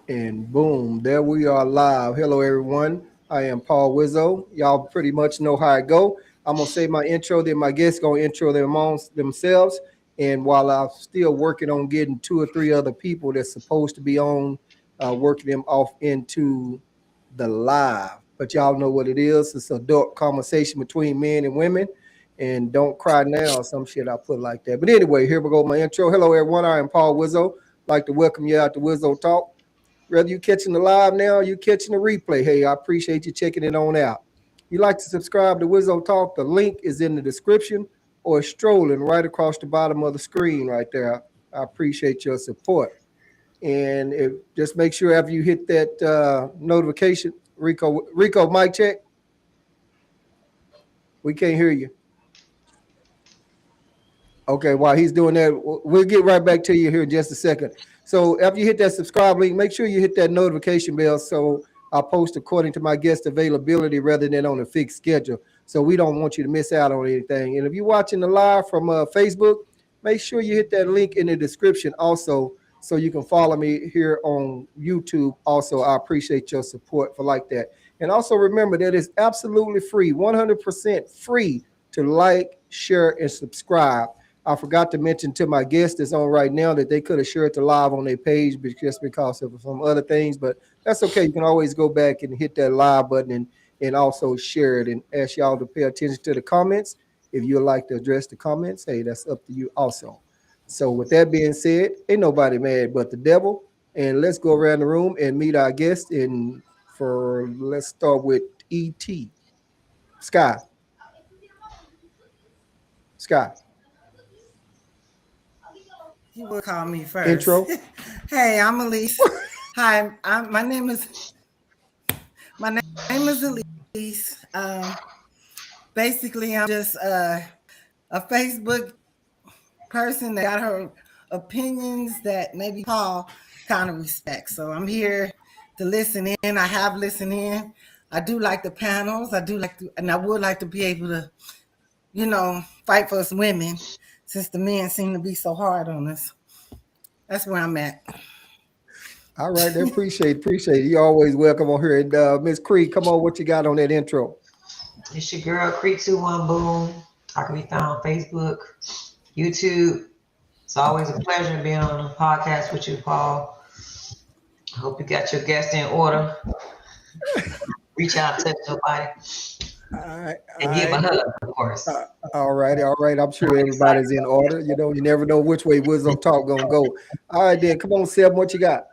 And boom, there we are live. Hello, everyone. I am Paul Wizzo. Y'all pretty much know how I go. I'm gonna say my intro, then my guests gonna intro themselves. And while I'm still working on getting two or three other people that's supposed to be on, working them off into the live. But y'all know what it is. It's an adult conversation between men and women. And don't cry now. Some shit I put like that. But anyway, here we go. My intro. Hello, everyone. I am Paul Wizzo. Like to welcome you out to Wizzo Talk. Whether you catching the live now or you catching the replay, hey, I appreciate you checking it on out. You like to subscribe to Wizzo Talk, the link is in the description or strolling right across the bottom of the screen right there. I appreciate your support. And just make sure after you hit that notification, Rico, mic check. We can't hear you. Okay, while he's doing that, we'll get right back to you here in just a second. So after you hit that subscribe link, make sure you hit that notification bell so I'll post according to my guest availability rather than on a fixed schedule. So we don't want you to miss out on anything. And if you're watching the live from Facebook, make sure you hit that link in the description also so you can follow me here on YouTube. Also, I appreciate your support for like that. And also remember that it's absolutely free, 100% free to like, share, and subscribe. I forgot to mention to my guest that's on right now that they could have shared the live on their page just because of some other things, but that's okay. You can always go back and hit that live button and also share it and ask y'all to pay attention to the comments. If you'd like to address the comments, hey, that's up to you also. So with that being said, ain't nobody mad but the devil. And let's go around the room and meet our guest. And let's start with E.T. Sky. Sky. You will call me first. Intro. Hey, I'm Elise. Hi, my name is Elise. Basically, I'm just a Facebook person that got her opinions that maybe Paul kind of respects. So I'm here to listen in. I have listened in. I do like the panels. And I would like to be able to, fight for us women since the men seem to be so hard on us. That's where I'm at. All right, I appreciate it. You're always welcome on here. And Miss Cree, come on, what you got on that intro? It's your girl Cree21 Boom. I can be found on Facebook, YouTube. It's always a pleasure being on the podcast with you, Paul. I hope you got your guest in order. Reach out, touch somebody. And give a hug, of course. All right. I'm sure everybody's in order. You never know which way Wisdom Talk gonna go. All right, then. Come on, Seb, what you got?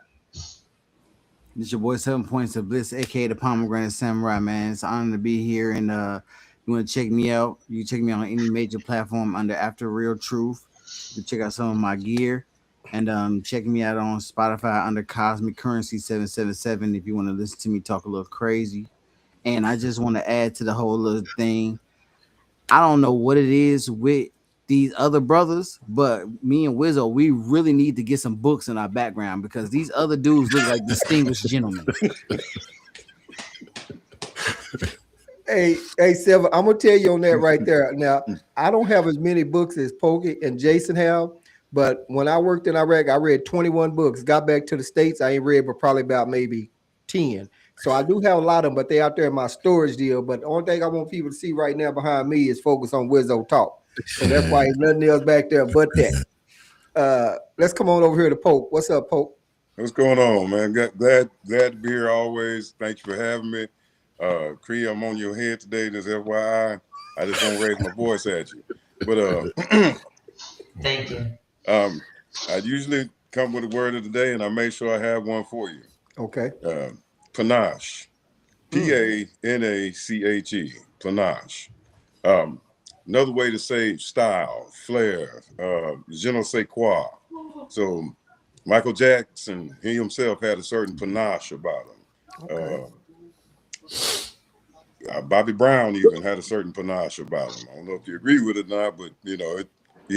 This your boy 7 Points of Bliss, aka the Pomegranate Samurai, man. It's an honor to be here. And you want to check me out? You can check me out on any major platform under After Real Truth. You can check out some of my gear. And check me out on Spotify under Cosmic Currency 777 if you want to listen to me talk a little crazy. And I just want to add to the whole little thing. I don't know what it is with these other brothers, but me and Wizzo, we really need to get some books in our background because these other dudes look like distinguished gentlemen. Hey, Seb, I'm gonna tell you on that right there. Now, I don't have as many books as Pokey and Jason have, but when I worked in Iraq, I read 21 books. Got back to the States, I ain't read but probably about maybe 10. So I do have a lot of them, but they out there in my storage deal. But the only thing I want people to see right now behind me is focus on Wizzo Talk. So that's why there's nothing else back there but that. Let's come on over here to Pope. What's up, Pope? What's going on, man? Glad to be here always. Thank you for having me. Cree, I'm on your head today. Just FYI, I just won't raise my voice at you. But thank you. I usually come with a word of the day, and I make sure I have one for you. Okay. Panache, Panache, panache. Another way to say style, flair, je ne sais quoi. So Michael Jackson, he himself had a certain panache about him. Okay. Bobby Brown even had a certain panache about him. I don't know if you agree with it or not, but he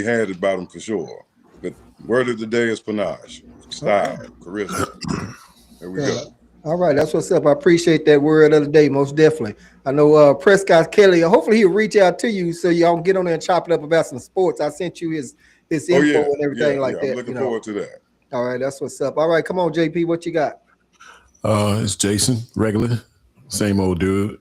had it about him for sure. But word of the day is panache, style, charisma. There we go. All right, that's what's up. I appreciate that word of the day, most definitely. I know Prescott Kelly, hopefully he'll reach out to you so y'all can get on there and chop it up about some sports. I sent you his info and everything like that. I'm looking forward to that. All right, that's what's up. All right, come on, JP, what you got? It's Jason, regular, same old dude.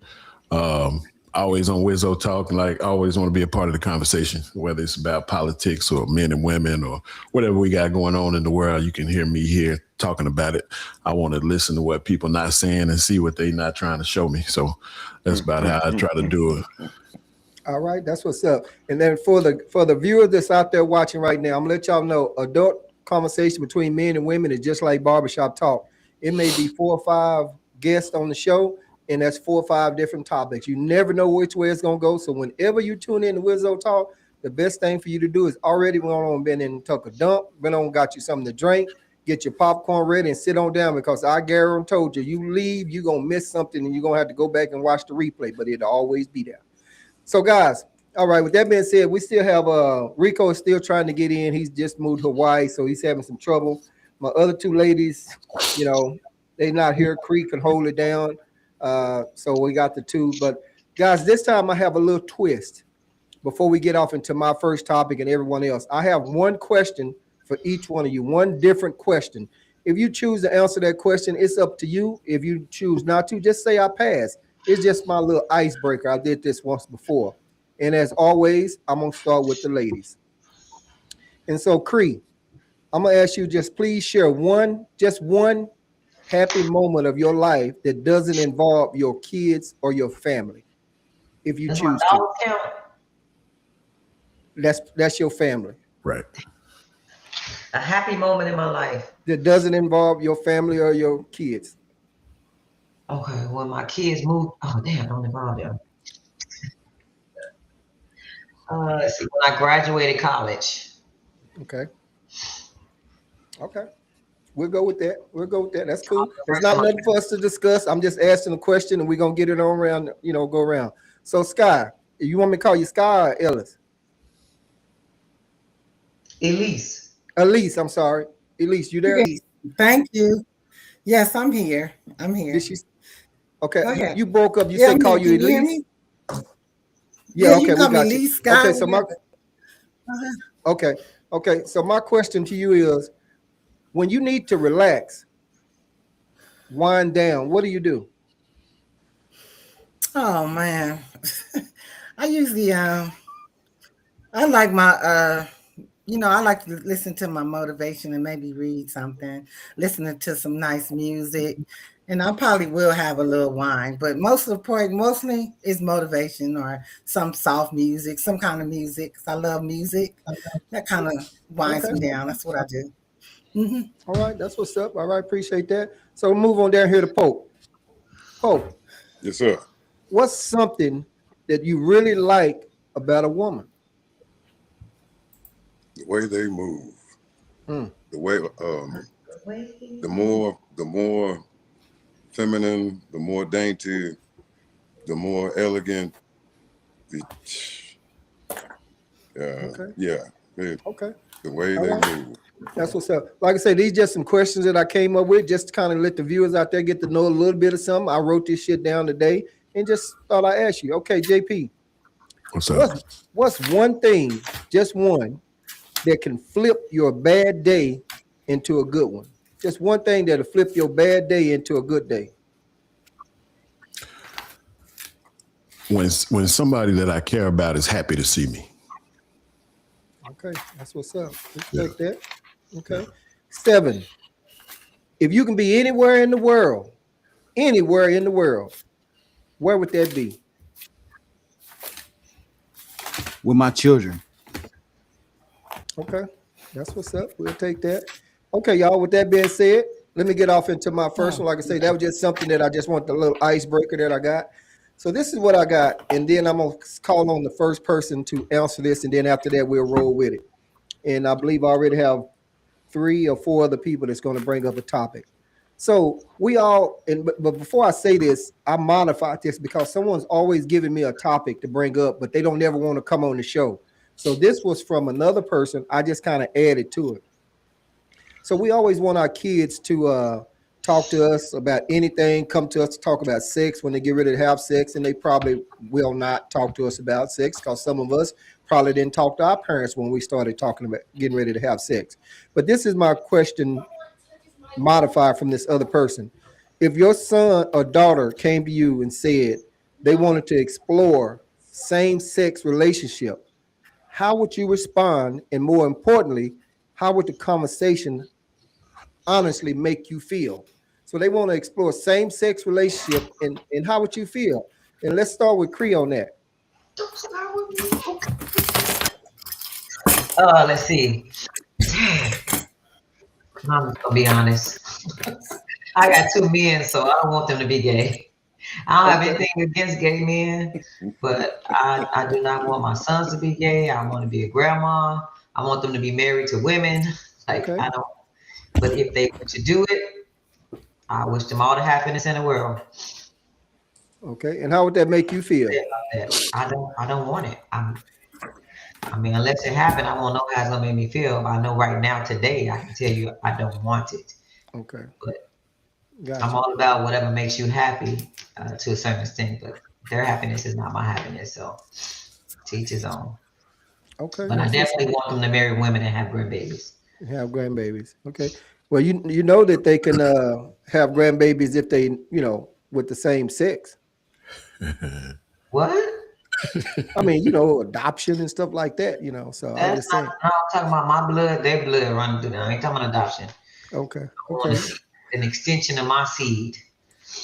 Always on Wizzo Talk, and like always want to be a part of the conversation, whether it's about politics or men and women or whatever we got going on in the world. You can hear me here talking about it. I want to listen to what people not saying and see what they not trying to show me. So that's about how I try to do it. All right, that's what's up. And then for the viewers that's out there watching right now, I'm gonna let y'all know adult conversation between men and women is just like barbershop talk. It may be 4 or 5 guests on the show, and that's 4 or 5 different topics. You never know which way it's gonna go. So whenever you tune in to Wizzo Talk, the best thing for you to do is already went on been in took a dump, been on got you something to drink, get your popcorn ready, and sit on down because I guarantee told you, you leave, you're gonna miss something, and you're gonna have to go back and watch the replay, but it'll always be there. So, guys, all right, with that being said, we still have Rico is still trying to get in. He's just moved to Hawaii, so he's having some trouble. My other 2 ladies, they not here. Creek can hold it down. So we got the 2. But, guys, this time I have a little twist before we get off into my first topic and everyone else. I have one question for each one of you, one different question. If you choose to answer that question, it's up to you. If you choose not to, just say I pass. It's just my little icebreaker. I did this once before. And as always, I'm going to start with the ladies. And so, Cree, I'm going to ask you just please share one happy moment of your life that doesn't involve your kids or your family. If you choose to. That's your family. Right. A happy moment in my life that doesn't involve your family or your kids. Okay, when my kids moved, oh damn, don't involve them. Let's see, when I graduated college. Okay. We'll go with that. That's cool. There's not nothing for us to discuss. I'm just asking a question and we're gonna get it on around, go around. So Sky, you want me to call you Sky or Ellis? Elise, I'm sorry. Elise, you there? Thank you. Yes, I'm here. Did she? Okay, you broke up. You said call you Elise. Yeah, okay, we got Elise, you. Sky, okay, so okay. So my question to you is, when you need to relax, wind down, what do you do? Oh man, I usually I like my I like to listen to my motivation and maybe read something, listening to some nice music, and I probably will have a little wine. But mostly is motivation or some soft music, some kind of music. 'Cause I love music. That kind of winds me down. That's what I do. Mm-hmm. All right, that's what's up. All right, appreciate that. So move on down here to Pope. Pope. Yes, sir. What's something that you really like about a woman? The way they move. The way the more feminine, the more dainty, the more elegant. Okay. The way they move. That's what's up. Like I say, these just some questions that I came up with just to kind of let the viewers out there get to know a little bit of something. I wrote this shit down today and just thought I'd ask you. Okay, JP. What's up? What's one thing, just one, that can flip your bad day into a good one? Just one thing that'll flip your bad day into a good day. When somebody that I care about is happy to see me. Okay, that's what's up. Take that. Okay. 7. If you can be anywhere in the world, where would that be? With my children. Okay, that's what's up. We'll take that. Okay, y'all, with that being said, let me get off into my first one. Like I say, that was just something that I just want the little icebreaker that I got. So this is what I got, and then I'm going to call on the first person to answer this, and then after that, we'll roll with it. And I believe I already have 3 or 4 other people that's going to bring up a topic. So we all, but before I say this, I modified this because someone's always giving me a topic to bring up, but they don't ever want to come on the show. So this was from another person. I just kind of added to it. So we always want our kids to talk to us about anything, come to us to talk about sex when they get ready to have sex, and they probably will not talk to us about sex because some of us probably didn't talk to our parents when we started talking about getting ready to have sex. But this is my question modified from this other person. if your son or daughter came to you and said they wanted to explore same-sex relationship, how would you respond? And more importantly, how would the conversation honestly make you feel? So they want to explore same-sex relationship, and how would you feel? And let's start with Cree on that. Don't start with me. Okay. Let's see. I'm just gonna be honest. I got two men, so I don't want them to be gay. I don't have Okay. anything against gay men, but I do not want my sons to be gay. I want to be a grandma. I want them to be married to women. Like Okay. I don't. But if they were to do it, I wish them all the happiness in the world. Okay. And how would that make you feel? That I don't want it. I mean, unless it happened, I won't know how it's gonna make me feel. But I know right now, today, I can tell you I don't want it. Okay. But I'm Gotcha. all about whatever makes you happy to a certain extent. But their happiness is not my happiness. So teach his own. Okay. But I That's what's definitely want them to marry women and have grandbabies. have grandbabies. Okay. Well, you know that they can have grandbabies if they, with the same sex. What? I mean, adoption and stuff like that, So I'm That's just not. saying. No, I'm talking about my blood, their blood running through them. I ain't talking about adoption. Okay. I want Okay. an extension of my seed.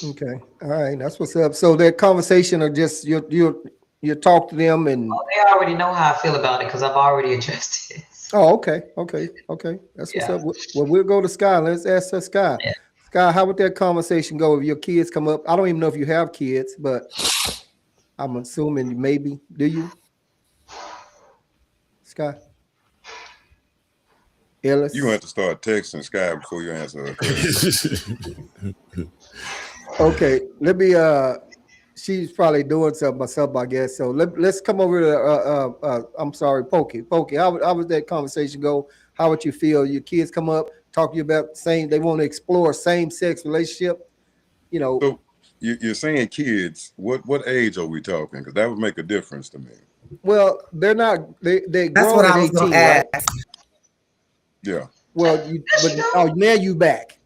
Okay. All right. That's what's up. So that conversation or just you talk to them and They already know how I feel about it because I've already addressed it. oh, okay. Okay. Okay. That's what's Yeah. up. Well, we'll go to Sky. Let's ask her Sky. Yeah. Sky, how would that conversation go if your kids come up? I don't even know if you have kids, but I'm assuming maybe. Do you? Sky? Ellis? You going to have to start texting Sky before you answer her question. Okay, let me. She's probably doing something myself, I guess. So let's come over to. I'm sorry, Pokey. Pokey, how would that conversation go? How would you feel? Your kids come up, talk to you about saying they want to explore same sex relationship. So you're saying kids? What age are we talking? Because that would make a difference to me. Well, they're not. They're That's grown what at I was gonna 18, right? ask. Yeah. Well, There but she go. oh, now you back.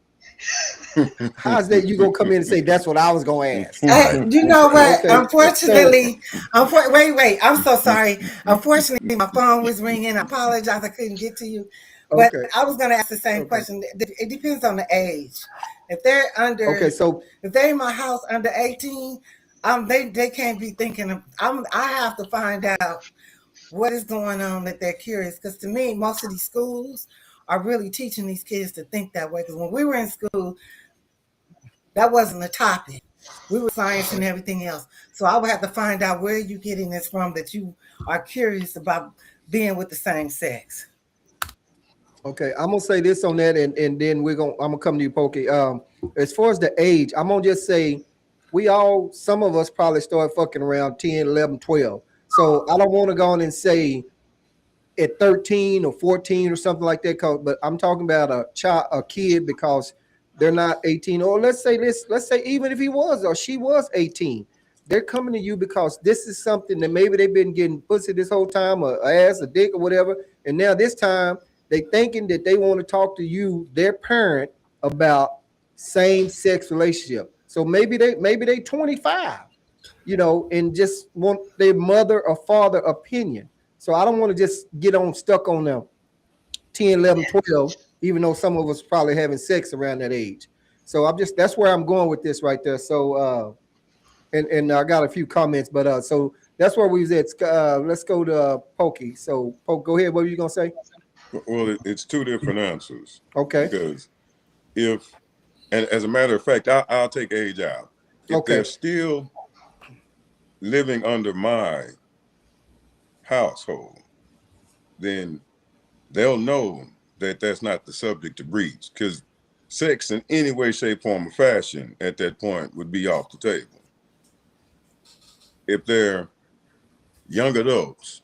How's that? You gonna come in and say that's what I was gonna ask? You know what? Okay, so Unfortunately, wait. I'm so sorry. Unfortunately, my phone was ringing. I apologize. I couldn't get to you. But okay, I was going to ask the same okay, question. It depends on the age. If they're okay. under, So if they're in my house under 18, they can't be thinking of. I have to find out what is going on that they're curious. Because to me, most of these schools are really teaching these kids to think that way. Because when we were in school, that wasn't a topic. We were science and everything else. So I would have to find out where you're getting this from that you are curious about being with the same sex. okay, I'm gonna say this on that, and then I'm gonna come to you, Pokey. As far as the age, I'm gonna just say some of us probably started fucking around 10, 11, 12. So I don't want to go on and say at 13 or 14 or something like that. But I'm talking about a kid because they're not 18. Or let's say even if he was or she was 18, they're coming to you because this is something that maybe they've been getting pussy this whole time or ass, a dick or whatever. And now this time they thinking that they want to talk to you, their parent, about same sex relationship. So maybe they 25, and just want their mother or father opinion. So I don't want to just get on stuck on them 10, 11, 12, even though some of us probably having sex around that age. So that's where I'm going with this right there. So and I got a few comments, but so that's where we was at. Let's go to Pokey. So Poke, go ahead. What were you gonna say? Well, it's two different answers Okay. because and as a matter of fact, I'll take age out. If Okay. they're still living under my household, then they'll know that that's not the subject to breach because sex in any way, shape, form, or fashion at that point would be off the table. If they're young adults,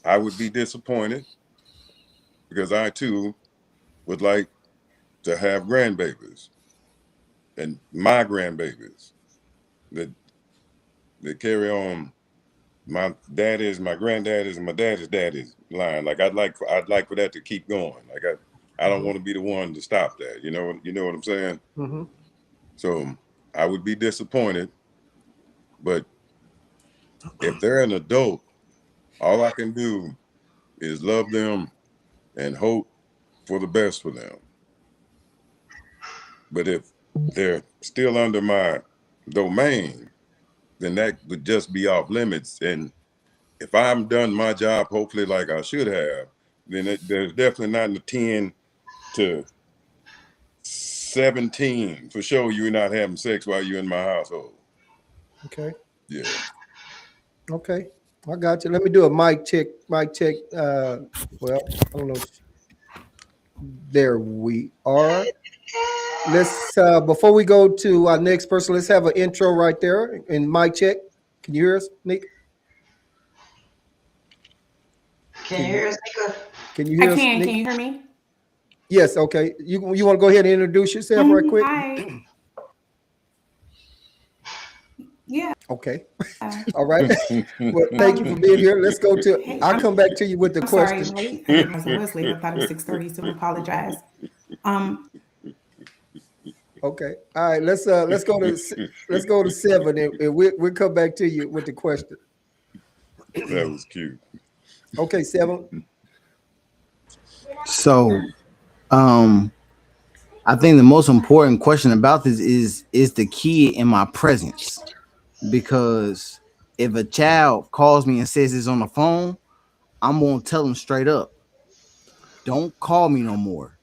I would be disappointed because I too would like to have grandbabies and my grandbabies that carry on my daddy's, my granddaddy's, and my daddy's line. Like I'd like for that to keep going. Like I don't want to be the one to stop that. You know what I'm saying? Mm-hmm. So I would be disappointed. But if they're an adult, all I can do is love them and hope for the best for them. But if they're still under my domain, then that would just be off limits. And if I'm done my job, hopefully like I should have, then there's definitely not in the 10 to 17 for sure you're not having sex while you're in my household. Okay. Yeah. Okay. I got you. Let me do a mic check. Mic check. Well, I don't know. There we are. Let's before we go to our next person, let's have an intro right there in mic check. Can you hear us, Nick? Can you hear us, Nika? Can you hear I us, can. Nick? Can you hear me? Yes. Okay. You want to go ahead and introduce yourself right quick? Hi. Yeah. Okay. All right. Well, thank you for being here. Let's go to. I'll come back to you with the I'm question. sorry, late. I didn't realize I was late. I thought it was 6:30, so I apologize. Okay. All right. Let's go to 7, and we'll come back to you with the question. That was cute. Okay, 7. So, I think the most important question about this is the kid in my presence, because if a child calls me and says it's on the phone, I'm gonna tell them straight up, don't call me no more.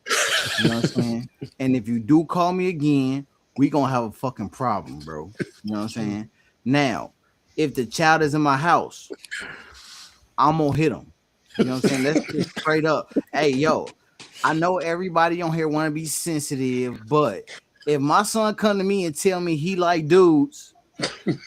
You know what I'm saying? And if you do call me again, we gonna have a fucking problem, bro. You know what I'm saying? Now, if the child is in my house, I'm gonna hit him. You know what I'm saying? Let's just straight up. Hey, yo, I know everybody on here want to be sensitive, but if my son come to me and tell me he like dudes, I'm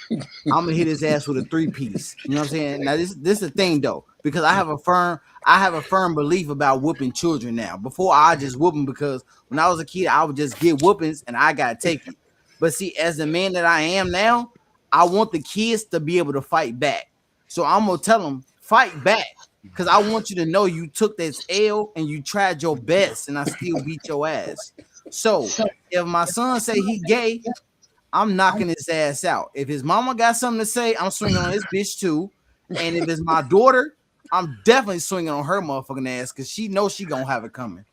gonna hit his ass with a 3-piece. You know what I'm saying? Now this is the thing though, because I have a firm belief about whooping children now. Before I just whoop them, because when I was a kid, I would just get whoopings and I gotta take it. But see, as the man that I am now, I want the kids to be able to fight back. So I'm gonna tell them, fight back. Because I want you to know you took this L and you tried your best, and I still beat your ass. So if my son say he gay, I'm knocking his ass out. If his mama got something to say, I'm swinging on his bitch too. And if it's my daughter, I'm definitely swinging on her motherfucking ass, because she knows she gonna have it coming.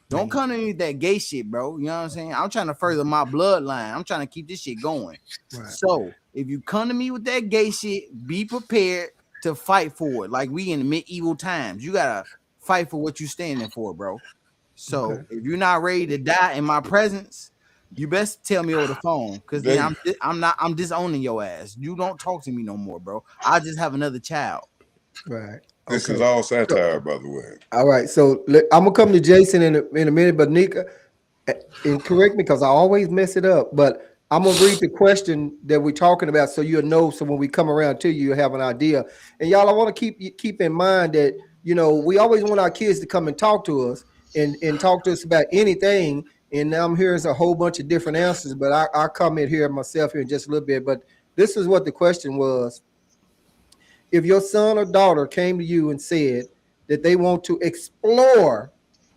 Don't come to me with that gay shit, bro. You know what I'm saying? I'm trying to further my bloodline. I'm trying to keep this shit going. Right. So if you come to me with that gay shit, be prepared to fight for it. Like we in the medieval times. You gotta fight for what you standing for, bro. So if you're not ready to die in my presence, you best tell me over the phone, because then I'm disowning your ass. You don't talk to me no more, bro. I just have another child. Right. This is all satire, by the way. All right. So I'm gonna come to Jason in a minute, but Nika, and correct me because I always mess it up. But I'm gonna read the question that we're talking about, so you'll know. So when we come around to you, you'll have an idea. And y'all, I want to keep in mind that we always want our kids to come and talk to us and talk to us about anything. And now I'm hearing a whole bunch of different answers, but I'll comment here myself here in just a little bit. But this is what the question was. If your son or daughter came to you and said that they want to explore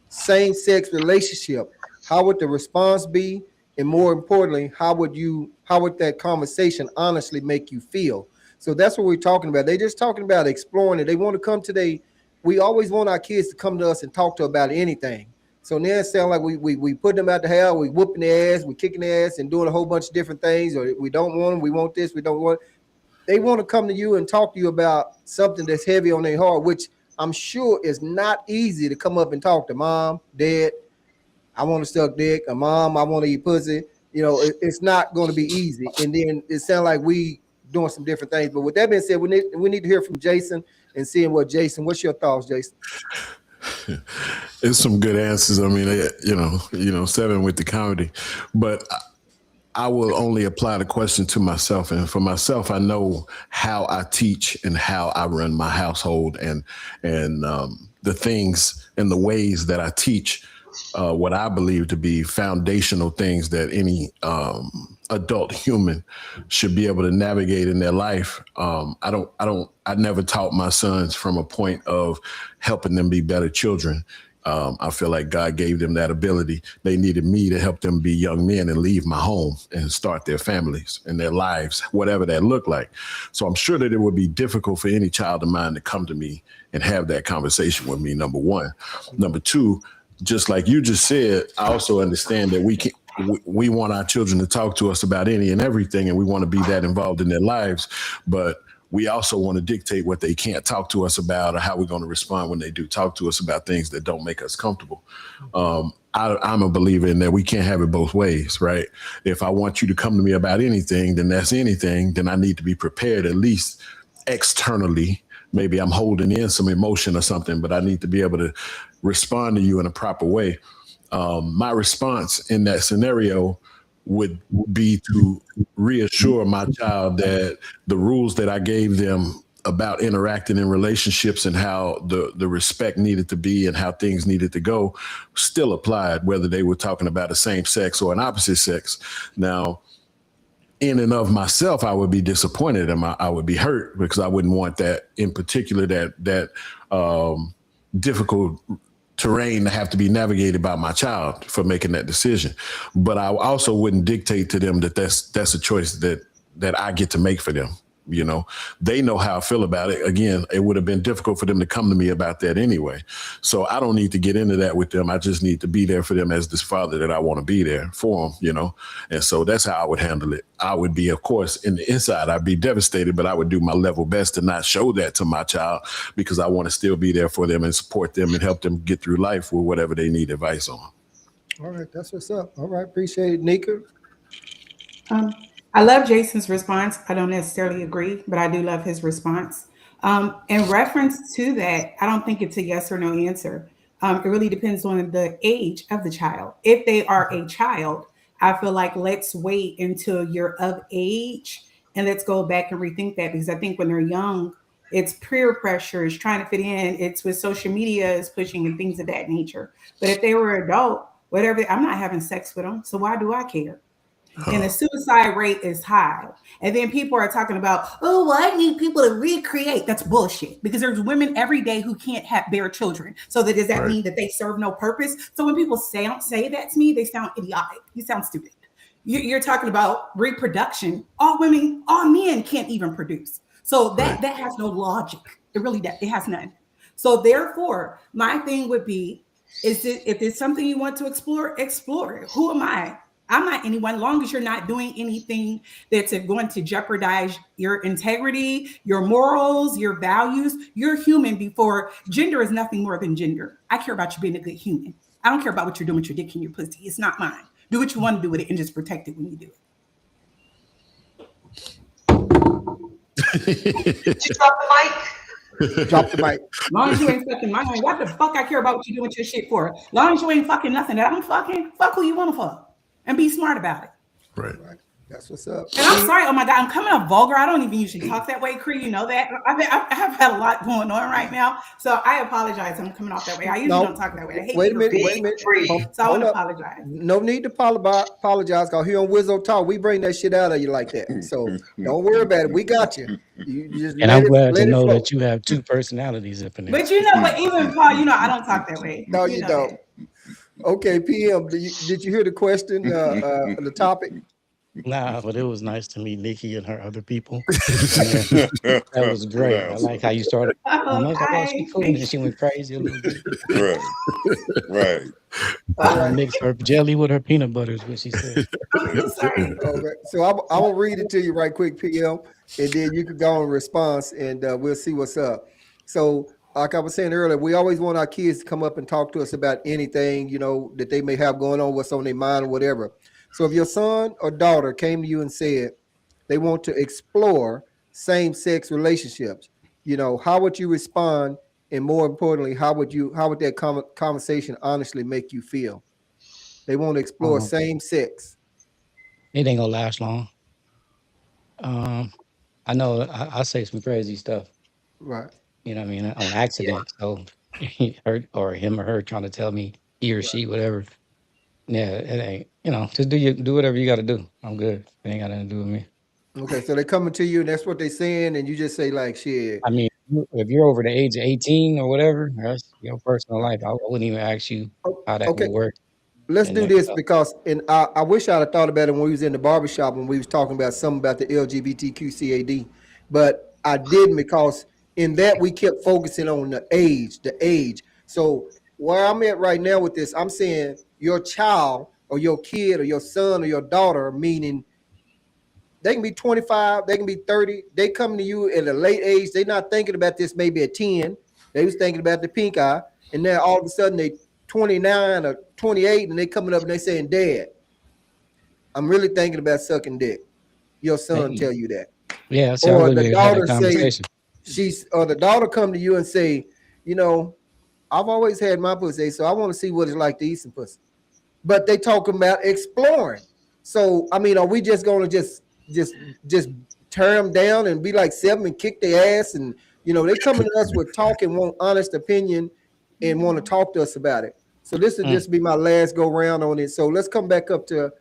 same-sex relationship, how would the response be? And more importantly, how would that conversation honestly make you feel? So that's what we're talking about. They're just talking about exploring it. They want to come today. We always want our kids to come to us and talk to about anything. So now it sounds like we put them out the hell, we whooping their ass, we kicking their ass and doing a whole bunch of different things, or we don't want them, we want this, we don't want it. They want to come to you and talk to you about something that's heavy on their heart, which I'm sure is not easy to come up and talk to mom, dad. I want to suck dick, or mom, I want to eat pussy. It's not going to be easy. And then it sounds like we doing some different things. But with that being said, we need to hear from Jason and seeing what's your thoughts, Jason? It's some good answers. I mean, 7 with the comedy, but I will only apply the question to myself. And for myself, I know how I teach and how I run my household, and the things and the ways that I teach what I believe to be foundational things that any adult human should be able to navigate in their life. I never taught my sons from a point of helping them be better children. I feel like God gave them that ability. They needed me to help them be young men and leave my home and start their families and their lives, whatever that looked like. So I'm sure that it would be difficult for any child of mine to come to me and have that conversation with me, number one. Number two, just like you just said, I also understand that we want our children to talk to us about any and everything, and we want to be that involved in their lives. But we also want to dictate what they can't talk to us about or how we're going to respond when they do talk to us about things that don't make us comfortable. I'm a believer in that we can't have it both ways, right? If I want you to come to me about anything, then that's anything. Then I need to be prepared, at least externally. Maybe I'm holding in some emotion or something, but I need to be able to respond to you in a proper way. My response in that scenario would be to reassure my child that the rules that I gave them about interacting in relationships and how the respect needed to be and how things needed to go still applied, whether they were talking about a same sex or an opposite sex. Now, in and of myself, I would be disappointed and I would be hurt because I wouldn't want that in particular, that difficult terrain to have to be navigated by my child for making that decision. But I also wouldn't dictate to them that that's a choice that I get to make for them. You know, they know how I feel about it. Again, it would have been difficult for them to come to me about that anyway. So I don't need to get into that with them. I just need to be there for them as this father that I want to be there for them, you know? And so that's how I would handle it. I would be, of course, in the inside, I'd be devastated, but I would do my level best to not show that to my child because I want to still be there for them and support them and help them get through life with whatever they need advice on. All right, that's what's up. All right, appreciate it, Nika. I love Jason's response. I don't necessarily agree, but I do love his response. In reference to that, I don't think it's a yes or no answer. It really depends on the age of the child. If they are a child, I feel like let's wait until you're of age and let's go back and rethink that because I think when they're young, it's peer pressure, it's trying to fit in, it's with social media is pushing and things of that nature. But if they were adult, whatever, I'm not having sex with them, so why do I care? And the suicide rate is high. And then people are talking about, oh, well, I need people to recreate. That's bullshit because there's women every day who can't bear children. So does that mean that they serve no purpose? So when people say that to me, they sound idiotic. You sound stupid. You're talking about reproduction. All men can't even produce. So that has no logic. It has none. So therefore, my thing would be, if it's something you want to explore it. Who am I? I'm not anyone, long as you're not doing anything that's going to jeopardize your integrity, your morals, your values. You're human before gender is nothing more than gender. I care about you being a good human. I don't care about what you're doing with your dick and your pussy. It's not mine. Do what you want to do with it and just protect it when you do it. Did you drop the mic? Drop the mic. As long as you ain't fucking mine, what the fuck I care about what you do with your shit for? As long as you ain't fucking nothing that I'm fucking, fuck who you want to fuck. And be smart about it. Right. That's what's up. And I'm sorry. Oh my God, I'm coming up vulgar. I don't even usually talk that way, Cree. You know that. I have had a lot going on right now, so I apologize. I'm coming off that way. I usually don't talk that way. I hate wait a minute. So I want to apologize. No need to apologize. Cause here on Wizzo Talk, we bring that shit out of you like that. So don't worry about it. We got you. You just and I'm glad to know that you have two personalities up in there. But you know what? Even Paul, I don't talk that way. No, you don't. That. Okay, PM. Did you hear the question? The topic. Nah, but it was nice to meet Nikki and her other people. That was great. I like how you started. I was like, oh, she cool, and then she went crazy a little bit. Right. I mixed her jelly with her peanut butter is what she said. Sorry. Okay. So I will read it to you right quick, PM, and then you can go on response, and we'll see what's up. So, like I was saying earlier, we always want our kids to come up and talk to us about anything, that they may have going on, what's on their mind or whatever. So if your son or daughter came to you and said they want to explore same-sex relationships, how would you respond? And more importantly, how would that conversation honestly make you feel? They want to explore same sex. It ain't gonna last long. I know I say some crazy stuff. Right. You know what I mean? On accident. So him or her trying to tell me, he or she, whatever. Yeah, it ain't, just do whatever you got to do. I'm good. It ain't got nothing to do with me. Okay, so they're coming to you and that's what they're saying, and you just say like, shit. I mean, if you're over the age of 18 or whatever, that's your personal life. I wouldn't even ask you how that Okay, would work. let's And do this because, and I wish I'd have thought about it when we was in the barbershop when we was talking about something about the LGBTQ but I didn't because in that we kept focusing on the age. So where I'm at right now with this, I'm saying your child or your kid or your son or your daughter, meaning they can be 25, they can be 30, they come to you at a late age. They're not thinking about this maybe at 10. They was thinking about the pink eye, and then all of a sudden they 29 or 28 and they coming up and they saying, Dad, I'm really thinking about sucking dick. Your son hey, tell you that. yeah, see, I Or wouldn't the even had that daughter say conversation. the daughter come to you and say, you know, I've always had my pussy, so I want to see what it's like to eat some pussy. But they talking about exploring. So I mean, are we just gonna just just tear them down and be like 7 and kick their ass? And they coming to us with talk and want honest opinion and want to talk to us about it. So this will just be my last go round on it. So let's come back up to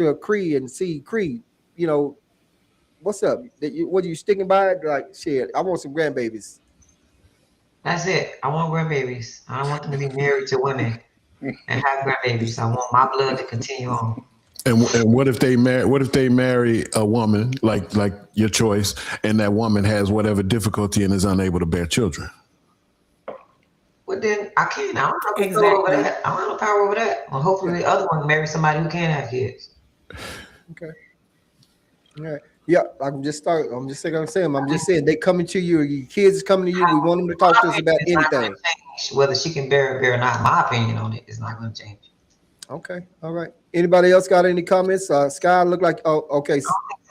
a Creed and see Creed. What's up? What are you sticking by it? Like shit, I want some grandbabies. That's it. I want grandbabies. I don't want them to be married to women and have grandbabies. I want my blood to continue on. And what if they marry? What if they marry a woman like your choice, and that woman has whatever difficulty and is unable to bear children? Well, then I can't. I don't have no Exactly. power over that. I don't have no power over that. Well, hopefully the other one marry somebody who can have kids. Okay. All right. Yeah, I'm just saying. I'm just saying they coming to you. Your kids is coming to you. We want them to talk to us about It's not gonna anything. change. Whether she can bear it or not, my opinion on it is not going to change. Okay. All right. Anybody else got any comments? Sky looked like. Oh, okay.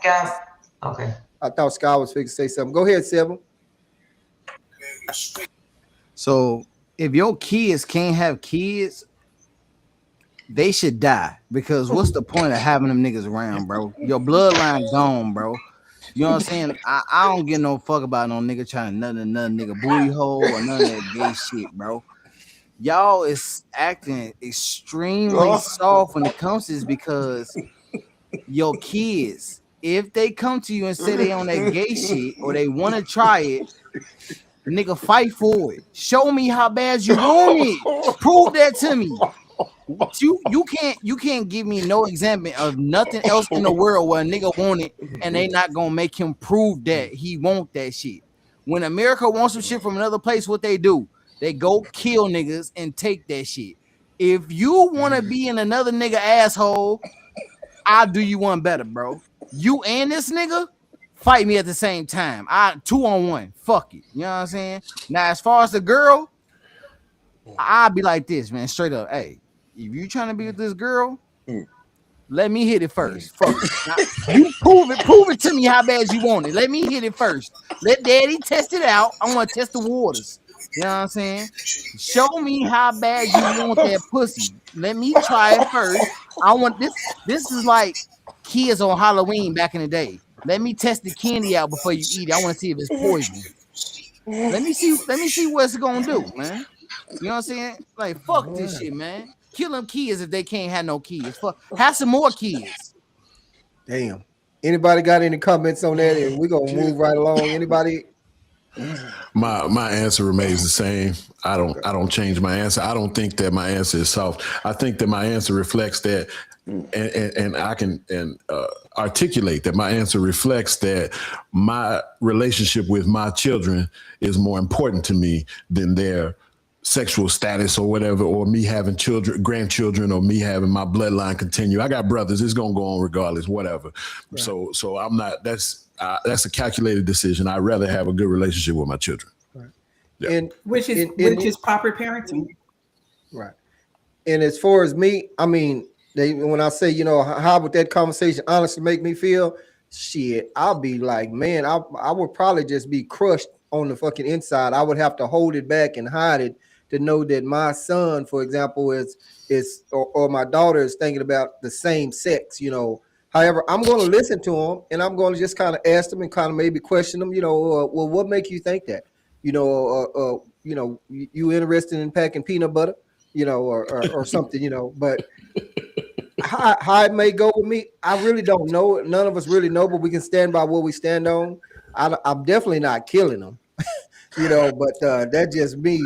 Yeah. Okay. I thought Sky was fixing to say something. Go ahead, Seven. So if your kids can't have kids, they should die, because what's the point of having them niggas around, bro? Your bloodline gone, bro. You know what I'm saying? I don't give no fuck about no nigga trying to nothing nigga booty hole or none of that gay shit, bro. Y'all is acting extremely soft when it comes to this, because your kids, if they come to you and say they on that gay shit or they want to try it, nigga, fight for it. Show me how bad you want it. Prove that to me. You can't give me no example of nothing else in the world where a nigga want it and they not gonna make him prove that he want that shit. When America wants some shit from another place, what they do? They go kill niggas and take that shit. If you want to be in another nigga asshole, I'll do you one better, bro. You and this nigga fight me at the same time. 2-on-1. Fuck it. You know what I'm saying? Now, as far as the girl, I'll be like this, man. Straight up. Hey, if you trying to be with this girl, let me hit it first. Fuck it. Now, you prove it to me how bad you want it. Let me hit it first. Let daddy test it out. I want to test the waters. You know what I'm saying? Show me how bad you want that pussy. Let me try it first. I want this. This is like kids on Halloween back in the day. Let me test the candy out before you eat it. I want to see if it's poison. Let me see what it's gonna do, man. You know what I'm saying? Like, fuck this shit, man. Kill them kids if they can't have no kids. Fuck, have some more kids. Damn. Anybody got any comments on that? And we're gonna move right along. Anybody? My answer remains the same. I don't change my answer. I don't think that my answer is soft. I think that my answer reflects that, and I can articulate that my answer reflects that my relationship with my children is more important to me than their sexual status or whatever, or me having grandchildren, or me having my bloodline continue. I got brothers. It's gonna go on regardless, whatever. Right. So I'm not. That's a calculated decision. I'd rather have a good relationship with my children. Right. Yeah. And which is proper parenting. Right. And as far as me, I mean, when I say, how would that conversation honestly make me feel? Shit, I'll be like, man, I would probably just be crushed on the fucking inside. I would have to hold it back and hide it to know that my son, for example, is or my daughter is thinking about the same sex, However, I'm going to listen to them, and I'm going to just kind of ask them and kind of maybe question them, well, what makes you think that? You interested in packing peanut butter, or something, but how it may go with me, I really don't know. None of us really know, but we can stand by what we stand on. I'm definitely not killing them. But that's just me.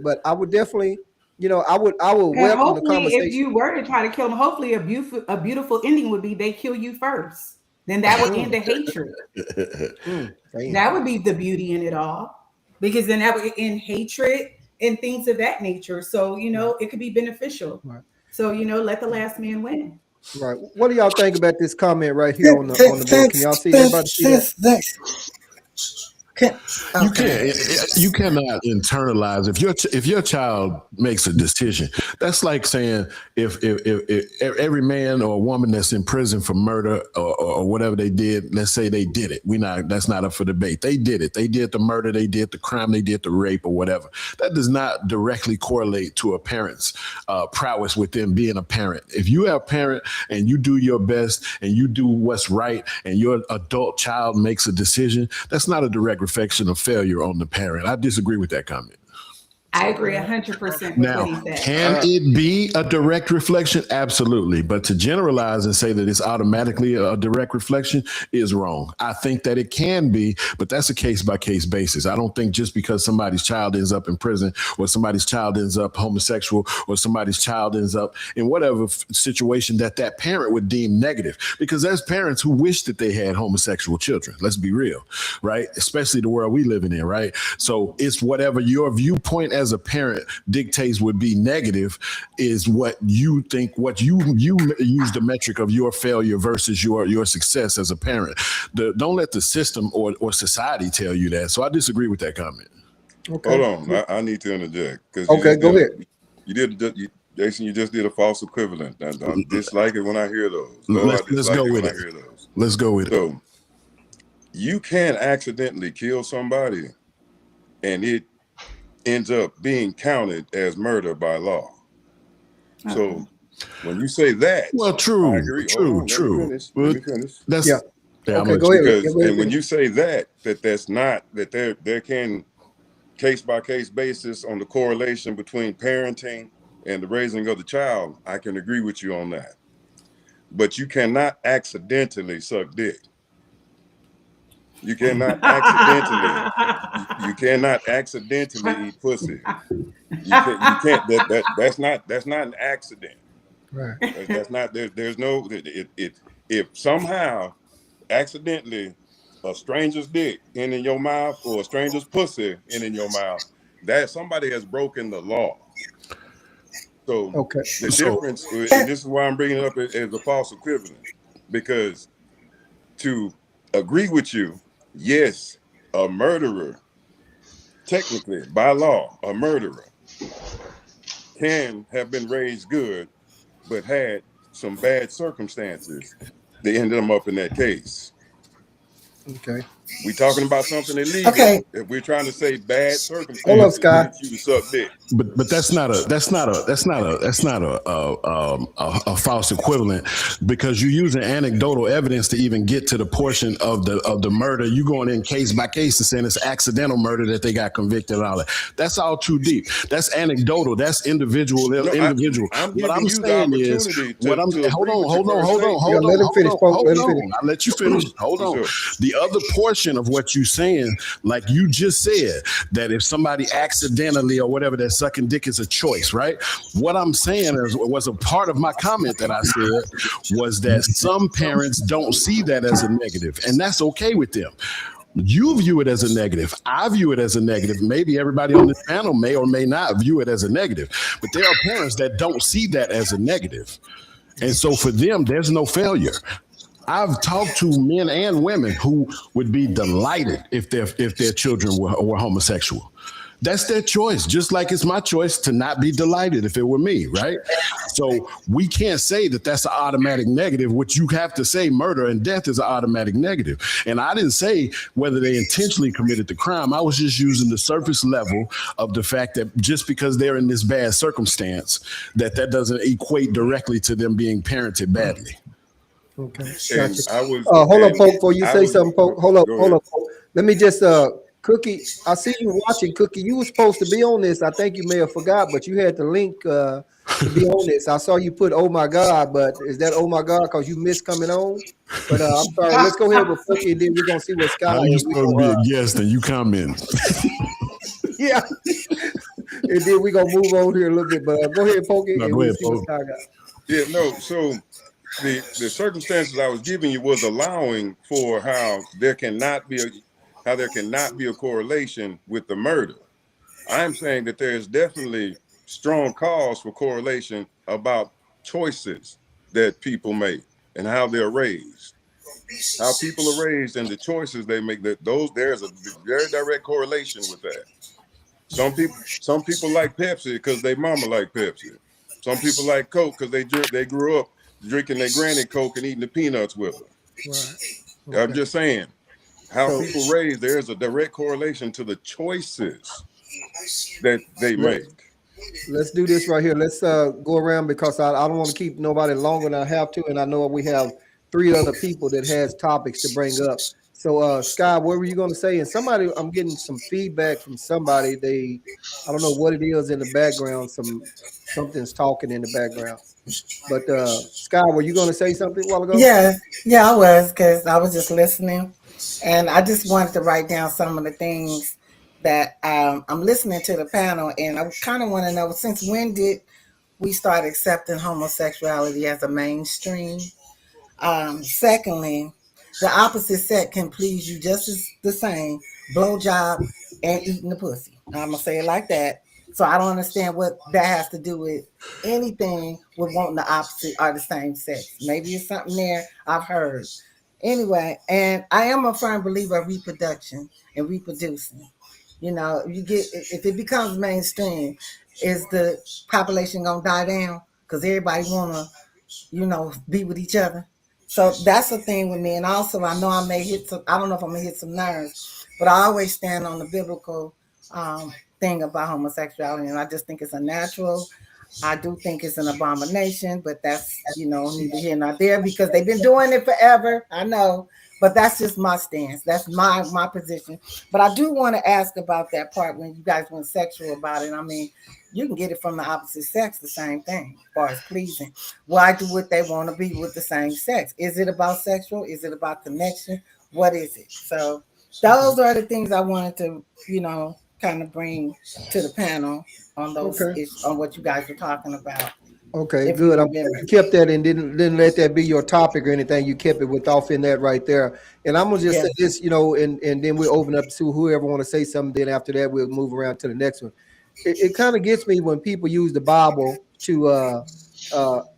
But I would definitely, I would And welcome the hopefully, if conversation. you were to try to kill them, hopefully a beautiful ending would be they kill you first. Then that would end the hatred. Damn. That would be the beauty in it all, because then that would end hatred and things of that nature. So it could be beneficial. Right. So let the last man win. Right. What do y'all think about this comment right here on the board? Can y'all see? Everybody see that? You cannot internalize if your child makes a decision. That's like saying if every man or woman that's in prison for murder or whatever they did, let's say they did it. That's not up for debate. They did it. They did the murder. They did the crime. They did the rape or whatever. That does not directly correlate to a parent's prowess with them being a parent. If you have a parent and you do your best and you do what's right and your adult child makes a decision, that's not a direct reflection of failure on the parent. I disagree with that comment. I agree 100% with Now, what he said. can it be a direct reflection? Absolutely. But to generalize and say that it's automatically a direct reflection is wrong. I think that it can be, but that's a case-by-case basis. I don't think just because somebody's child ends up in prison or somebody's child ends up homosexual or somebody's child ends up in whatever situation that parent would deem negative. Because there's parents who wish that they had homosexual children. Let's be real, right? Especially the world we live in, right? So it's whatever your viewpoint as a parent dictates would be negative is what you think, what you use the metric of your failure versus your success as a parent. Don't let the system or society tell you that. So I disagree with that comment. Okay. Hold on, I need to interject. Okay, go ahead. Jason, you just did a false equivalent. I dislike it when I hear those. Let's go with it. Let's go with it. So you can accidentally kill somebody and it ends up being counted as murder by law. So when you say that, well, true, I agree. true. Let me finish. That's yeah. Okay, go ahead. And when you say that's not that there can case by case basis on the correlation between parenting and the raising of the child, I can agree with you on that. But you cannot accidentally suck dick. You cannot accidentally eat pussy. You can't. That's not an accident. Right. That's not. There's no. If somehow accidentally a stranger's dick in your mouth or a stranger's pussy in your mouth, that somebody has broken the law. So the difference, and this is why I'm bringing it up as a false equivalent, because to agree with you. Yes, a murderer, technically, by law, a murderer can have been raised good, but had some bad circumstances that ended them up in that case. Okay. We talking about something illegal. Okay. If we're trying to say bad circumstances, hold up, Scott. You to suck dick. But that's not a false equivalent, because you're using anecdotal evidence to even get to the portion of the murder. You going in case by case and saying it's accidental murder that they got convicted and all that. That's all too deep. That's anecdotal. That's individual. I'm what I'm saying is, hold on. Let him finish. I'll let you finish. Hold on. The other portion of what you're saying, like you just said, that if somebody accidentally or whatever, that sucking dick is a choice, right? What I'm saying was a part of my comment that I said was that some parents don't see that as a negative, and that's okay with them. You view it as a negative. I view it as a negative. Maybe everybody on this panel may or may not view it as a negative, but there are parents that don't see that as a negative. And so for them, there's no failure. I've talked to men and women who would be delighted if their children were homosexual. That's their choice, just like it's my choice to not be delighted if it were me, right? So we can't say that that's an automatic negative. What you have to say, murder and death is an automatic negative. And I didn't say whether they intentionally committed the crime. I was just using the surface level of the fact that just because they're in this bad circumstance, that doesn't equate directly to them being parented badly. Okay. Gotcha. Hold up, Pope, before you say something, Pope. Hold up, Pope. Let me just Cookie, I see you watching. Cookie, you were supposed to be on this. I think you may have forgot, but you had the link to be on this. I saw you put "Oh my God," but is that "Oh my God" because you missed coming on? But I'm sorry. Let's go ahead with Cookie, and then we're gonna see what Scott. How you supposed to be a guest and you come in? Yeah. And then we're gonna move on here a little bit, but go ahead, Pokey, No, and go we'll ahead, see what Poke. Sky got. Yeah, no. So the circumstances I was giving you was allowing for how there cannot be a correlation with the murder. I'm saying that there is definitely strong cause for correlation about choices that people make and how they're raised. How people are raised and the choices they make, there's a very direct correlation with that. Some people like Pepsi because their mama like Pepsi. Some people like Coke because they grew up drinking their granny Coke and eating the peanuts with Right. her. I'm Okay. just saying how So people raised, there's a direct correlation to the choices that they let, make. let's do this right here. Let's go around because I don't want to keep nobody longer than I have to, and I know we have three other people that has topics to bring up. So Sky, what were you going to say? And somebody, I'm getting some feedback from somebody. I don't know what it is in the background. Something's talking in the background. But Sky, were you going to say something a while ago? Yeah, yeah, I was because I was just listening, and I just wanted to write down some of the things that I'm listening to the panel, and I kind of want to know since when did we start accepting homosexuality as a mainstream? Secondly, the opposite sex can please you just as the same, blowjob and eating the pussy. I'm gonna say it like that. So I don't understand what that has to do with anything with wanting the opposite or the same sex. Maybe it's something there I've heard. Anyway, and I am a firm believer of reproduction and reproducing. You know, if it becomes mainstream, is the population gonna die down? Because everybody wanna be with each other. So that's the thing with me. And also, I know I may hit some, I don't know if I'm going to hit some nerves, but I always stand on the biblical thing about homosexuality. And I just think it's unnatural. I do think it's an abomination, but that's, neither here nor there because they've been doing it forever. I know, but that's just my stance. That's my position. But I do want to ask about that part when you guys went sexual about it. I mean, you can get it from the opposite sex, the same thing, as far as pleasing. Why do what they want to be with the same sex? Is it about sexual? Is it about connection? What is it? So those are the things I wanted to, kind of bring to the panel on those Okay. on what you guys were talking about. Okay, If you good. I'm glad remember. you kept that and didn't let that be your topic or anything. You kept it with off in that right there. And I'm gonna just Yeah. say this, and then we'll open up to whoever want to say something. Then after that, we'll move around to the next one. It kind of gets me when people use the Bible to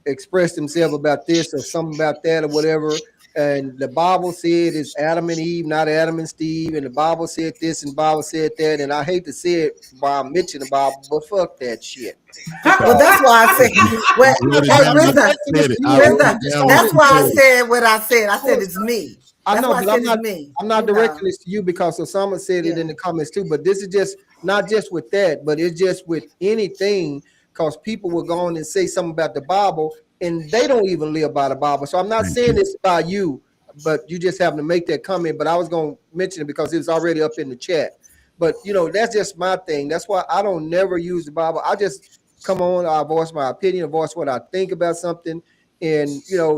express themselves about this or something about that or whatever. And the Bible said it's Adam and Eve, not Adam and Steve. And the Bible said this and the Bible said that. And I hate to say it while I'm mentioning the Bible, but fuck that shit. Well, Because that's why I said, well, I wrote it I'm hey, down not when Rizza, you said directing this it. to you, I man. wrote Rizza, I'm it just down throwing when that's this you why I out said there. it. said what I said. I said So, it's me. I That's know, why I but said it's me. I'm not directing this to you because Osama said it Yeah. in the comments too. But this is just not just with that, but it's just with anything because people will go on and say something about the Bible and they don't even live by the Bible. So I'm not Thank saying you. this about you, but you just happen to make that comment. But I was going to mention it because it was already up in the chat. But that's just my thing. That's why I don't never use the Bible. I just come on, I voice my opinion, voice what I think about something, and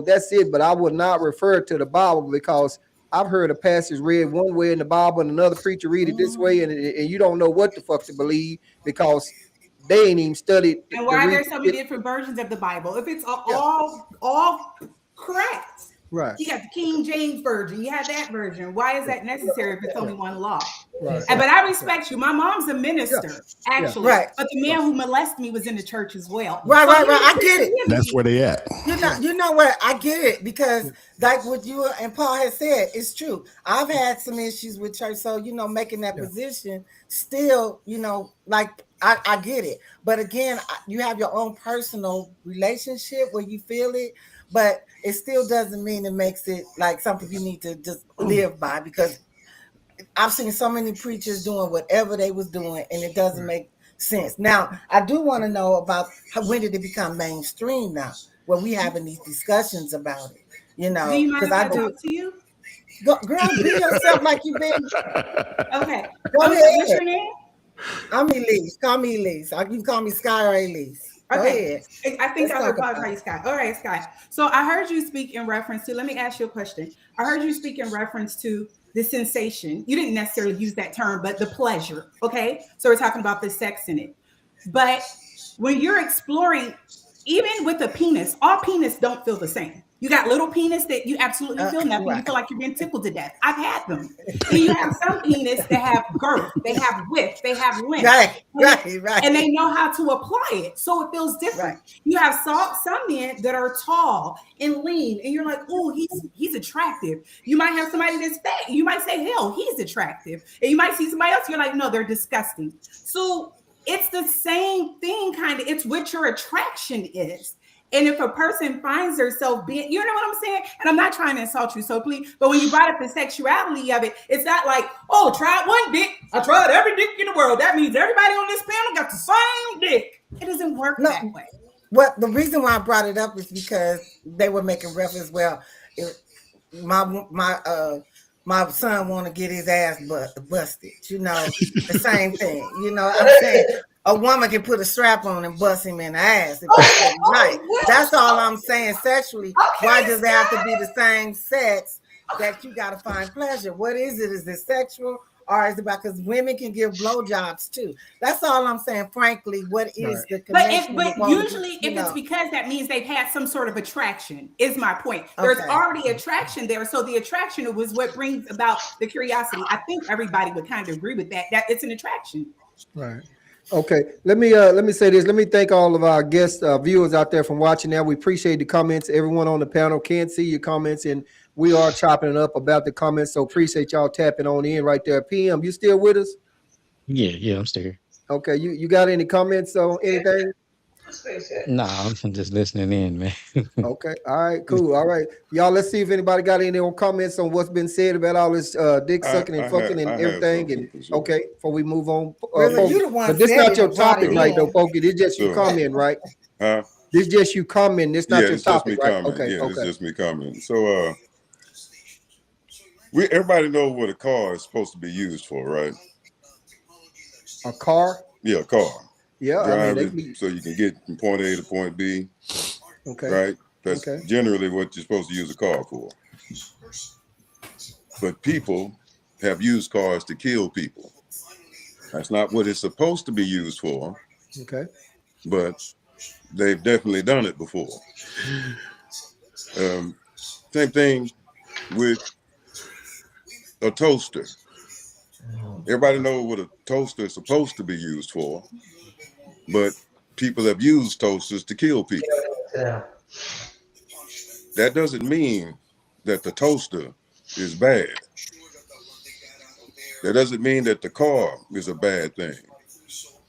that's it. But I would not refer to the Bible because I've heard a passage read one way in the Bible and another preacher read it this way, and you don't know what the fuck to believe because they ain't even studied And the why are read. there so many different versions of the Bible? If it's Yeah, all correct, right, you got the King James version, you have that version. Why is yeah, that necessary if it's yeah, only one law? right, But I yeah, respect you. My mom's a yeah, minister, yeah, actually, Right. but the yeah, man who molested me was in the church as well. Right, So right, give right. me, I get it. give That's me. where they at. yeah, You know what? I get it because, like what you and Paul has said, it's true. I've had some issues with church, so making that yeah. position still, like I get it. But again, you have your own personal relationship where you feel it, but it still doesn't mean it makes it like something you need to just live by because I've seen so many preachers doing whatever they was doing, and it doesn't Right. make sense. Now, I do want to know about when did it become mainstream now, where we having these discussions about it, Do you mind because if I I do. talk to you? Girl, be yourself like you've been. Okay. Go What's ahead. your name? I'm Elise. Call me Elise. You can call me Sky or Elise. Go Okay. ahead. I think Let's I talk heard Paul about it. Sky. All right, Sky. So I heard you speak in reference to, let me ask you a question. I heard you speak in reference to the sensation. You didn't necessarily use that term, but the pleasure. Okay. So we're talking about the sex in it. But when you're exploring, even with a penis, all penis don't feel the same. You got little penis that you absolutely feel nothing. Right. You feel like you're being tickled to death. I've had them. Then you have some penis that have girth, they have width, they have length. Right. And they know how to apply it. So it feels different. Right. You have some men that are tall and lean, and you're like, oh, he's attractive. You might have somebody that's fat. You might say, hell, he's attractive. And you might see somebody else, you're like, no, they're disgusting. So it's the same thing, kind of. It's what your attraction is. And if a person finds herself being, you know what I'm saying? And I'm not trying to insult you, so please, but when you brought up the sexuality of it, it's not like, oh, tried one dick. I tried every dick in the world. That means everybody on this panel got the same dick. It doesn't work that way. Well, the reason why I brought it up is because they were making reference. Well, my son want to get his ass busted. You know, the same thing. You know, I'm saying a woman can put a strap on and bust him in the ass. Right. That's all I'm saying. Sexually, why does it have to be the same sex that you got to find pleasure? What is it? Is it sexual? Or is it about, because women can give blowjobs too? That's all I'm saying. Frankly, what is the connection? But usually, if it's because that means they've had some sort of attraction, is my point. There's already attraction there, so the attraction was what brings about the curiosity. I think everybody would kind of agree with that. That it's an attraction. Right. Okay. Let me say this. Let me thank all of our guest viewers out there from watching. Now we appreciate the comments. Everyone on the panel can see your comments, and we are chopping it up about the comments. So appreciate y'all tapping on in right there. PM, you still with us? Yeah, I'm still here. Okay. You got any comments on anything? Nah, I'm just listening in, man. Okay. All right, cool. All right. Y'all, let's see if anybody got any comments on what's been said about all this dick sucking and fucking and everything. And okay, before we move on. But this not your topic, right, though, Pokey. This just you comment, right? This just you comment. This not your topic, right? Okay. It's just me commenting. So everybody know what a car is supposed to be used for, right? A car? Yeah, a car. Yeah, drive it so you can get from point A to point B. Okay. Right? That's generally what you're supposed to use a car for. But people have used cars to kill people. That's not what it's supposed to be used for. Okay. But they've definitely done it before. Same thing with a toaster. Everybody knows what a toaster is supposed to be used for. But people have used toasters to kill people. Yeah. That doesn't mean that the toaster is bad. That doesn't mean that the car is a bad thing,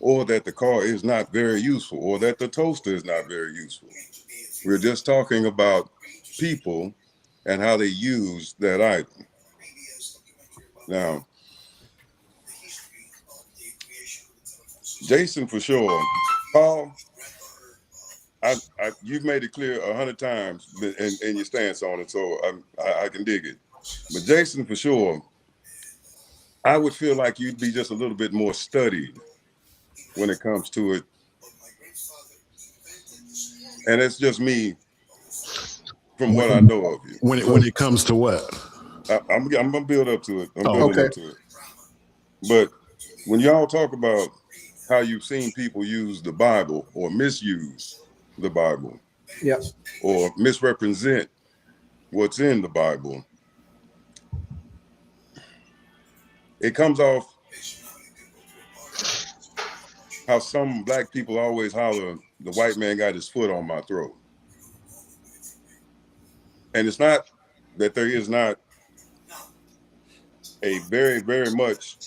or that the car is not very useful, or that the toaster is not very useful. We're just talking about people and how they use that item. Now, Jason, for sure. Paul, you've made it clear 100 times in your stance on it, so I can dig it. But Jason, for sure, I would feel like you'd be just a little bit more studied when it comes to it. And it's just me from what I know of you. When it comes to what? I'm gonna build up to it. I'm building up to it. But when y'all talk about how you've seen people use the Bible or misuse the Bible, or misrepresent what's in the Bible, it comes off how some black people always holler, the white man got his foot on my throat. And it's not that there is not a very, very much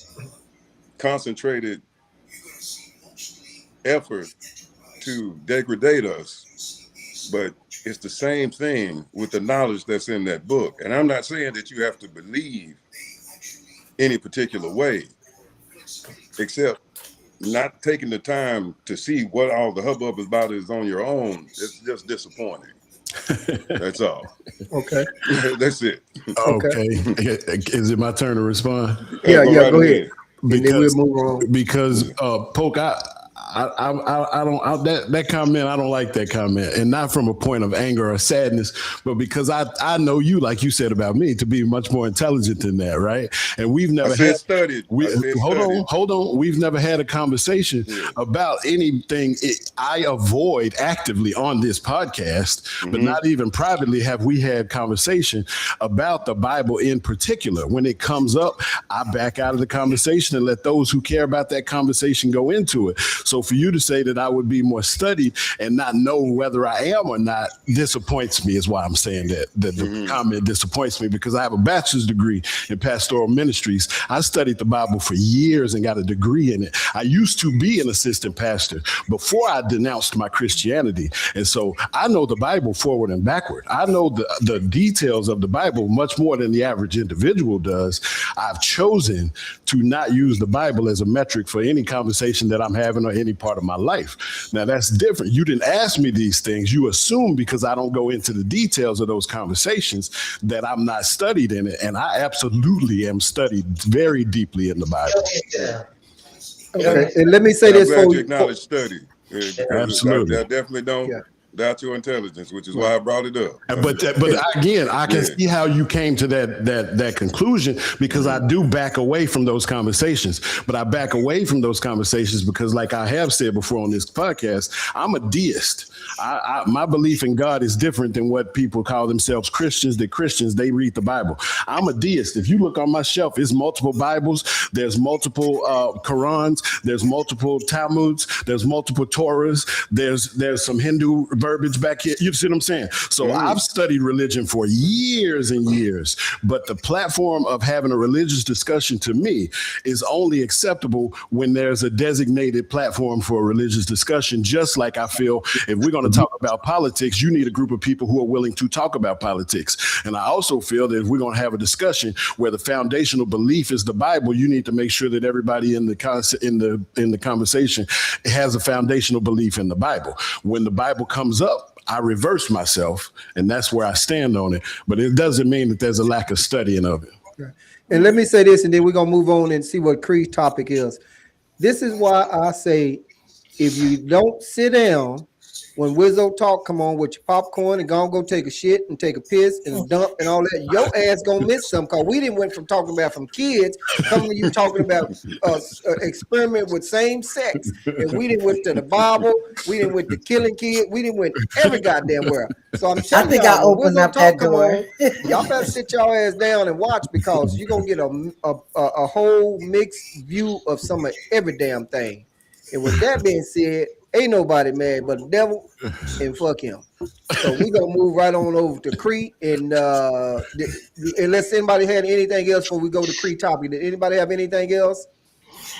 concentrated effort to degrade us, but it's the same thing with the knowledge that's in that book. And I'm not saying that you have to believe any particular way, except not taking the time to see what all the hubbub about is on your own. It's just disappointing. That's all. Okay. That's it. Okay. Is it my turn to respond? Yeah, go ahead. Because Poke, I don't that comment. I don't like that comment, and not from a point of anger or sadness, but because I know you, like you said about me, to be much more intelligent than that, right? And we've never had studied. Hold on. We've never had a conversation about anything. I avoid actively on this podcast, but not even privately have we had conversation about the Bible in particular. When it comes up, I back out of the conversation and let those who care about that conversation go into it. So for you to say that I would be more studied and not know whether I am or not disappoints me, is why I'm saying that. The comment disappoints me, because I have a bachelor's degree in pastoral ministries. I studied the Bible for years and got a degree in it. I used to be an assistant pastor before I denounced my Christianity. And so I know the Bible forward and backward. I know the details of the Bible much more than the average individual does. I've chosen to not use the Bible as a metric for any conversation that I'm having or any part of my life. Now that's different. You didn't ask me these things. You assume because I don't go into the details of those conversations that I'm not studied in it. And I absolutely am studied very deeply in the Bible. Okay, and let me say this I'm glad for you acknowledge study. Absolutely. I definitely don't doubt your intelligence, which is why I brought it up. But again, I can see how you came to that conclusion, because I do back away from those conversations. But I back away from those conversations because, like I have said before on this podcast, I'm a deist. My belief in God is different than what people call themselves Christians. That Christians, they read the Bible. I'm a deist. If you look on my shelf, there's multiple Bibles, there's multiple Qurans, there's multiple Talmuds, there's multiple Torahs, there's some Hindu verbiage back here. You see what I'm saying? So I've studied religion for years and years, but the platform of having a religious discussion to me is only acceptable when there's a designated platform for a religious discussion. Just like I feel if we're going to talk about politics, you need a group of people who are willing to talk about politics. And I also feel that if we're going to have a discussion where the foundational belief is the Bible, you need to make sure that everybody in the conversation has a foundational belief in the Bible. When the Bible comes up, I reverse myself, and that's where I stand on it. But it doesn't mean that there's a lack of studying of it. And let me say this, and then we're going to move on and see what Cree's topic is. This is why I say, if you don't sit down when Wizzo Talk come on with your popcorn and go take a shit and take a piss and a dump and all that, your ass gonna miss something. Because we didn't went from talking about from kids, coming to you talking about experiment with same sex, and we didn't went to the Bible, we didn't went to killing kids, we didn't went every goddamn where. So I'm telling I think y'all, I opened up that door. Y'all better sit y'all ass down and watch, because you're gonna get a whole mixed view of some of every damn thing. And with that being said, ain't nobody mad but the devil, and fuck him. So we're gonna move right on over to Cree, and unless anybody had anything else before we go to Cree topic. Did anybody have anything else?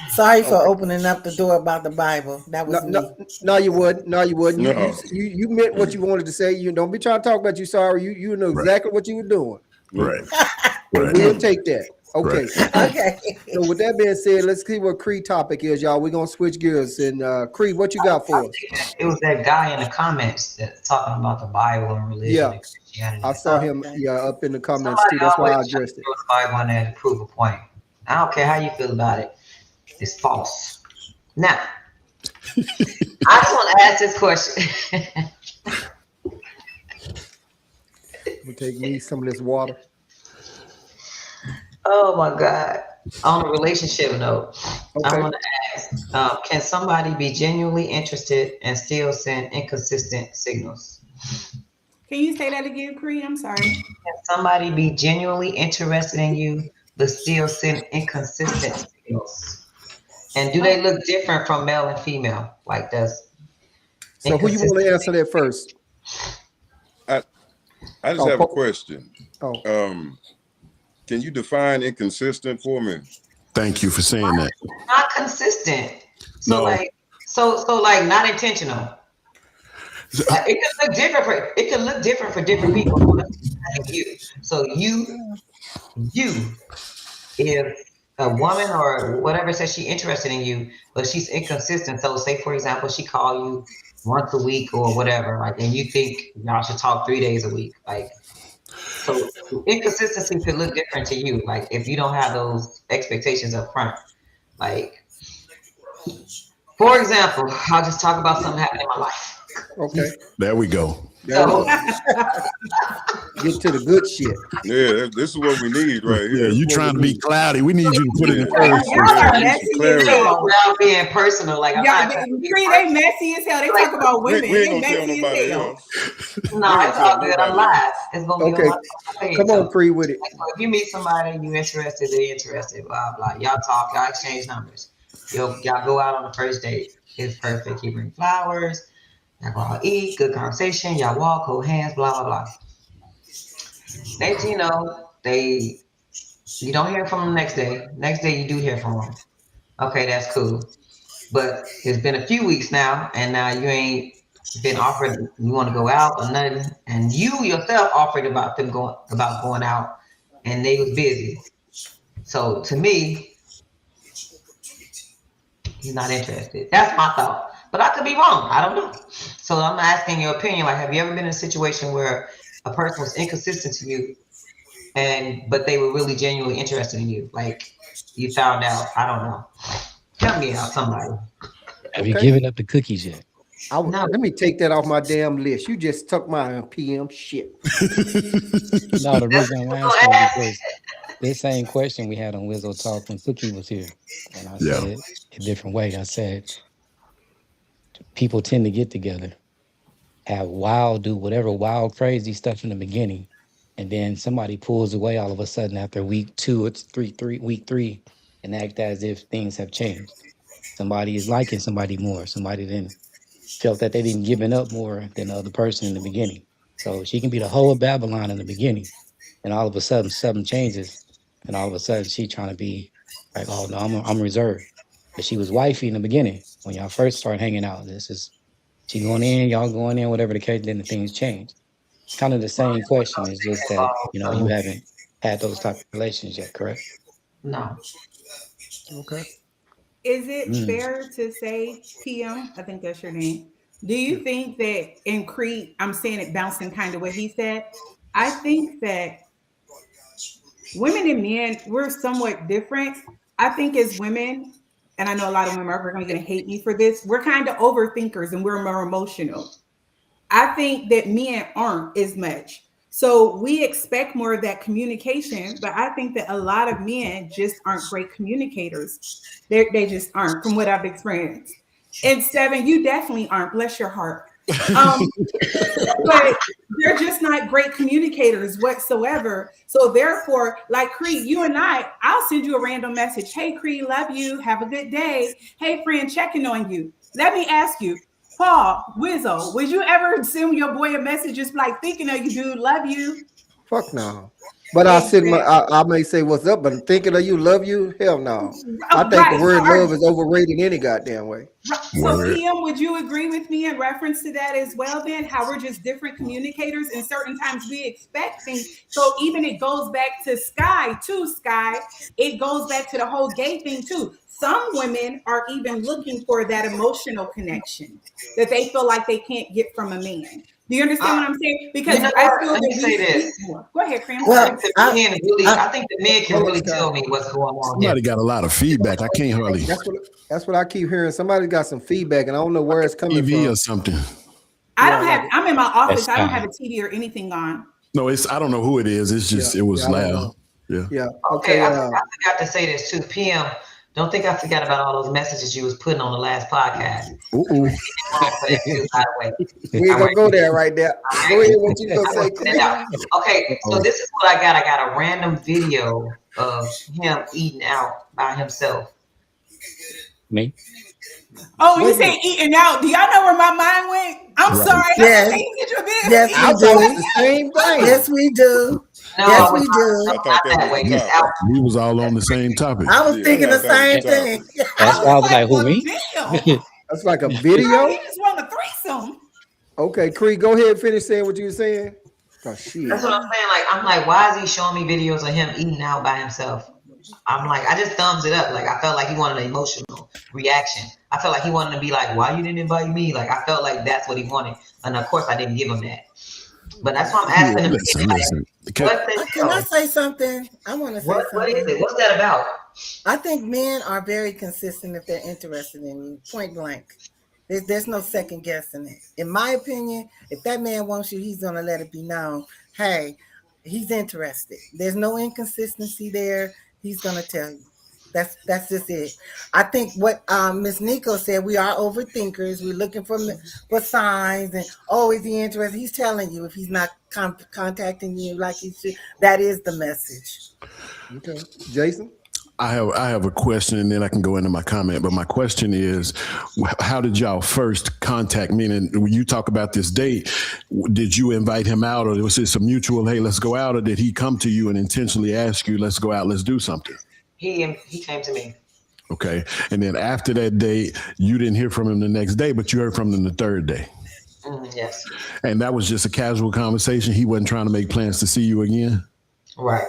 Sorry for opening up the door about the Bible. That was me. No, you wouldn't. No, you wouldn't. No. You meant what you wanted to say. You don't be trying to talk about you sorry. You know exactly what you were doing. Right. And we'll take that. Okay. Right. Okay. So with that being said, let's see what Cree topic is, y'all. We're gonna switch gears. And Cree, what you got for us? It was that guy in the comments that talking about the Bible and religion. Yeah. And Christianity. I saw him up in the comments Somebody too. That's why I always addressed it. throw the Bible on there to prove a point. I don't care how you feel about it. It's false. Now, I just want to ask this question. We'll take me some of this water. Oh my God. On a relationship note, Okay. I want to ask, can somebody be genuinely interested and still send inconsistent signals? Can you say that again, Cree? I'm sorry. Can somebody be genuinely interested in you but still send inconsistent signals? And do they look different from male and female? Like does So who you want to answer that first? I just have a question. Oh. Can you define inconsistent for me? Thank you for saying that. not consistent? So No. like not intentional. It can look different for different people. So you, if a woman or whatever says she's interested in you, but she's inconsistent. So say for example, she call you once a week or whatever, like, and you think y'all should talk 3 days a week, like. So inconsistency could look different to you, like if you don't have those expectations up front, like. For example, I'll just talk about something happening in my life. Okay. There we go. So, Get to the good shit. Yeah, this is what we need right Yeah, here. you trying to be cloudy. We need you to put it in Yeah. first. Y'all are Yeah, messy as clarity. hell. without being personal, like I'm Y'all, not gonna be Cree, they personal. messy as hell. They talk about We, women. we ain't They gonna tell messy as nobody hell. else. No, it's all good. I'm live. It's gonna be Okay. on my page. Come on, Cree, with it. So if you meet somebody, you interested, they're interested, blah blah. Y'all talk, y'all exchange numbers. Y'all go out on the first date. It's perfect. You bring flowers. Y'all go out eat, good conversation. Y'all walk, hold hands, blah blah blah. Next thing you know, you don't hear from them next day. Next day you do hear from them. Okay, that's cool. But it's been a few weeks now, and now you ain't been offered. You want to go out or nothing, and you yourself offered about going out, and they was busy. So to me, he's not interested. That's my thought, but I could be wrong. I don't know. So I'm asking your opinion. Like, have you ever been in a situation where a person was inconsistent to you, but they were really genuinely interested in you? Like you found out. I don't know. Help me out, somebody. Have you Okay. given up the cookies yet? No. Let me take that off my damn list. You just took my PM shit. No, the That's reason I'm what asking I'm is asking. because this same question we had on Wizzo Talk when Cookie was here. And I Yeah. said it a different way. I said, people tend to get together, do whatever wild, crazy stuff in the beginning. And then somebody pulls away all of a sudden after week 2, it's week three, and act as if things have changed. Somebody is liking somebody more. Somebody then felt that they didn't given up more than the other person in the beginning. So she can be the whole of Babylon in the beginning, and all of a sudden something changes, and all of a sudden she trying to be like, oh no, I'm reserved. But she was wifey in the beginning when y'all first started hanging out. She going in, y'all going in, whatever the case. Then the things change. Kind of the same question. It's just that you So, haven't had those type of relations yet, correct? no. Okay. Is it Mm. fair to say, PM, I think that's your name. Do you think that in Crete, I'm saying it bouncing kind of what he said, I think that women and men, we're somewhat different. I think as women, and I know a lot of women are going to hate me for this, we're kind of overthinkers and we're more emotional. I think that men aren't as much. So we expect more of that communication, but I think that a lot of men just aren't great communicators. They just aren't, from what I've experienced. And Seven, you definitely aren't. Bless your heart. But they're just not great communicators whatsoever. So therefore, like Cree, you and I'll send you a random message. Hey, Cree, love you. Have a good day. Hey, friend, checking on you. Let me ask you, Paul, Wizzo, would you ever send your boy a message just like thinking of you, dude? Love you. Fuck no. But I may say what's up, but thinking of you, love you, hell no. I think the Right. word love is overrated any goddamn way. So, Word. PM, would you agree with me in reference to that as well? Then, how we're just different communicators, and certain times we expect things. So, even it goes back to Sky. It goes back to the whole gay thing too. Some women are even looking for that emotional connection that they feel like they can't get from a man. Do you understand what I'm saying? Because You know I what? feel Let that me we say speak this. more. Go ahead, Cream. Well, I think the men can Hold on, really Scott. tell me what's going on here. Somebody got a lot of feedback. I can't hardly That's what I keep hearing. Somebody got some feedback, and I don't know where it's coming TV from. or something. I'm in my office. That's I don't Sky. have a TV or anything on. No, I don't know who it is. It's just it was I don't loud. know. Yeah. Yeah. Okay, Okay. I forgot to say this too. PM, don't think I forgot about all those messages you was putting on the last podcast. Ooh. Wrong for that too, by the way. We ain't gonna go there right there. Go ahead. What you gonna I say? worked that out. Okay, so this is what I got. I got a random video of him eating out by himself. Me? Oh, you Wait a say minute. eating out. Do y'all know where my mind went? I'm Right. sorry. Yes. I think you Yes, I we thought it was do. the same thing. Yes, we do. No, Yes, I was we do. I not thought that that was way. the It's topic. out. We was all on the same topic. I was Yeah, thinking I the thought that was same the topic. thing. That's why I was like, who, me? Damn. That's like a Girl, video. he just want a threesome. Okay, Cree, go ahead and finish saying what you were saying. Oh shit. That's what I'm saying. Like, I'm like, why is he showing me videos of him eating out by himself? I'm like, I just thumbs it up. Like, I felt like he wanted an emotional reaction. I felt like he wanted to be like, why you didn't invite me? Like, I felt like that's what he wanted. And of course, I didn't give him that. But that's why I'm asking him. Listen. What's Can I say something? I want to say something. What is it? What's that about? I think men are very consistent if they're interested in you, point blank. There's no second guessing it. In my opinion, if that man wants you, he's gonna let it be known. Hey, he's interested. There's no inconsistency there. He's gonna tell you. That's just it. I think what Miss Nico said. We are overthinkers. We're looking for signs and is he interested? He's telling you if he's not contacting you like he should. That is the message. Okay, Jason. I have a question, and then I can go into my comment. But my question is, how did y'all first contact? Meaning, when you talk about this date, did you invite him out, or was this a mutual, hey, let's go out, or did he come to you and intentionally ask you, let's go out, let's do something? He came to me. Okay, and then after that date, you didn't hear from him the next day, but you heard from him the third day. Yes. And that was just a casual conversation. He wasn't trying to make plans to see you again. Right.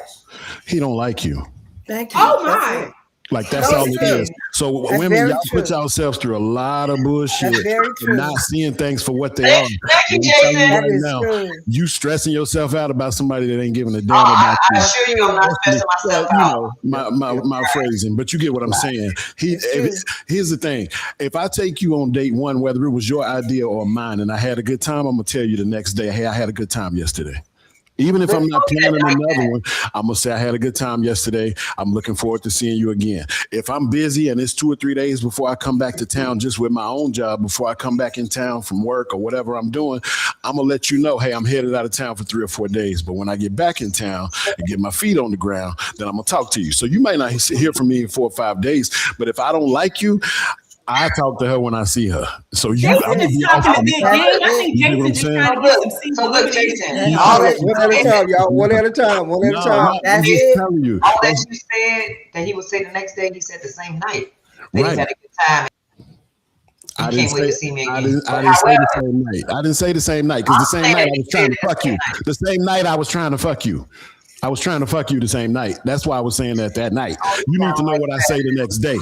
He don't like you. Thank you. Oh my. Like that's all it is. So That's women, y'all true. put yourselves through a lot of bullshit That's very true. and not seeing things for what they are. Thank you, I'm Jason. telling you That right is now, true. you stressing yourself out about somebody that ain't giving a damn about I you. assure you, I'm not stressing myself You out. know, my phrasing, but you get what I'm saying. Here's the thing. If I take you on date one, whether it was your idea or mine, and I had a good time, I'm gonna tell you the next day, hey, I had a good time yesterday. Even if I'm not planning another one, I'm going to say I had a good time yesterday. I'm looking forward to seeing you again. If I'm busy and it's 2 or 3 days before I come back to town, just with my own job, before I come back in town from work or whatever I'm doing, I'm going to let you know, hey, I'm headed out of town for 3 or 4 days. But when I get back in town and get my feet on the ground, then I'm going to talk to you. So you might not hear from me in 4 or 5 days, but if I don't like you, I talk to her when I see her. So you, Jason I'm gonna is be talking off a on big game. I think You get what Jason I'm just saying? trying to get some seats. So look, Jason. Yeah. One at a time, y'all. One at a time. One at a No, time. I'm just telling you. All that you said that he would say the next day, he said the same night. That Right. he had a good time. I He didn't can't wait to say, see me I again. didn't, I But didn't say the however, same night. I didn't say the same night because the same saying night I that was you trying to said fuck you. the same night. The same night I was trying to fuck you. I was trying to fuck you the same night. That's why I was saying that night. You need to know what I say the next day.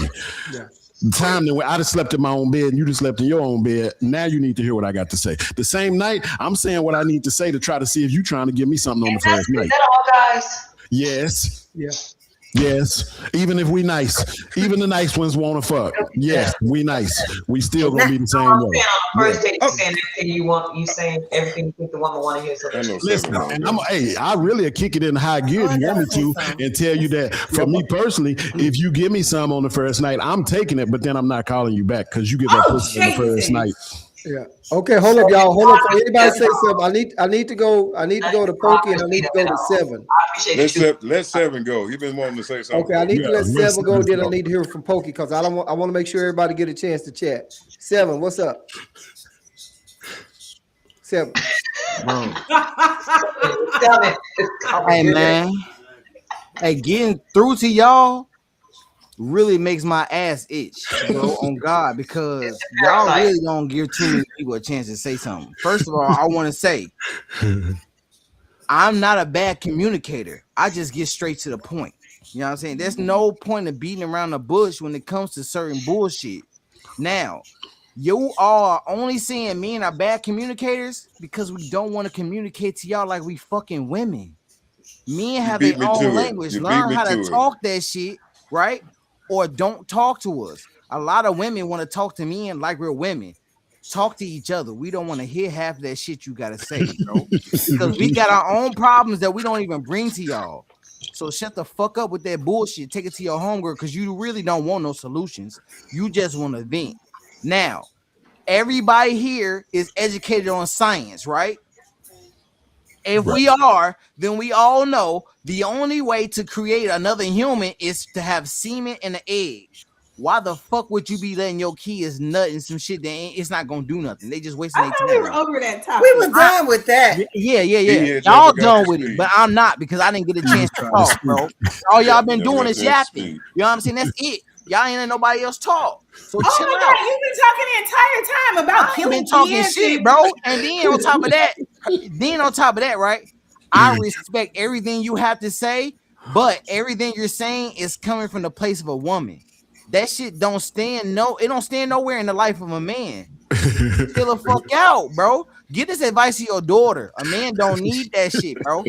Yeah. The time that I just slept in my own bed and you just slept in your own bed. Now you need to hear what I got to say. The same night, I'm saying what I need to say to try to see if you trying to give me something on the first Is night. that all, guys? Yes. Yeah. Yes. Even if we nice, even the nice ones want to fuck. Yes, we nice. We still gonna be the same I'm way. saying on the first date, you saying everything you want. You saying everything you think the woman want to hear. So I know Listen, seven and on I really kick it in high gear if you want me to, and tell you that for me personally, if you give me some on the first night, I'm taking it, but then I'm not calling you back because you get that pussy on the first Jason. night. Yeah. Okay, hold up, y'all. Hold up. Anybody say something? I need to go. I need to go to Pokey and I need to go to 7. I appreciate you. Let 7 go. He been wanting to say something. Okay, I need to let Yeah, 7 go. Then I go. need to hear from Pokey because I want to make sure everybody get a chance to chat. 7, what's up? 7. Bro. Tell me. Hey man. Hey, getting through to y'all really makes my ass itch, bro, on God, because y'all really don't give too many people a chance to say something. First of all, I want to say I'm not a bad communicator. I just get straight to the point. You know what I'm saying? There's no point of beating around the bush when it comes to certain bullshit. Now, you are only saying men are bad communicators because we don't want to communicate to y'all like we fucking women. Men have their own language. Learn how to talk that shit, right? Or don't talk to us. A lot of women want to talk to men like we're women. Talk to each other. We don't want to hear half of that shit you gotta say, bro. Because we got our own problems that we don't even bring to y'all. So shut the fuck up with that bullshit. Take it to your homegirl because you really don't want no solutions. You just want to vent. Now, everybody here is educated on science, right? If we are, then we all know the only way to create another human is to have semen in an egg. Why the fuck would you be letting your kids nut in some shit that it's not gonna do nothing? They just wasting their I thought we time. were over that topic. We were done with that. Yeah. Yeah, Y'all Joker got done to with it, speak. but I'm not because I didn't get a chance to talk, bro. All y'all been Yeah, doing let is that yapping. speak. You know what I'm saying? That's it. Y'all ain't let nobody else talk. So Oh chill my out. God, you've been talking the entire time about I ain't killing been talking kids shit, and- bro. And then on top of that, right? I respect everything you have to say, but everything you're saying is coming from the place of a woman. That shit don't stand it don't stand nowhere in the life of a man. Chill the fuck out, bro. Get this advice to your daughter. A man don't need that shit, bro.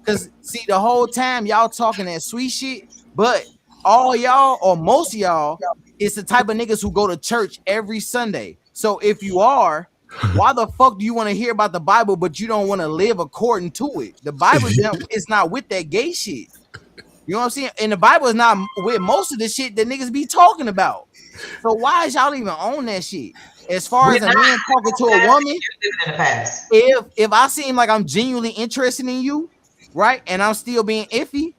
Cause see, the whole time y'all talking that sweet shit, but all y'all or most of y'all is the type of niggas who go to church every Sunday. So if you are, why the fuck do you want to hear about the Bible, but you don't want to live according to it? The Bible is not with that gay shit. You know what I'm saying? And the Bible is not with most of the shit that niggas be talking about. So why is y'all even on that shit? As far as a man talking to a woman, in the past. if I seem like I'm genuinely interested in you, right, and I'm still being iffy,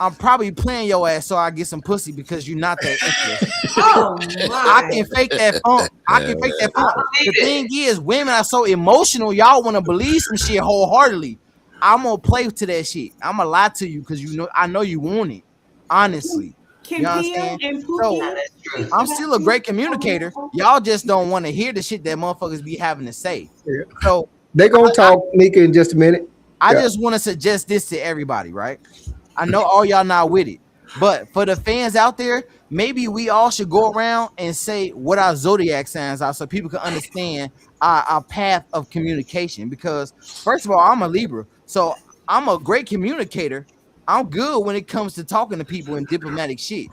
I'm probably playing your ass so I get some pussy because you're not that interested. Oh I my! can fake that funk. I can fake that funk. The thing is, women are so emotional. Y'all want to believe some shit wholeheartedly. I'm gonna play to that shit. I'm gonna lie to you because I know you want it. Honestly, you Can know what I'm Pia saying? and So Pookie That's true. speak to I'm that still a too? great communicator. Y'all just don't want to hear the shit that motherfuckers be having to say. Yeah. So They gonna talk, Nika, in just a minute. I Yeah. just want to suggest this to everybody, right? I know all y'all not with it, but for the fans out there, maybe we all should go around and say what our zodiac signs are so people can understand our path of communication. Because first of all, I'm a Libra, so I'm a great communicator. I'm good when it comes to talking to people in diplomatic shit.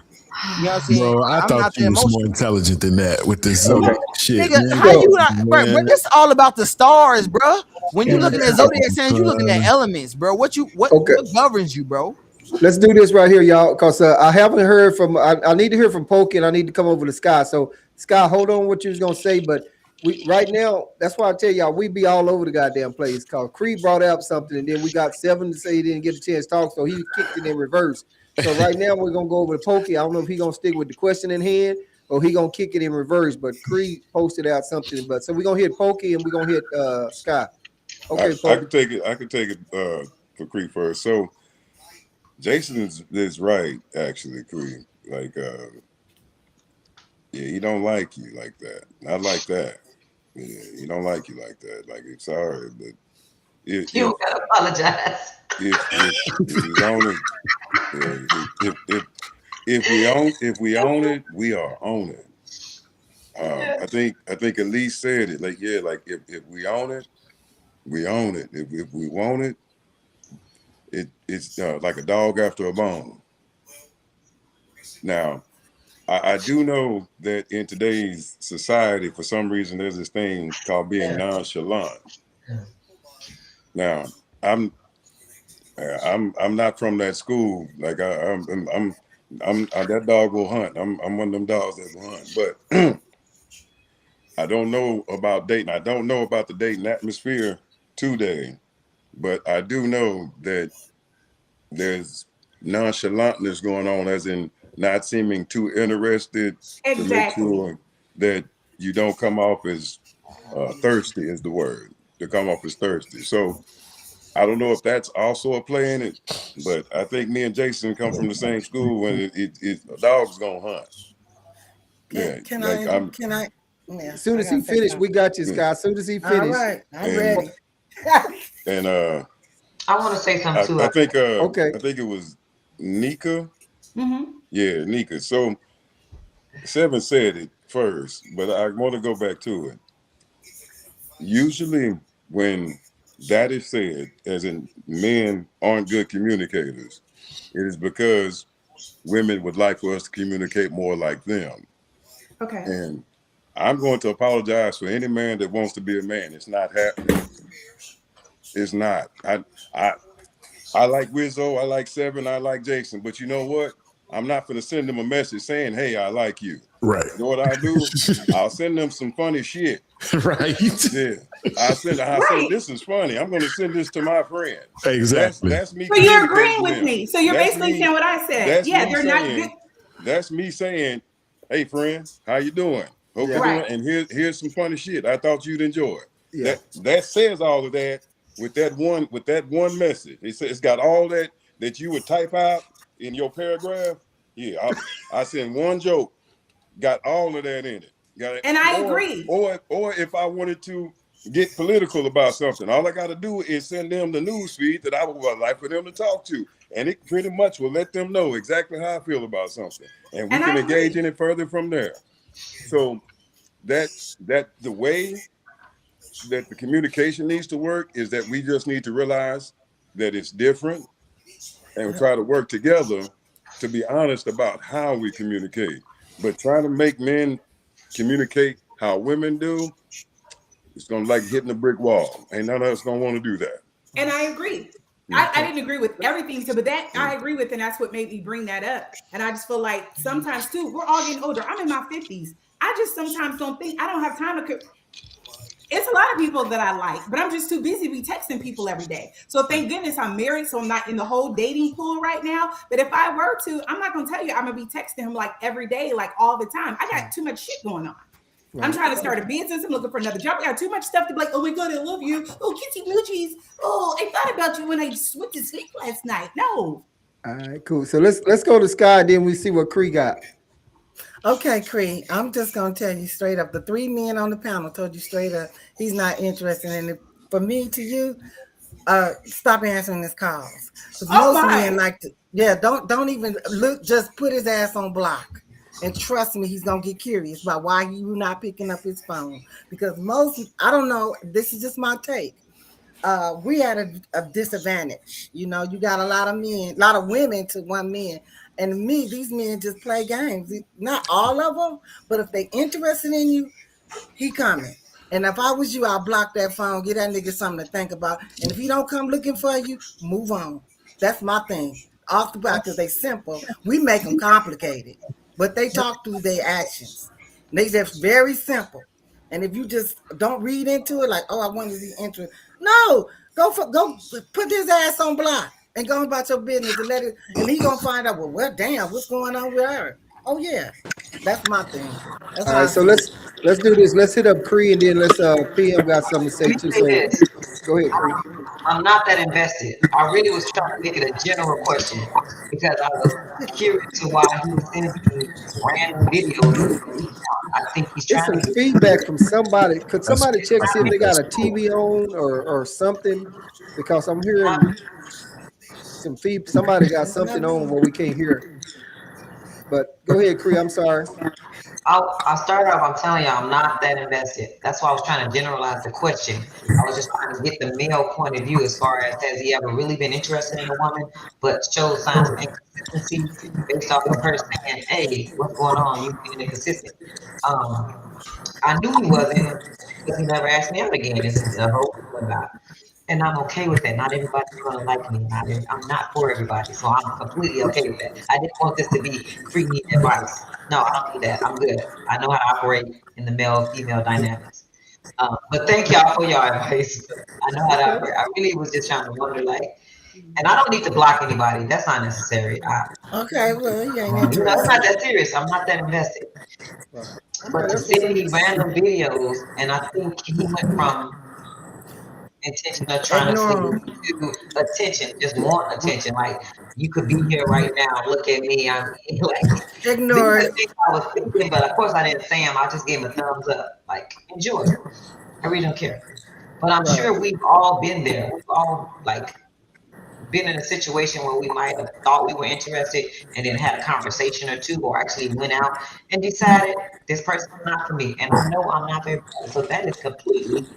You know what I'm saying? Bro, I I'm thought not that you was more emotional. intelligent than that with this Okay. zodiac shit, Nigga, man. how So, you not, bro? Man, This all about the stars, bro. When you looking at come zodiac on, signs, you looking at son. elements, bro. What okay. governs you, bro? Let's do this right here, y'all, because I haven't heard from. I need to hear from Pokey, and I need to come over to Sky. So, Sky, hold on, what you was gonna say, but we right now. That's why I tell y'all we be all over the goddamn place. Cause Creed brought up something, and then we got Seven to say he didn't get a chance to talk, so he kicked it in reverse. So right now we're gonna go over to Pokey. I don't know if he gonna stick with the question in hand or he gonna kick it in reverse. But Creed posted out something, but so we're gonna hit Pokey and we're gonna hit Sky. I, Okay, I Pokey. could take it. I could take it for Creek first. So Jason is right, actually, Creek. Like, yeah, he don't like you like that. Not like that. Yeah, he don't like you like that. Like, it's sorry, but if You if don't gotta apologize. if he's on it, yeah, if we own it, we are on it. I think Elise said it. Like, yeah, like if we own it, we own it. If we want it, it's like a dog after a bone. Now, I do know that in today's society, for some reason, there's this thing called being nonchalant. Now, I'm I'm not from that school. Like that dog will hunt. I'm one of them dogs that will hunt. But I don't know about dating. I don't know about the dating atmosphere today. But I do know that there's nonchalantness going on, as in not seeming too interested, to make Exactly. sure that you don't come off as thirsty is the word, to come off as thirsty. So I don't know if that's also a play in it, but I think me and Jason come from the same school when a dog's gonna hunt. Yeah, Can like I? Can I? Yeah, As soon I as he gotta say finished, we something. got you, yeah. Sky. As soon as he All finished, right, I'm and ready. and I want to say something too. I think okay. I think it was Nika. Mm-hmm. Yeah, Nika. So Seven said it first, but I want to go back to it. Usually, when that is said, as in men aren't good communicators, it is because women would like for us to communicate more like them. Okay. And I'm going to apologize for any man that wants to be a man. It's not happening. It's not. I I like Wizzo, I like Seven, I like Jason, but you know what? I'm not going to send them a message saying, "Hey, I like you." Right. You know what I do? I'll send them some funny shit. Right. Yeah, I say Right. this is funny. I'm going to send this to my friend. Exactly. That's me So you're communicating agreeing to with them. me. So you're That's basically me. saying what I said. That's Yeah, me they're not good. saying. That's me saying, "Hey, friend, how you doing? Hope you're Yeah. doing." Right. And here's some funny shit. I thought you'd enjoy. Yeah. That says all of that with that one message. It's got all that you would type out in your paragraph. Yeah, I send one joke, got all of that in it. Got it. And I agree. Or if I wanted to get political about something, all I got to do is send them the news feed that I would like for them to talk to, and it pretty much will let them know exactly how I feel about something, and we And can I engage agree. in it further from there. So that the way that the communication needs to work is that we just need to realize that it's different and try to work together to be honest about how we communicate. But trying to make men communicate how women do, it's gonna like hitting a brick wall. Ain't none of us gonna want to do that. And I agree. I didn't agree with everything, so but that I agree with, and that's what made me bring that up. And I just feel like sometimes too, we're all getting older. I'm in my 50s. I just sometimes don't think I don't have time to. It's a lot of people that I like, but I'm just too busy be texting people every day. So thank goodness I'm married, so I'm not in the whole dating pool right now. But if I were to, I'm not gonna tell you I'm gonna be texting him like every day, like all the time. I got too much shit going on. I'm trying to start a business. I'm looking for another job. I got too much stuff to be like, oh my God, I love you. Oh, kissy moochies. Oh, I thought about you when I went to sleep last night. No. All right, cool. So let's go to Sky, then we see what Cree got. Okay, Cree, I'm just gonna tell you straight up. The three men on the panel told you straight up he's not interested in it. For me to you, stop answering his calls. Because most men like to, don't even look, just put his ass on block. And trust me, he's gonna get curious about why you not picking up his phone. Because I don't know, this is just my take. We at a disadvantage. You know, you got a lot of men, a lot of women to one man. And me, these men just play games. Not all of them, but if they interested in you, he coming. And if I was you, I'll block that phone, get that nigga something to think about. And if he don't come looking for you, move on. That's my thing. Off the block, because they simple. We make them complicated. But they talk through their actions. They just very simple. And if you just don't read into it, like, oh, I want to be interested. No, go put his ass on block and go about your business and let it. And he gonna find out. Well, damn, what's going on with her? Oh yeah, that's my thing. That's all right, so let's do this. Let's hit up Cree, and then let's PM got something to say too. So go ahead, Cree. I'm not that invested. I really was trying to make it a general question because I was curious to why he sends me random videos. I think he's Get trying some to feedback from somebody. Could somebody check see if they got a TV on or something? Because I'm hearing some feed. Somebody got something on where we can't hear. But go ahead, Cree. I'm sorry. I'll start off. I'm telling you, I'm not that invested. That's why I was trying to generalize the question. I was just trying to get the male point of view as far as has he ever really been interested in a woman, but shows signs of inconsistency based off of her saying, "Hey, what's going on? You being inconsistent." I knew he wasn't because he never asked me out again. It's a whole about. And I'm okay with that. Not everybody's gonna like me. I'm not for everybody, so I'm completely okay with that. I didn't want this to be free need advice. No, I don't need that. I'm good. I know how to operate in the male-female dynamics. But thank y'all for your advice. I know how to operate. I really was just trying to wonder, like, and I don't need to block anybody. That's not necessary. Okay, well, you ain't It's not that serious. I'm not that invested. But to send me random videos, and I think he went from intention of trying to say to attention, just want attention. Like you could be here right now, look at me. I'm like ignore it. Things I was thinking, but of course I didn't say them. I just gave him a thumbs up. Like enjoy. I really don't care. But I'm sure we've all been there. We've all like been in a situation where we might have thought we were interested and then had a conversation or two, or actually went out and decided this person is not for me. And I know I'm not for everybody. So that is completely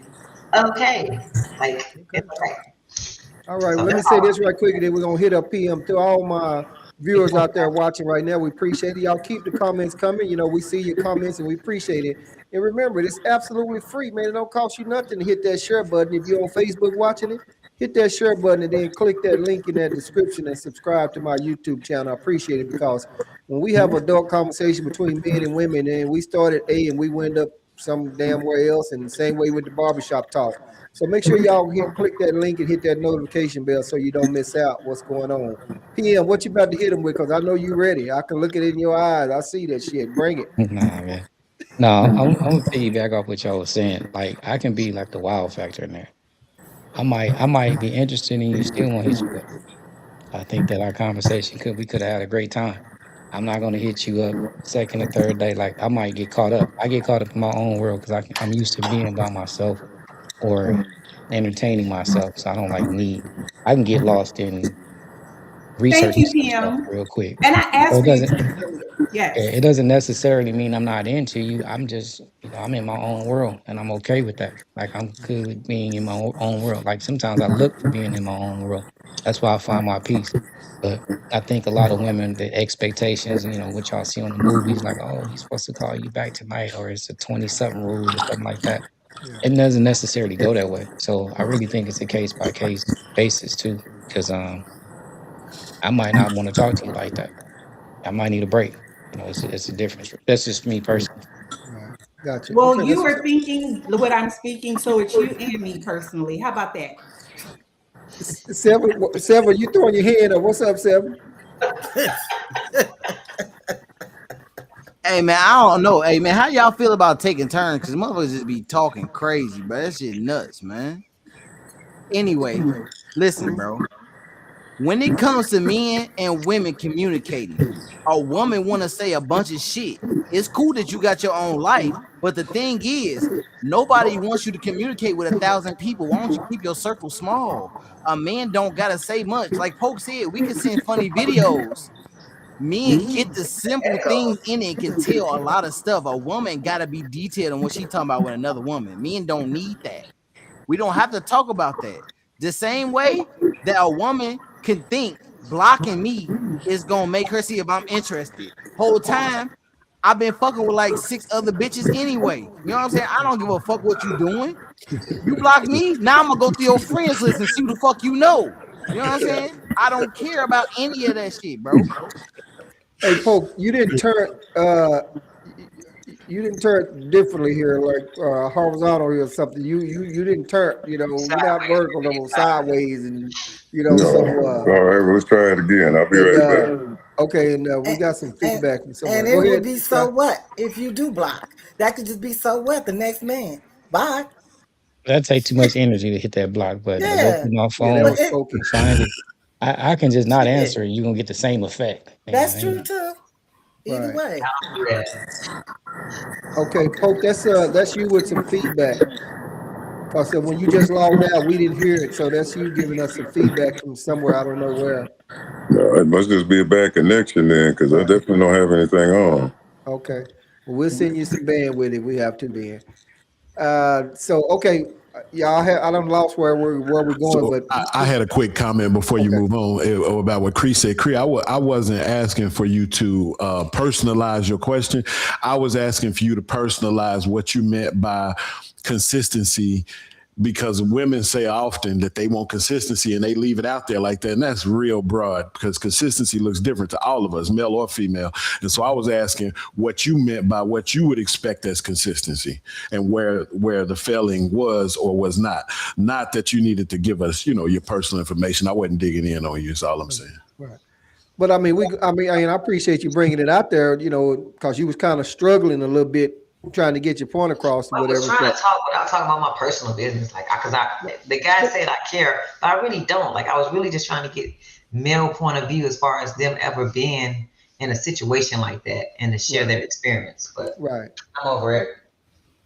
okay. Like it's okay. All right, well, let me say this right quick, and then we're gonna hit up PM to all my viewers out there watching right now. We appreciate it. Y'all keep the comments coming. You know, we see your comments and we appreciate it. And remember, it's absolutely free, man. It don't cost you nothing to hit that share button. If you're on Facebook watching it, hit that share button and then click that link in that description and subscribe to my YouTube channel. I appreciate it because when we have adult conversation between men and women, and we start at A and we wind up some damn where else, and the same way with the barbershop talk. So make sure y'all click that link and hit that notification bell so you don't miss out what's going on. PM, what you about to hit them with? Because I know you ready. I can look it in your eyes. I see that shit. Bring it. Nah, man. No, I'm gonna piggyback off what y'all was saying. Like I can be like the wow factor in there. I might be interested in you, still won't hit you up. I think that our conversation we could have had a great time. I'm not gonna hit you up second or third day. Like I might get caught up. I get caught up in my own world because I'm used to being by myself or entertaining myself. So I don't like need. I can get lost in Thank you, researching stuff PM. real quick. And I asked So for you to yes. it doesn't necessarily mean I'm not into you. I'm just, I'm in my own world and I'm okay with that. Like I'm good with being in my own world. Like sometimes I look for being in my own world. That's why I find my peace. But I think a lot of women, the expectations, what y'all see on the movies, like, oh, he's supposed to call you back tonight, or it's a 20-something rule or something like that. Yeah. It doesn't necessarily go that way. So I really think it's a case by case basis too, because I might not want to talk to you like that. I might need a break. It's a difference. That's just me personally. Right. Gotcha. Well, Okay, you that's are thinking what I'm speaking, so it's you and me personally. How about that? Seven, you throwing your hand up. What's up, Seven? Hey man, I don't know. Hey man, how y'all feel about taking turns? Cause motherfuckers just be talking crazy, bro. That shit nuts, man. Anyway, listen, bro. When it comes to men and women communicating, a woman want to say a bunch of shit. It's cool that you got your own life, but the thing is, nobody wants you to communicate with 1,000 people. Why don't you keep your circle small? A man don't gotta say much. Like Poke said, we can send funny videos. Men get the simple things in it and can tell a lot of stuff. A woman gotta be detailed on what she talking about with another woman. Men don't need that. We don't have to talk about that. The same way that a woman can think blocking me is gonna make her see if I'm interested. Whole time I've been fucking with like 6 other bitches anyway. You know what I'm saying? I don't give a fuck what you doing. You block me, now I'm gonna go through your friends list and see who the fuck you know. You know what I'm saying? I don't care about any of that shit, bro. Hey, Pope, you didn't turn differently here, like horizontal or something. You didn't turn, you're not vertical, no sideways, and so. All right, well, let's try it again. I'll be right back. Okay, and we got some feedback from someone. And Go it ahead. would be so what if you do block? That could just be so what the next man. Bye. That take too much energy to hit that block button, to go Yeah. through my Yeah, phone that But was it, Pokey. and find it. I can just not Shit. answer it. You're gonna get the same effect. That's true too. Either Right. way. Okay, Pope, that's you with some feedback. Cause when you just logged out, we didn't hear it, so that's you giving us some feedback from somewhere. I don't know where. It must just be a bad connection then, because I Right. definitely don't have anything on. Okay, well, we'll send you some bandwidth if we have to. Then, so okay, y'all have I don't lost where we're going, So but I had a quick comment before you Okay. move on about what Cree said. Cree, I wasn't asking for you to personalize your question. I was asking for you to personalize what you meant by consistency, because women say often that they want consistency and they leave it out there like that. And that's real broad, because consistency looks different to all of us, male or female. And so I was asking what you meant by what you would expect as consistency, and where the failing was or was not. Not that you needed to give us, your personal information. I wasn't digging in on you, is all I'm saying. right. But I mean, I appreciate you bringing it out there, because you was kind of struggling a little bit trying to get your point across or I was whatever. trying to talk without talking about my personal business, because the guy said I care, but I really don't. Like, I was really just trying to get male point of view as far as them ever being in a situation like that and to share their experience. But Right. I'm over it.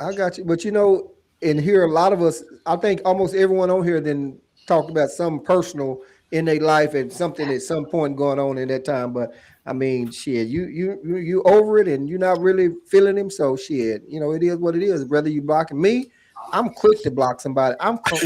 I got you. But in here, a lot of us, I think almost everyone on here then talked about something personal in their life and something at some point going on in that time. But I mean, shit, you over it and you're not really feeling him. So shit, it is what it is. Whether you blocking me, I'm quick to block somebody. I'm quick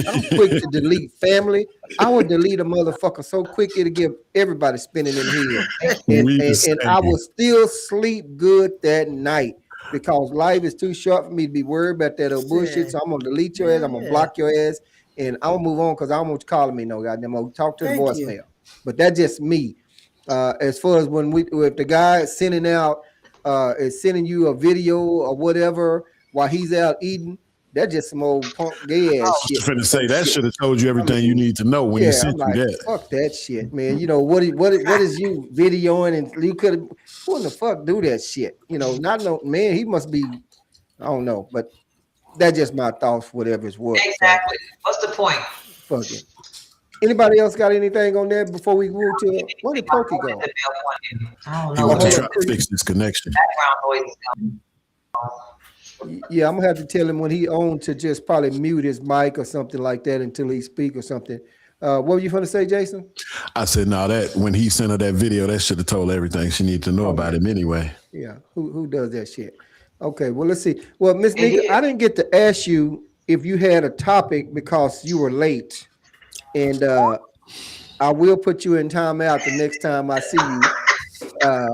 to delete family. I would delete a motherfucker so quick it'll give everybody spinning in the head. And I will still sleep good that night, because life is too short for me to be worried about that old bullshit. So I'm gonna delete your ass. I'm gonna block your ass, and I'm gonna move on, because I don't want you calling me no goddamn. I'm gonna talk to the Thank you. voicemail. But that's just me. As far as if the guy is sending out is sending you a video or whatever while he's out eating, that's just some old punk gay ass shit. I was finna say that should have told you everything you need to know when he Yeah, sent I'm you like, that. fuck that shit, man. What is you videoing, and you could have, who in the fuck do that shit? Not no man. He must be, I don't know, but that's just my thoughts. Whatever it's worth. Exactly. What's the point? So, fuck it. Anybody else got anything on that before we move to where did Pokey go? I don't He know. wasn't hold trying on, to fix this connection. Background noise is coming. Yeah, I'm gonna have to tell him when he owned to just probably mute his mic or something like that until he speak or something. What were you gonna say, Jason? I said, no, that when he sent her that video, that should have told her everything she needed to know about him anyway. Yeah, who does that shit? Okay, well, let's see. Well, Miss Nika, I didn't get to ask you if you had a topic because you were late, and I will put you in timeout the next time I see you. Uh,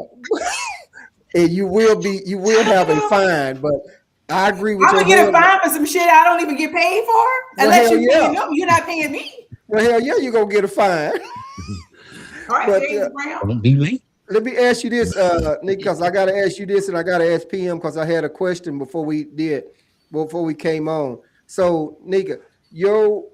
and you will have a fine, but I agree with I'm your gonna get a husband. fine for some shit I don't even get paid for. Well, Unless hell you're paying yeah. them, you're not paying me. Well, hell yeah, you're gonna get a fine. All right, But James Brown. Don't be late. let me ask you this, Nick, because I gotta ask you this and I gotta ask PM because I had a question before we came on. So, Nika, your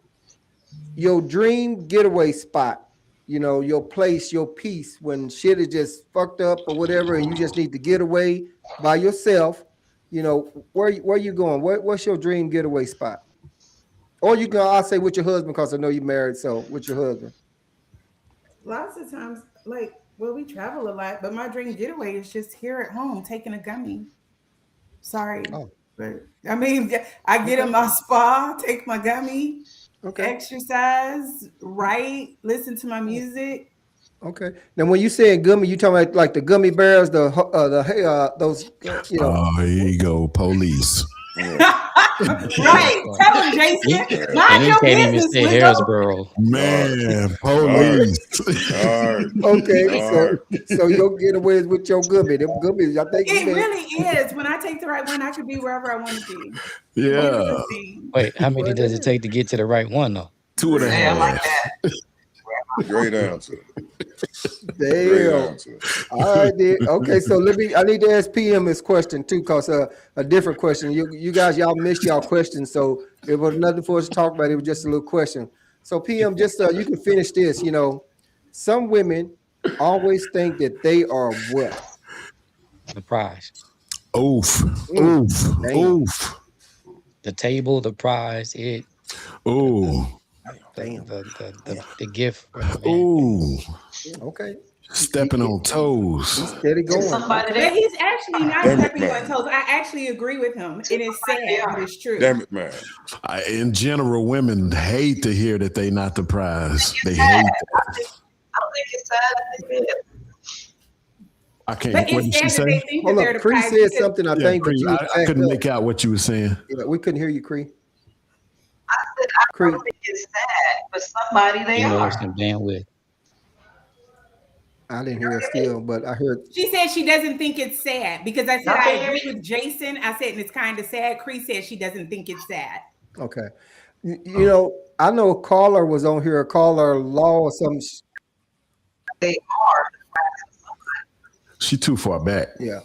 dream getaway spot, your place, your peace when shit is just fucked up or whatever, and you just need to get away by yourself. Where you going? What's your dream getaway spot? Or I'll say with your husband because I know you're married. So with your husband. Lots of times, we travel a lot, but my dream getaway is just here at home taking a gummy. Sorry. Oh. But I mean, I get in my spa, take my gummy, Okay. exercise, write, listen to my music. Okay. Now, when you say gummy, you talking about like the gummy bears, those, Oh, here you go, police. Right. Tell him, Jason. Mind And he your can't even business, say Lizzo. Harrisboro. Man, police. Okay. So your getaways with your gummy, them gummies, I think It really is. When I take the right one, I could be wherever I want to be. Yeah. Wait, how many does it take to get to the right one though? 2.5. Hey, I like that. Great answer. Great Damn. answer. All right, then. Okay, so I need to ask PM this question too, cause a different question. You guys, y'all missed y'all questions, so it was nothing for us to talk about. It was just a little question. So PM, just you can finish this. Some women always think that they are what? The prize, Oof. Damn. Oof. the table, the prize, Ooh. the gift. For the man. Ooh. Okay. Stepping on toes. He's steady going. Somebody But that he's actually not Damn it, stepping man. on toes. I actually agree with him. It is sad, but it's true. Damn it, man. In general, women hate to hear that they not the prize. They hate that. I don't think it's sad. I can't. But What did it's she sad that they say? think that Hold they're up, the Cree prize. said because- something. I Yeah, think, but Cree, you I backed couldn't up. make out what you were saying. Yeah, we couldn't hear you, Cree. I said I Cree. don't think it's sad, but somebody they You know are. some bandwidth. I didn't hear it still, but I heard. She said she doesn't think it's sad because I said Y'all I can hear agree with Jason. I said and it's kind of sad. Cree said she doesn't think it's sad. Okay. I know a caller was on here, a caller law or something. They are. She too far back. Yeah.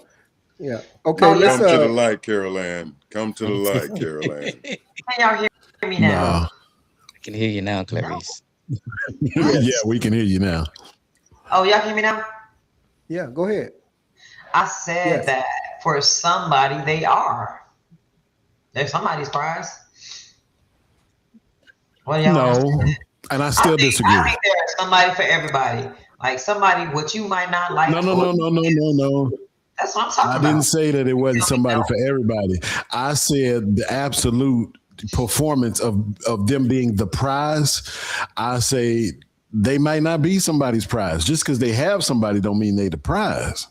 Okay, Oh, let's Come to the light, Carol Ann. Come to the light, Carol Ann. Can y'all hear me now? Nah. I can hear you now, Clarice. Yeah, we can hear you now. Oh, y'all hear me now? yeah, go ahead. I said Yes. that for somebody they are. They're somebody's prize. Well, y'all No, understand? and I still disagree. I think there's somebody for everybody. Like somebody what you might not like. No. That's what I'm talking I about. didn't say that it wasn't somebody for everybody. I said the absolute performance of them being the prize. I say they might not be somebody's prize. Just because they have somebody don't mean they the prize.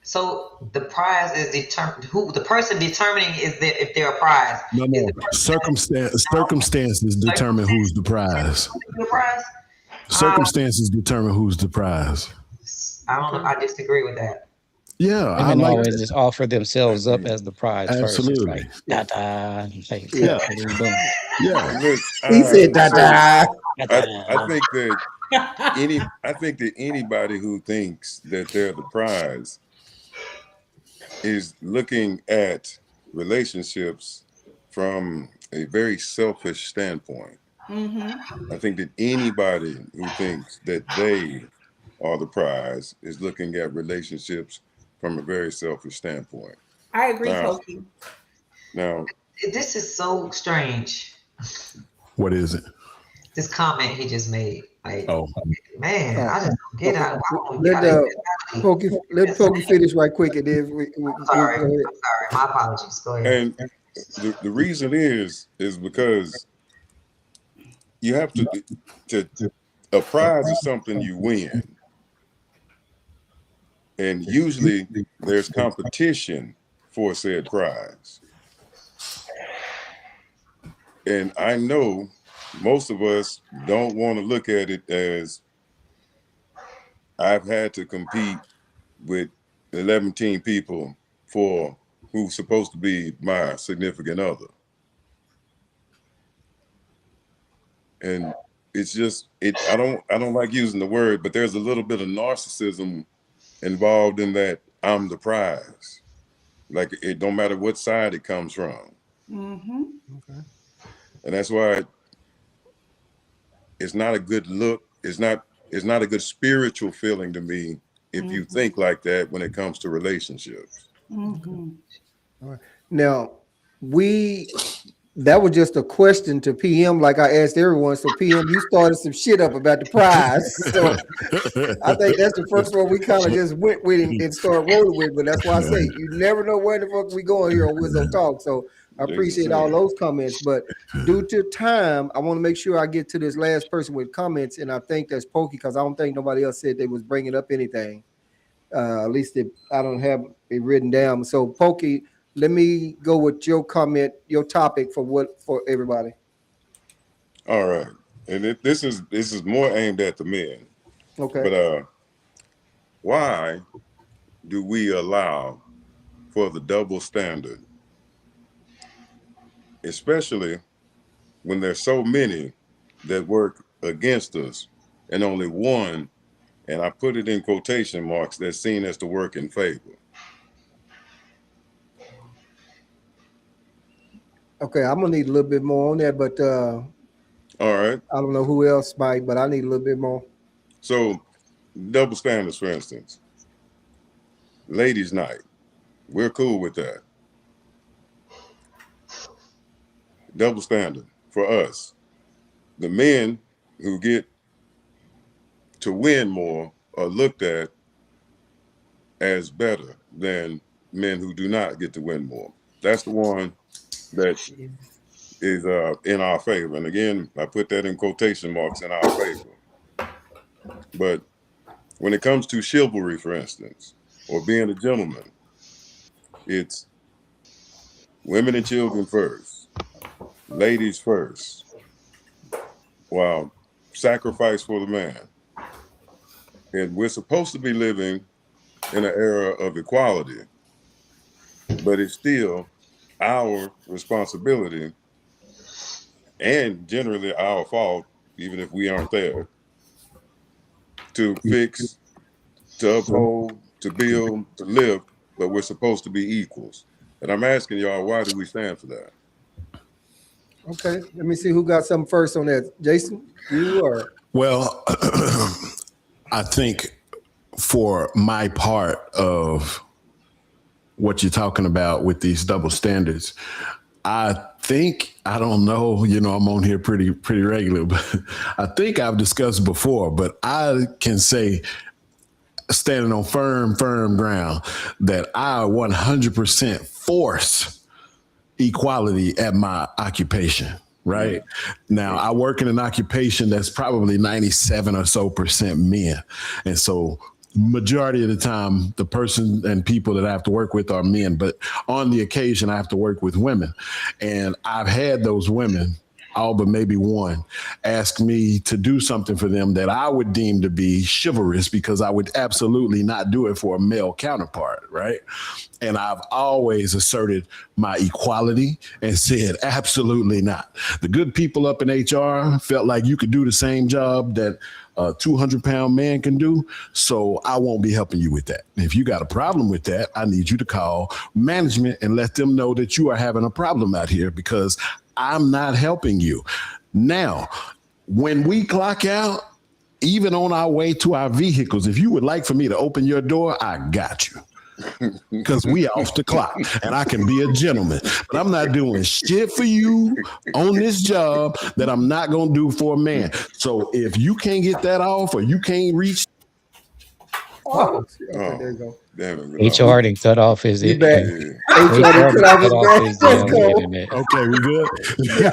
So the prize is determined. Who the person determining is that if they're a prize. No. Circumstances determine who's the prize. The prize. Circumstances determine who's the prize. I don't know. I disagree with that. Yeah, I Women like always that. just offer themselves up as the prize Absolutely. first. It's like, da-da. Like, Yeah. what are you doing? Yeah. Look, He said da. I think that anybody who thinks that they're the prize is looking at relationships from a very selfish standpoint. Mm-hmm. I think that anybody who thinks that they are the prize is looking at relationships from a very selfish standpoint. I agree, Now- Pokey. Now, This is so strange. What is it? This comment he just made. Like, Oh, man, I just don't get out. Let Pokey finish right quick, and then I'm sorry. go ahead. I'm sorry. My apologies. Go ahead. and the reason is because you have to a prize is something you win. And usually there's competition for said prize. And I know most of us don't want to look at it as I've had to compete with 11 people for who's supposed to be my significant other. And it's just I don't like using the word, but there's a little bit of narcissism involved in that I'm the prize. Like it don't matter what side it comes from. Mm-hmm. Okay. And that's why it's not a good look. It's not a good spiritual feeling to me if you think like that when it comes to relationships. Mm-hmm. All right. Now, that was just a question to PM, like I asked everyone. So PM, you started some shit up about the prize. So I think that's the first one we kind of just went with and started rolling with. But that's why I say you never know where the fuck we going here on Wizzo Talk. So I appreciate all those comments. But due to time, I want to make sure I get to this last person with comments, and I think that's Pokey because I don't think nobody else said they was bringing up anything. At least I don't have it written down. So Pokey, let me go with your comment, your topic for everybody. All right, and this is more aimed at the men. Okay. But why do we allow for the double standard, especially when there's so many that work against us, and only one, and I put it in quotation marks, that's seen as to work in favor? Okay, I'm gonna need a little bit more on that, but All right. I don't know who else might, but I need a little bit more. So, double standards, for instance, ladies' night, we're cool with that. Double standard for us. The men who get to win more are looked at as better than men who do not get to win more. That's the one that is in our favor. And again, I put that in quotation marks, in our favor. But when it comes to chivalry, for instance, or being a gentleman, it's women and children first, ladies first, while sacrifice for the man. And we're supposed to be living in an era of equality, but it's still our responsibility and generally our fault, even if we aren't there, to fix, to uphold, to build, to live, but we're supposed to be equals. And I'm asking y'all, why do we stand for that? Okay, let me see who got something first on that. Jason, you or? Well, I think for my part of what you're talking about with these double standards, I don't know, I'm on here pretty regular, but I think I've discussed before, but I can say, standing on firm ground, that I 100% force equality at my occupation. Right now, I work in an occupation that's probably 97% or so men. And so majority of the time, the person and people that I have to work with are men, but on the occasion, I have to work with women. And I've had those women, all but maybe one, ask me to do something for them that I would deem to be chivalrous, because I would absolutely not do it for a male counterpart, right? And I've always asserted my equality and said, absolutely not. The good people up in HR felt like you could do the same job that a 200-pound man can do, so I won't be helping you with that. If you got a problem with that, I need you to call management and let them know that you are having a problem out here, because I'm not helping you. Now, when we clock out, even on our way to our vehicles, if you would like for me to open your door, I got you. Because we off the clock and I can be a gentleman, but I'm not doing shit for you on this job that I'm not going to do for a man. So if you can't get that off, or you can't reach Oh, okay, there Oh, you go. damn it, we lost HR him. didn't cut off his You back. Yeah. HR done HR cut didn't off cut his off back. his Let's go. internet. Okay, we good. Yeah.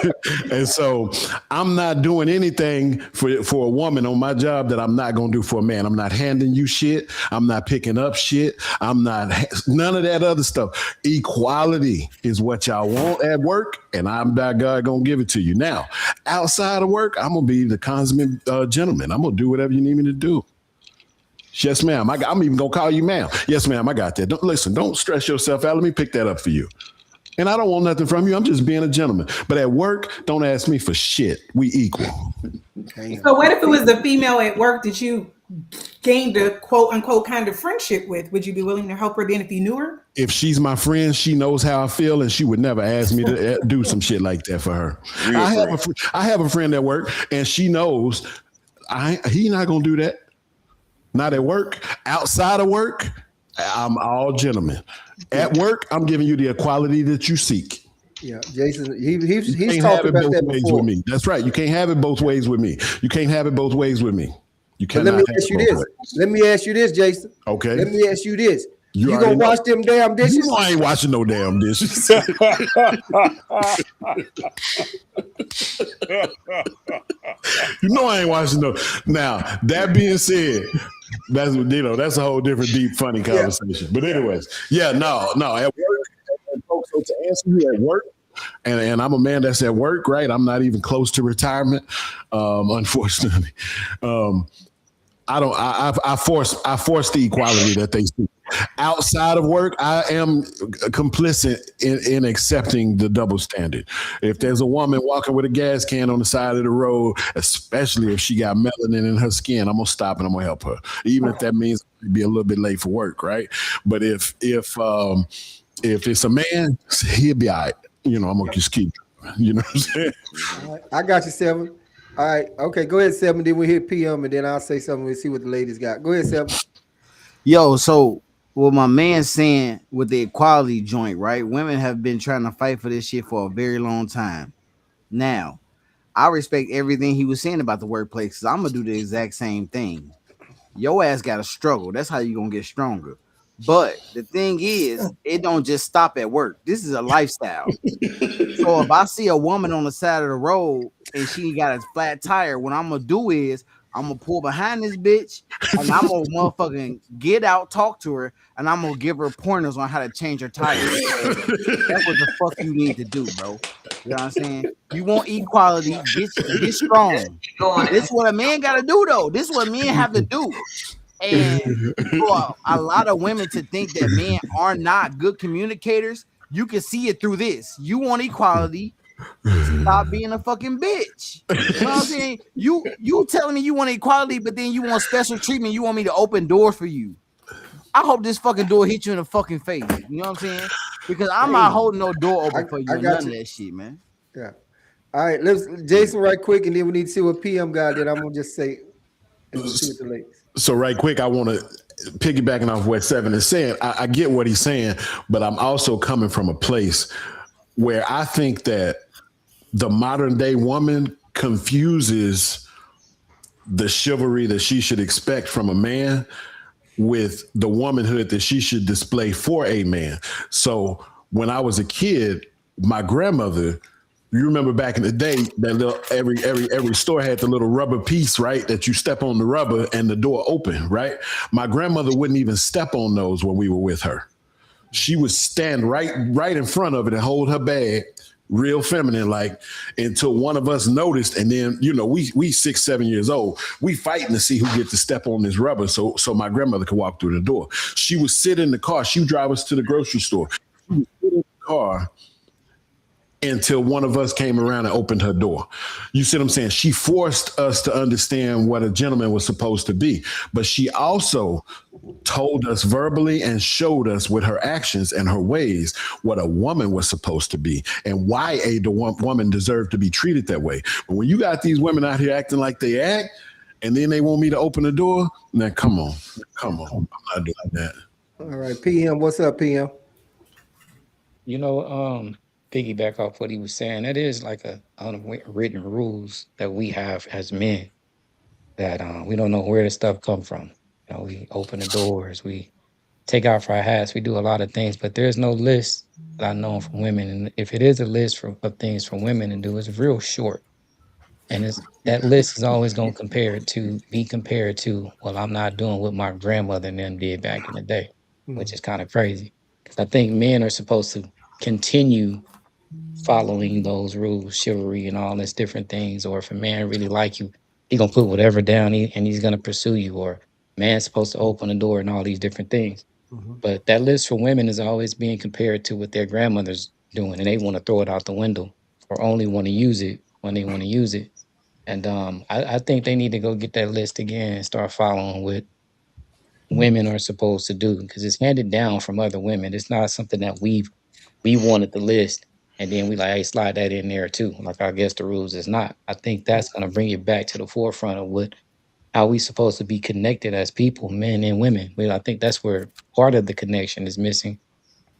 And so I'm not doing anything for a woman on my job that I'm not gonna do for a man. I'm not handing you shit. I'm not picking up shit. I'm not none of that other stuff. Equality is what y'all want at work, and I'm that guy gonna give it to you. Now, outside of work, I'm gonna be the consummate gentleman. I'm gonna do whatever you need me to do. Yes, ma'am. I'm even gonna call you ma'am. Yes, ma'am. I got that. Don't stress yourself out. Let me pick that up for you. And I don't want nothing from you. I'm just being a gentleman. But at work, don't ask me for shit. We equal. So what if it was the female at work that you gained a quote unquote kind of friendship with? Would you be willing to help her then if you knew her? If she's my friend, she knows how I feel, and she would never ask me to do some shit like that for her. Real I have a friend at work, and she knows he not gonna do that. Not at work. Outside of work, I'm all gentlemen. At work, I'm giving you the equality that you seek. Yeah, Jason, he's Can't talked have it about both that ways before. with me. That's right. You can't have it both ways with me. You can't have it both ways with me. You But cannot. let me ask you this. Let me ask you this, Jason. Okay. Let me ask you this. You already gonna know. wash them damn dishes? You know I ain't washing no damn dishes. You know I ain't watching no. Now that being said, that's a whole different deep funny conversation. But anyways, no. At work, so to answer you at work, and I'm a man that's at work, right? I'm not even close to retirement, unfortunately. I force the equality that they see. Outside of work, I am complicit in accepting the double standard. If there's a woman walking with a gas can on the side of the road, especially if she got melanin in her skin, I'm gonna stop and I'm gonna help her, even if that means be a little bit late for work, right? But if it's a man, he'll be all right. I'm gonna just keep. You know what I'm saying? All right, I got you, Seven. All right, okay, go ahead, Seven. Then we hit PM, and then I'll say something. We'll see what the ladies got. Go ahead, Seven. Yo, so what my man's saying with the equality joint, right? Women have been trying to fight for this shit for a very long time. Now, I respect everything he was saying about the workplace because I'm gonna do the exact same thing. Your ass gotta struggle. That's how you gonna get stronger. But the thing is, it don't just stop at work. This is a lifestyle. So if I see a woman on the side of the road and she got a flat tire, what I'm gonna do is I'm gonna pull behind this bitch and I'm gonna motherfucking get out, talk to her, and I'm gonna give her pointers on how to change her tires. That's what the fuck you need to do, bro. You know what I'm saying? You want equality, get strong. This is what a man gotta do, though. This is what men have to do. And for a lot of women to think that men are not good communicators, you can see it through this. You want equality. Stop being a fucking bitch. You know what I'm saying? You telling me you want equality, but then you want special treatment. You want me to open doors for you. I hope this fucking door hits you in the fucking face. You know what I'm saying? Because I'm not holding no door open for you. I got None you. of that shit, man. Yeah. All right, let's Jason right quick, and then we need to see what PM got. Then I'm gonna just say, and we'll see what the ladies. So right quick, I want to piggybacking off what Seven is saying. I get what he's saying, but I'm also coming from a place where I think that the modern day woman confuses the chivalry that she should expect from a man with the womanhood that she should display for a man. So when I was a kid, my grandmother, you remember back in the day that little every store had the little rubber piece, right? That you step on the rubber and the door open, right? My grandmother wouldn't even step on those when we were with her. She would stand right in front of it and hold her bag, real feminine, like, until one of us noticed. And then, we 6, 7 years old. We fighting to see who gets to step on this rubber so my grandmother could walk through the door. She would sit in the car. She would drive us to the grocery store. She would sit in the car until one of us came around and opened her door. You see what I'm saying? She forced us to understand what a gentleman was supposed to be, but she also told us verbally and showed us with her actions and her ways what a woman was supposed to be and why a woman deserved to be treated that way. But when you got these women out here acting like they act, and then they want me to open the door, now come on. I'm not doing that. All right, PM, what's up, PM? Piggyback off what he was saying, that is like a unwritten rules that we have as men that we don't know where the stuff come from. You know, we open the doors, we take off our hats, we do a lot of things, but there's no list that I know from women. And if it is a list of things for women to do, it's real short. And it's that list is always going to be compared to, well, I'm not doing what my grandmother and them did back in the day, which is kind of crazy. Because I think men are supposed to continue following those rules, chivalry and all this different things. Or if a man really like you, he gonna put whatever down and he's gonna pursue you. Or man's supposed to open the door and all these different things. But that list for women is always being compared to what their grandmother's doing, and they want to throw it out the window or only want to use it when they want to use it. And I think they need to go get that list again and start following what women are supposed to do because it's handed down from other women. It's not something that we wanted the list and then we like, hey, slide that in there too. Like I guess the rules is not. I think that's gonna bring it back to the forefront of what how we supposed to be connected as people, men and women. But I think that's where part of the connection is missing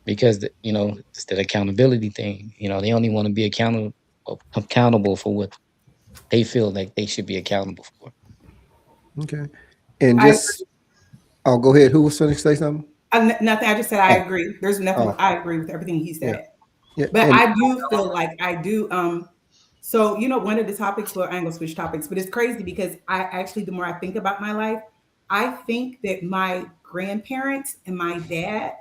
because you know it's that accountability thing. You know, they only want to be accountable for what they feel like they should be accountable for. Okay. And I just, oh, go ahead. Who was going to say something? nothing. I just said I Oh, agree. There's nothing. oh, I agree with everything he yeah, said. yeah. But And I do feel like I do. So you know, one of the topics. Well, I'm gonna switch topics, but it's crazy because I actually, the more I think about my life, I think that my grandparents and my dad,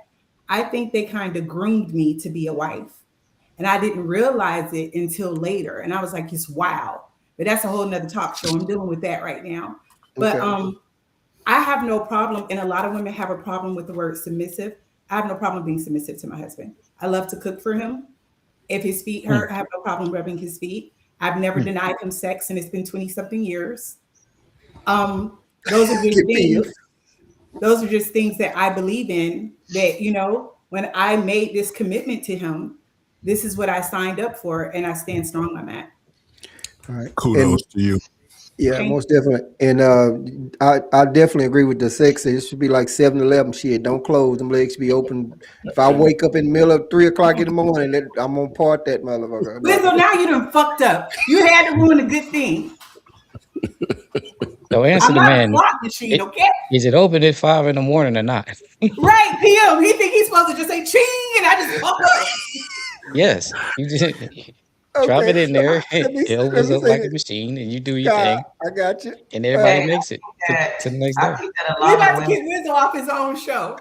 I think they kind of groomed me to be a wife, and I didn't realize it until later. And I was like, it's wow. But that's a whole nother talk show. I'm dealing with that right now. But okay. I have no problem, and a lot of women have a problem with the word submissive. I have no problem being submissive to my husband. I love to cook for him. If his feet hurt, I have no problem rubbing his feet. I've never denied him sex, and it's been 20 something years. Those are just Get things. pills. Those are just things that I believe in. That you know, when I made this commitment to him, this is what I signed up for, and I stand strong on that. All right. And Kudos to you. yeah, Thank most definitely. And I definitely agree with the sex. It should be like 7-Eleven shit. Don't close. Them legs should be open. If I wake up in the middle of 3 o'clock in the morning, I'm gonna part that motherfucker. you. Lizzo, now you done fucked up. You had to ruin a good thing. So answer I'm the not a man. slot machine, okay? Is it open at 5 in the morning or not? Right, PM. He think he's supposed to just say ching, and I just fuck up. Yes. You just drop Okay, it in there. It let opens me up say like a this. machine and you do your God, thing I got you. and everybody Hey, makes it to the next I day. think that a We lot of about to women, kick Lizzo off his own show.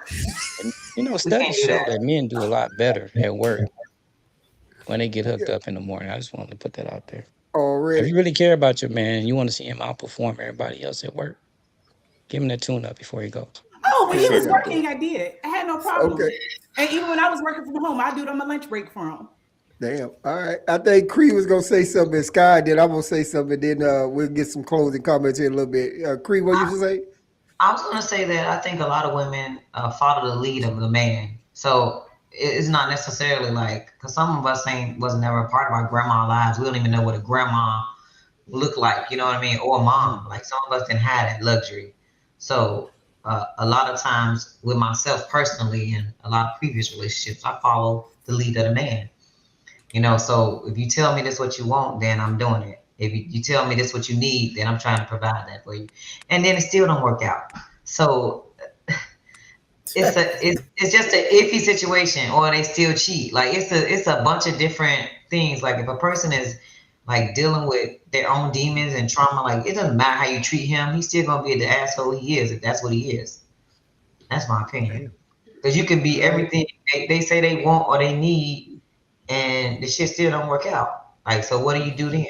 And you know, we can't studies do show that. that men do a lot better at work when they get hooked up in the morning. I just wanted to put that out there. If Already. you really care about your man and you want to see him outperform everybody else at work, give him that tune up before he goes. Oh, when he was Second working, that. I did. I had no Okay. problem. And even when I was working from home, I do it on my lunch break for him. Damn. All right. I think Cree was gonna say something. And Sky did. I'm gonna say something. Then we'll get some closing comments here in a little bit. Cree, what you should say? I was gonna say that I think a lot of women follow the lead of the man. So it's not necessarily like because some of us ain't was never a part of our grandma lives. We don't even know what a grandma looked like. You know what I mean? Or a mom. Like some of us didn't have that luxury. So a lot of times with myself personally and a lot of previous relationships, I follow the lead of the man. You know, so if you tell me this what you want, then I'm doing it. If you tell me this what you need, then I'm trying to provide that for you. And then it still don't work out. So it's just an iffy situation, or they still cheat. Like it's a bunch of different things. Like if a person is like dealing with their own demons and trauma, like it doesn't matter how you treat him, he's still gonna be the asshole he is if that's what he is. That's my opinion. Damn. Because you can be All right. everything they say they want or they need, and the shit still don't work out. Like, so what do you do then?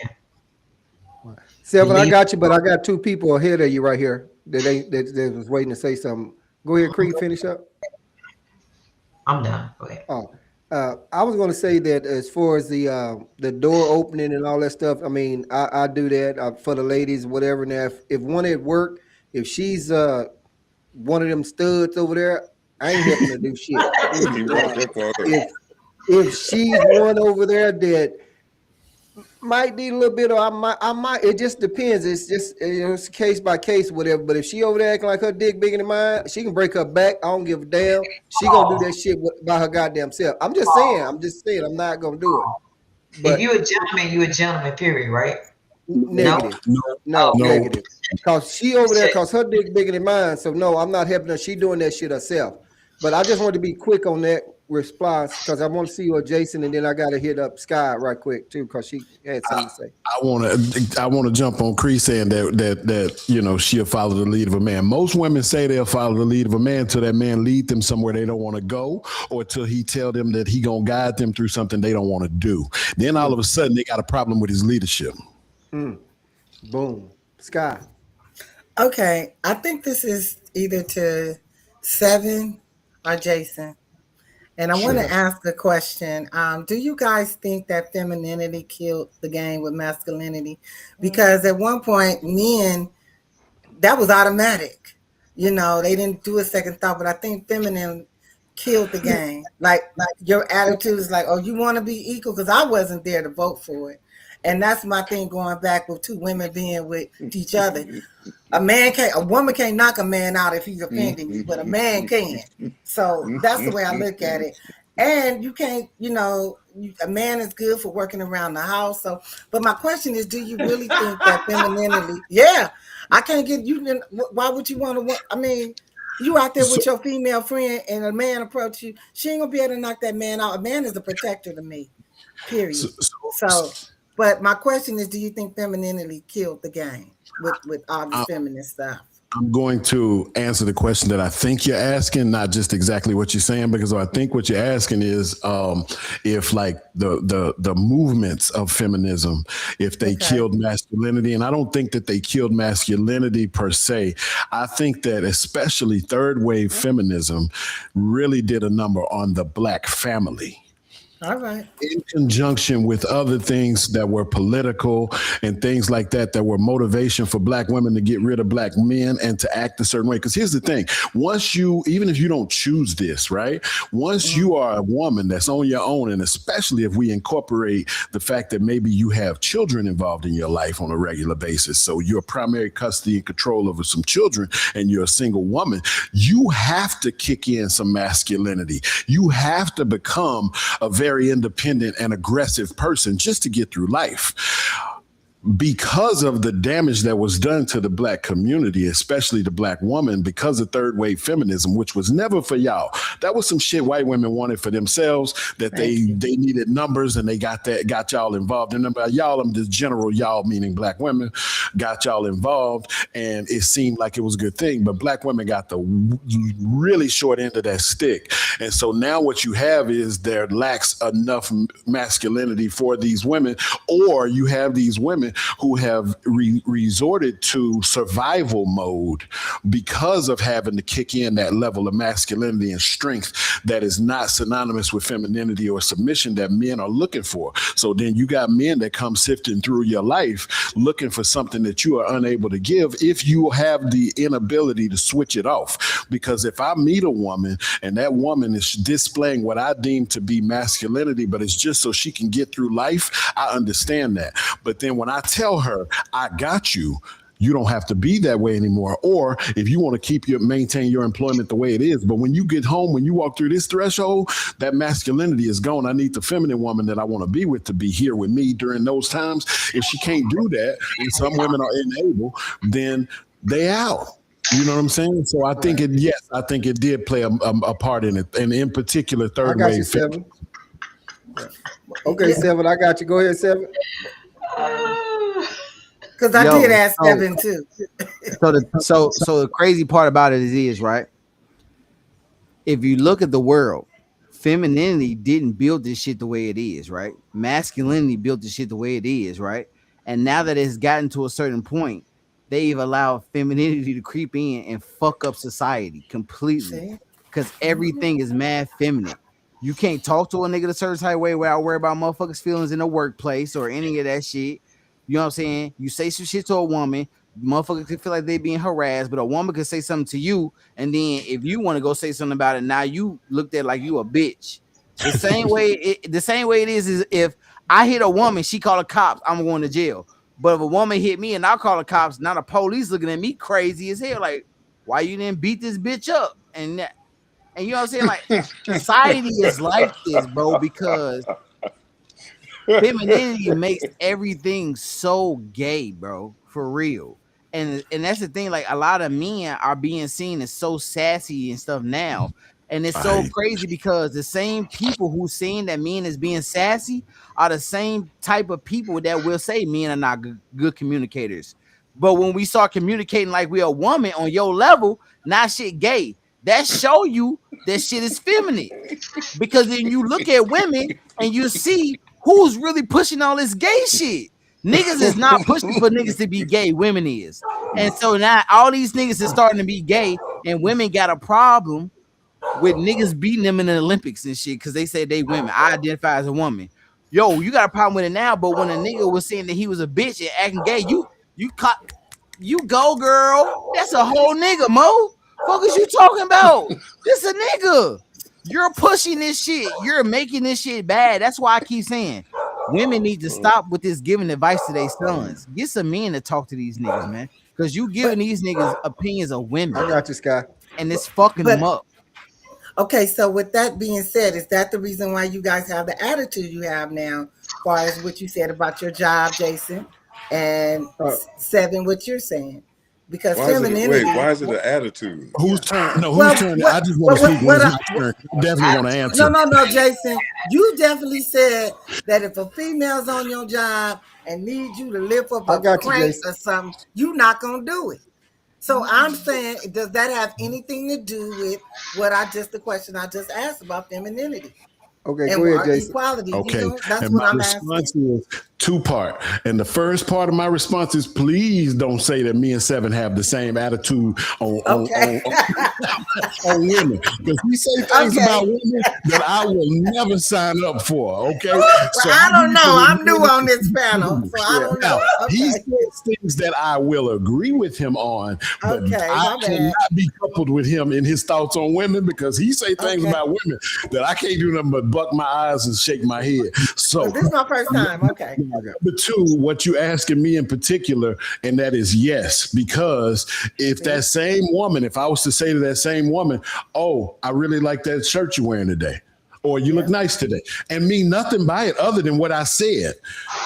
You Seven, I leave. got you, but I got two people ahead of you right here that was waiting to say something. Go ahead, Cree, finish up. I'm done. Go ahead. Oh, I was going to say that as far as the door opening and all that stuff. I mean, I do that for the ladies, whatever. Now, if one at work, if she's one of them studs over there, I ain't helping her do shit. You brought that part up. If she's one over there that might need a little bit, or I might. It just depends. It's just it's case by case, whatever. But if she over there acting like her dick bigger than mine, she can break her back. I don't give a damn. She gonna do that shit by her goddamn self. I'm just saying. I'm not gonna do it. If But you a gentleman, you a gentleman. Period. Right? Negative. No, negative. Cause she over there, cause her dick bigger than mine. So no, I'm not helping her. She doing that shit herself. But I just want to be quick on that response because I want to see you, Jason, and then I got to hit up Sky right quick too because she had something to say. I want to jump on Cree saying that she'll follow the lead of a man. Most women say they'll follow the lead of a man till that man lead them somewhere they don't want to go, or till he tell them that he gonna guide them through something they don't want to do. Then all of a sudden they got a problem with his leadership. Boom, Sky. Okay, I think this is either to Seven or Jason. And I want to ask a question. Do you guys think that femininity killed the game with masculinity? Because at one point, men, that was automatic. They didn't do a second thought, but I think feminine killed the game. Like your attitude is like, oh, you want to be equal? Because I wasn't there to vote for it. And that's my thing going back with two women being with each other. A woman can't knock a man out if he's offending you, but a man can. So that's the way I look at it. And you can't, a man is good for working around the house. So, but my question is, do you really think that femininity? Yeah, I can't get you. Why would you want to? I mean, you out there with your female friend and a man approach you, she ain't gonna be able to knock that man out. A man is a protector to me. Period. So. But my question is, do you think femininity killed the game with all this feminist stuff? I'm going to answer the question that I think you're asking, not just exactly what you're saying, because I think what you're asking is if like the movements of feminism, if they killed masculinity. And I don't think that they killed masculinity per se. I think that especially third wave feminism really did a number on the Black family. All right. In conjunction with other things that were political and things like that were motivation for Black women to get rid of Black men and to act a certain way. Because here's the thing, even if you don't choose this, right? Once you are a woman that's on your own, and especially if we incorporate the fact that maybe you have children involved in your life on a regular basis, so you're primary custody and control over some children and you're a single woman, you have to kick in some masculinity. You have to become a very independent and aggressive person just to get through life. Because of the damage that was done to the Black community, especially the Black woman, because of third wave feminism, which was never for y'all. That was some shit white women wanted for themselves, that they needed numbers, and they got y'all involved in them. But y'all, I'm the general y'all, meaning Black women, got y'all involved, and it seemed like it was a good thing. But Black women got the really short end of that stick. And so now what you have is there lacks enough masculinity for these women, or you have these women who have resorted to survival mode because of having to kick in that level of masculinity and strength that is not synonymous with femininity or submission that men are looking for. So then you got men that come sifting through your life looking for something that you are unable to give if you have the inability to switch it off. Because if I meet a woman and that woman is displaying what I deem to be masculinity, but it's just so she can get through life, I understand that. But then when I tell her, I got you, you don't have to be that way anymore. Or if you want to maintain your employment the way it is, but when you get home, when you walk through this threshold, that masculinity is gone. I need the feminine woman that I want to be with to be here with me during those times. If she can't do that, and some women are unable, then they out. You know what I'm saying? So I think I think it did play a part in it, and in particular, third wave. Seven. Okay, Seven, I got you. Go ahead, Seven. Because I did ask Seven too. So the crazy part about it is right. If you look at the world, femininity didn't build this shit the way it is, right? Masculinity built this shit the way it is, right? And now that it's gotten to a certain point, they've allowed femininity to creep in and fuck up society completely. Because everything is mad feminine. You can't talk to a nigga a certain type of way without worry about motherfuckers' feelings in the workplace or any of that shit. You know what I'm saying? You say some shit to a woman, motherfuckers could feel like they being harassed, but a woman could say something to you, and then if you want to go say something about it, now you looked at like you a bitch. The same way it is if I hit a woman, she call the cops, I'm going to jail. But if a woman hit me and I call the cops, now the police looking at me crazy as hell, like, why you didn't beat this bitch up? And you know what I'm saying? Like, society is like this, bro, because Femininity makes everything so gay, bro, for real. And that's the thing. Like a lot of men are being seen as so sassy and stuff now, and it's I so hate crazy because the same people who saying that men is being sassy are the same type of people that will say men are not good communicators. But when we start communicating like we a woman on your level, now shit gay. That show you that shit is feminine. Because then you look at women and you see who's really pushing all this gay shit. Niggas is not pushing for niggas to be gay. Women is. And so now all these niggas is starting to be gay, and women got a problem with niggas beating them in the Olympics and shit because they say they women. I identify as a woman. Yo, you got a problem with it now, but when a nigga was saying that he was a bitch and acting gay, you caught you go, girl. That's a whole nigga, Mo. Fuck is you talking about? This a nigga. You're pushing this shit. You're making this shit bad. That's why I keep saying women need to stop with this giving advice to their sons. Get some men to talk to these niggas, man. Because you giving these niggas opinions of women. I got you, Sky. And it's fucking them up. Okay, so with that being said, is that the reason why you guys have the attitude you have now, as far as what you said about your job, Jason, and Seven, what you're saying? Because femininity. Why is it an attitude? Whose turn? No, whose turn? I just want to speak when it's my turn. I definitely want to answer. No, Jason. You definitely said that if a female's on your job and needs you to lift up a crank or something, you're not gonna do it. So I'm saying, does that have anything to do with the question I just asked about femininity? Okay, go ahead, Jason. Equality. Okay, You know, that's and what my I'm response asking. is two-part. And the first part of my response is, please don't say that me and Seven have the same attitude on women. Because we say things about women that I will never sign up for. Okay, so I don't know. I'm new on this panel, so I don't know. Okay. He says things that I will agree with him on, but I cannot be coupled with him in his thoughts on women because he say things about women that I can't do nothing but buck my eyes and shake my head. So this is my first time. Okay. Number two, what you asking me in particular, and that is yes, because if that same woman, if I was to say to that same woman, oh, I really like that shirt you're wearing today, or you look nice today, and mean nothing by it other than what I said.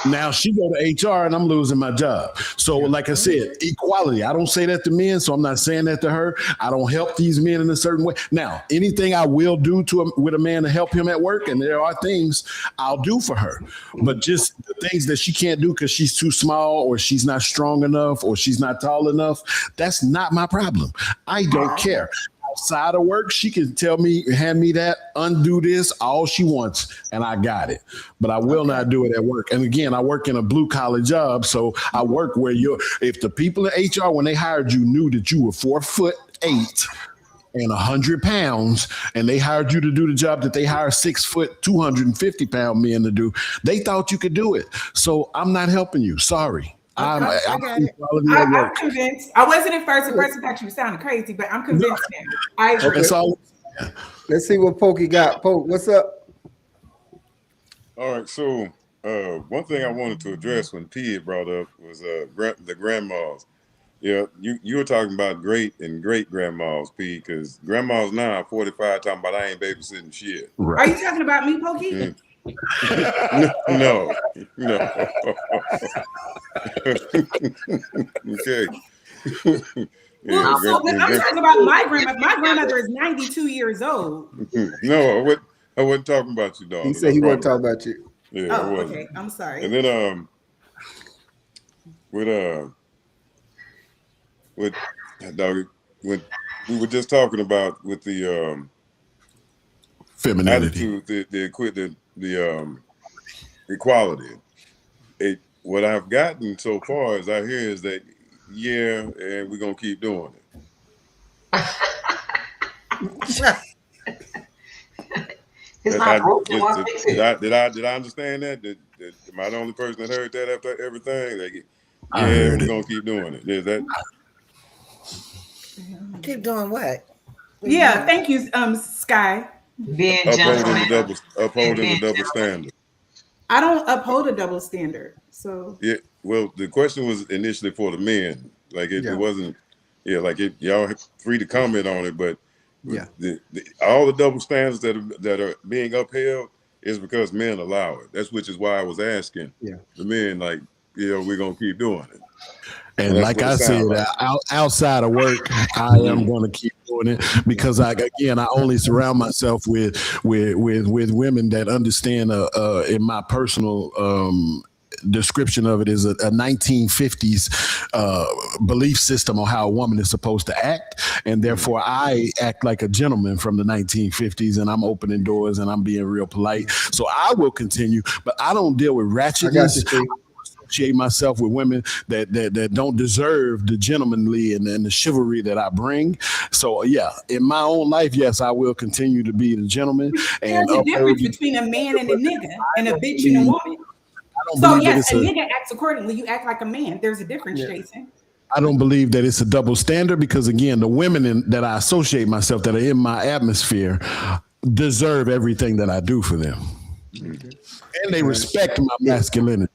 Now she go to HR and I'm losing my job. So like I said, equality. I don't say that to men, so I'm not saying that to her. I don't help these men in a certain way. Now, anything I will do with a man to help him at work, and there are things I'll do for her, but just the things that she can't do because she's too small or she's not strong enough or she's not tall enough, that's not my problem. I don't care. Outside of work, she can tell me, hand me that, undo this, all she wants, and I got it. But I will not do it at work. And again, I work in a blue collar job, so I work where if the people in HR, when they hired you, knew that you were 4'8" and 100 pounds, and they hired you to do the job that they hire 6 foot, 250 pound men to do, they thought you could do it. So I'm not helping you. Sorry. I'm convinced. I wasn't at first. The person thought you were sounding crazy, but I'm convinced now. I agree. Let's see what Pokey got. Poke, what's up? All right, so one thing I wanted to address when P had brought up was the grandmas. Yeah, you were talking about great and great grandmas, P, because grandmas now 45 talking about I ain't babysitting shit. Right. Are you talking about me, Pokey? No. Okay. Well, I'm talking about my grandmother. My grandmother is 92 years old. No, I wasn't talking about you, dog. He said he wasn't talking about you. Yeah, oh, okay. I'm sorry. And then with dog, when we were just talking about with the femininity, attitude, the equality. What I've gotten so far as I hear is that and we're gonna keep doing it. It's not broken. Did I understand that? Am I the only person that heard that after everything? We're gonna keep doing it. Is that? Keep doing what? Yeah, thank you, Sky. Being upholding the double standard. I don't uphold a double standard. So well, the question was initially for the men. Like it wasn't. Y'all free to comment on it, but all the double standards that are being upheld, It's because men allow it. That's which is why I was asking the men, like, we're gonna keep doing it. And that's like what it I said, sounds like. outside of work, I am going to keep doing it because I only surround myself with women that understand. In my personal description of it is a 1950s belief system on how a woman is supposed to act, and therefore I act like a gentleman from the 1950s, and I'm opening doors and I'm being real polite. So I will continue, but I don't deal with ratchetness. Associate myself with women that don't deserve the gentlemanly and the chivalry that I bring. So yeah, in my own life, yes, I will continue to be the gentleman. There's a difference between a man and a nigga and a bitch and a woman. So yes, a nigga acts accordingly. You act like a man. There's a difference, Jason. I don't believe that it's a double standard because again, the women that I associate myself that are in my atmosphere deserve everything that I do for them, and they respect my masculinity.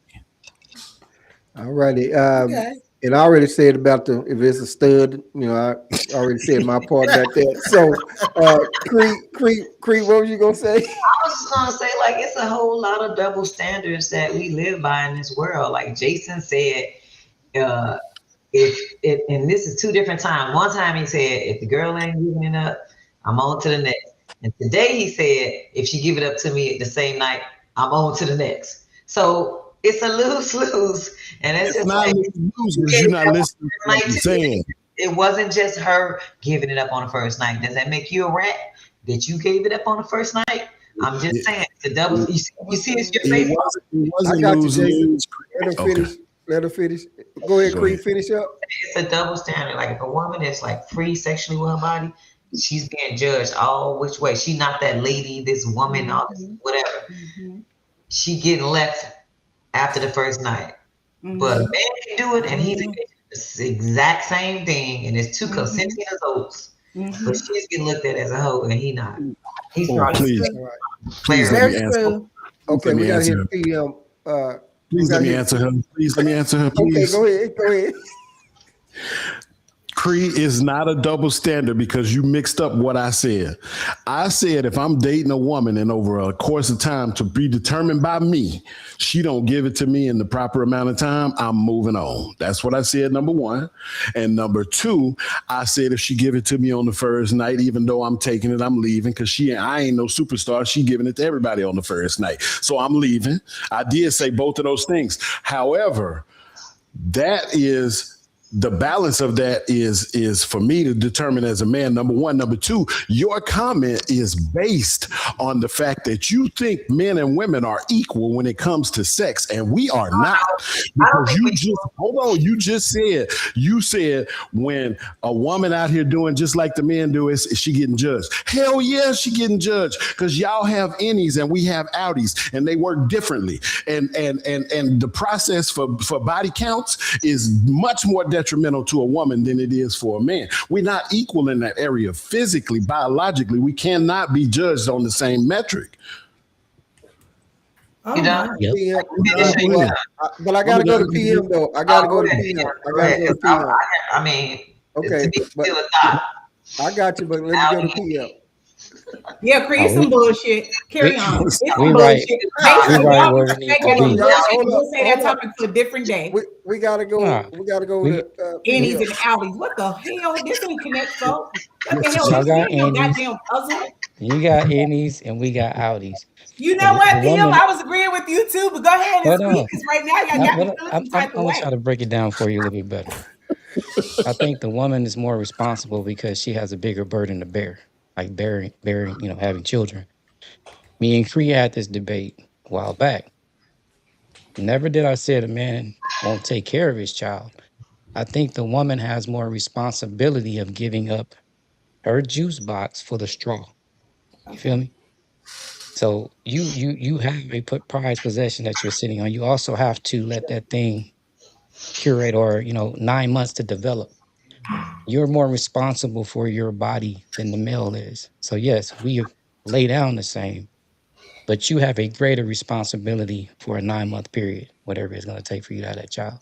All righty. And I already said about if it's a stud, I already said my part about that. So, Cree, what was you gonna say? I was just gonna say, like, it's a whole lot of double standards that we live by in this world. Like Jason said, and this is two different times. One time he said, if the girl ain't giving it up, I'm on to the next. And today he said, if she give it up to me the same night, I'm on to the next. So it's a lose-lose. And it's just not like lose because you're not listening to what you're saying. It wasn't just her giving it up on the first night. Does that make you a rat that you gave it up on the first night? I'm just saying, the double. You see, it's your face. It wasn't lose. Let her finish. Go ahead, Creed. Finish up. It's a double standard. Like if a woman is like free sexually with her body, she's being judged all which way. She's not that lady, this woman, all this whatever. She getting left after the first night. But a man can do it, and he's the exact same thing, and it's two consenting adults. But she's getting looked at as a hoe, and he not. He's please let me answer. Okay, we got to hit PM. Please let me answer her. Please let me answer her. Please. Okay, go ahead. Cree is not a double standard because you mixed up what I said. I said if I'm dating a woman and over a course of time to be determined by me, she don't give it to me in the proper amount of time, I'm moving on. That's what I said, number one. And number two, I said if she give it to me on the first night, even though I'm taking it, I'm leaving because I ain't no superstar. She giving it to everybody on the first night. So I'm leaving. I did say both of those things. However, that is... the balance of that is for me to determine as a man, number one. Number two, your comment is based on the fact that you think men and women are equal when it comes to sex, and we are not. Because you said when a woman out here doing just like the men do, is she getting judged? Hell yeah, she getting judged because y'all have innies and we have outies, and they work differently. And the process for body counts is much more detrimental to a woman than it is for a man. We're not equal in that area physically, biologically. We cannot be judged on the same metric. But I gotta go to PM though. I gotta go to PM. I mean, okay, but I got you, but let me go to PM. Yeah, create some bullshit. Carry on. We right. Where we need to be. We'll say that topic for a different day. We gotta go. We gotta go with innies and outies. What the hell? This ain't connect, folks. What the hell? Y'all got goddamn puzzle. You got innies and we got outies. You know what, PM? I was agreeing with you too, but go ahead and speak because right now y'all got me feeling some type of way. I'm gonna try to break it down for you a little bit better. I think the woman is more responsible because she has a bigger burden to bear, like bearing, having children. Me and Cree had this debate a while back. Never did I say the man won't take care of his child. I think the woman has more responsibility of giving up her juice box for the straw. You feel me? So you have a prized possession that you're sitting on. You also have to let that thing curate or 9 months to develop. You're more responsible for your body than the male is. So yes, we lay down the same, but you have a greater responsibility for a 9-month period, whatever it's going to take for you to have that child.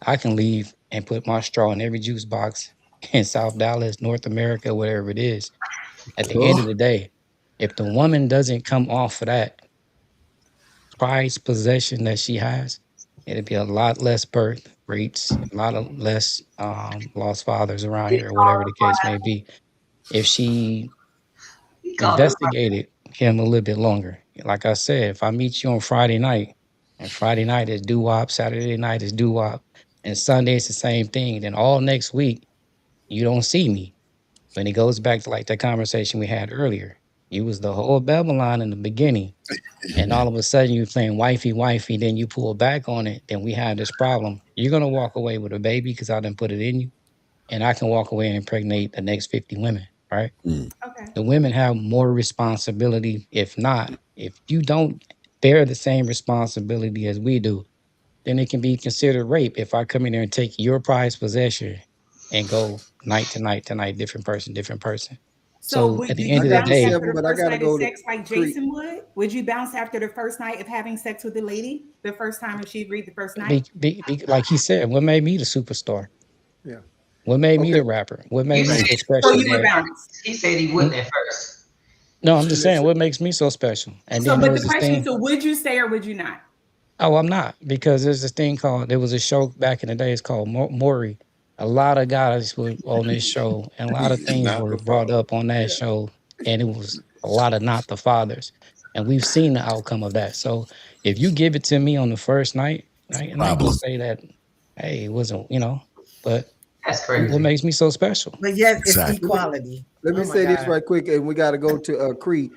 I can leave and put my straw in every juice box in South Dallas, North America, whatever it is. At the end of the day, if the woman doesn't come off of that prized possession that she has, it'd be a lot less birth rates, a lot of less lost fathers around here, or whatever the case may be. If she He called her. investigated him a little bit longer. Like I said, if I meet you on Friday night, and Friday night is doo-wop, Saturday night is doo-wop, and Sunday is the same thing, then all next week you don't see me. When it goes back to like that conversation we had earlier, you was the whole Babylon in the beginning, and all of a sudden you playing wifey, wifey, then you pull back on it, then we have this problem. You're gonna walk away with a baby because I didn't put it in you, and I can walk away and impregnate the next 50 women, right? Okay. The women have more responsibility. If not, if you don't bear the same responsibility as we do, then it can be considered rape if I come in there and take your prized possession and go night to night to night, different person, different person. So would at the you end I of the got you, bounce day, after Seven, the but I first gotta night go of to sex like Crete. Jason would? Would you bounce after the first night of having sex with the lady? The first time if she agreed the first night? like he said, what made me the superstar? Yeah. What made me Okay. the rapper? What You made me said so he So special you would that bounce. He said he wouldn't at first. no, I'm just saying what makes me so special. And So then there but the was this question is, thing. so would you stay or would you not? Oh, I'm not, because there's this thing called, there was a show back in the days called Maury. A lot of guys were on this show, and a lot He of is things not were the brought father. up on that show, and it was a lot of not the fathers. And we've seen the outcome of that. So if you give it to me on the first night, and I can Problem. say that, hey, it wasn't, but That's what crazy. makes me so special? But yes, it's Exactly. equality. Let me Oh my say this God. right quick, and we got to go to Cree.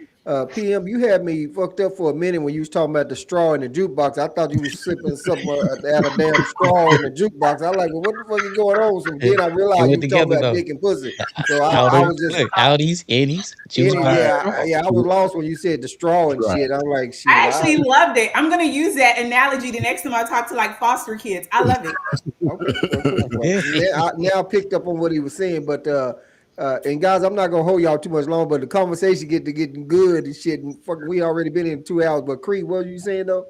PM, you had me fucked up for a minute when you was talking about the straw in the jukebox. I thought you was sipping something out of damn straw in the jukebox. I like, well, what the fuck is going on? So It, then I it realized you went was talking together about though. dick and pussy. So I Outer, was just, look, outies, innies, juice any, box, Right. straw. I was lost when you said the straw and Right. shit. I'm like, I shit, actually loved it. I'm gonna use that analogy the next time I talk to like foster kids. I love it. okay, well, cool. Well, now I picked up on what he was saying, but and guys, I'm not gonna hold y'all too much long, but the conversation getting good and shit. And fucking, we already been in 2 hours. But Cree, what were you saying though?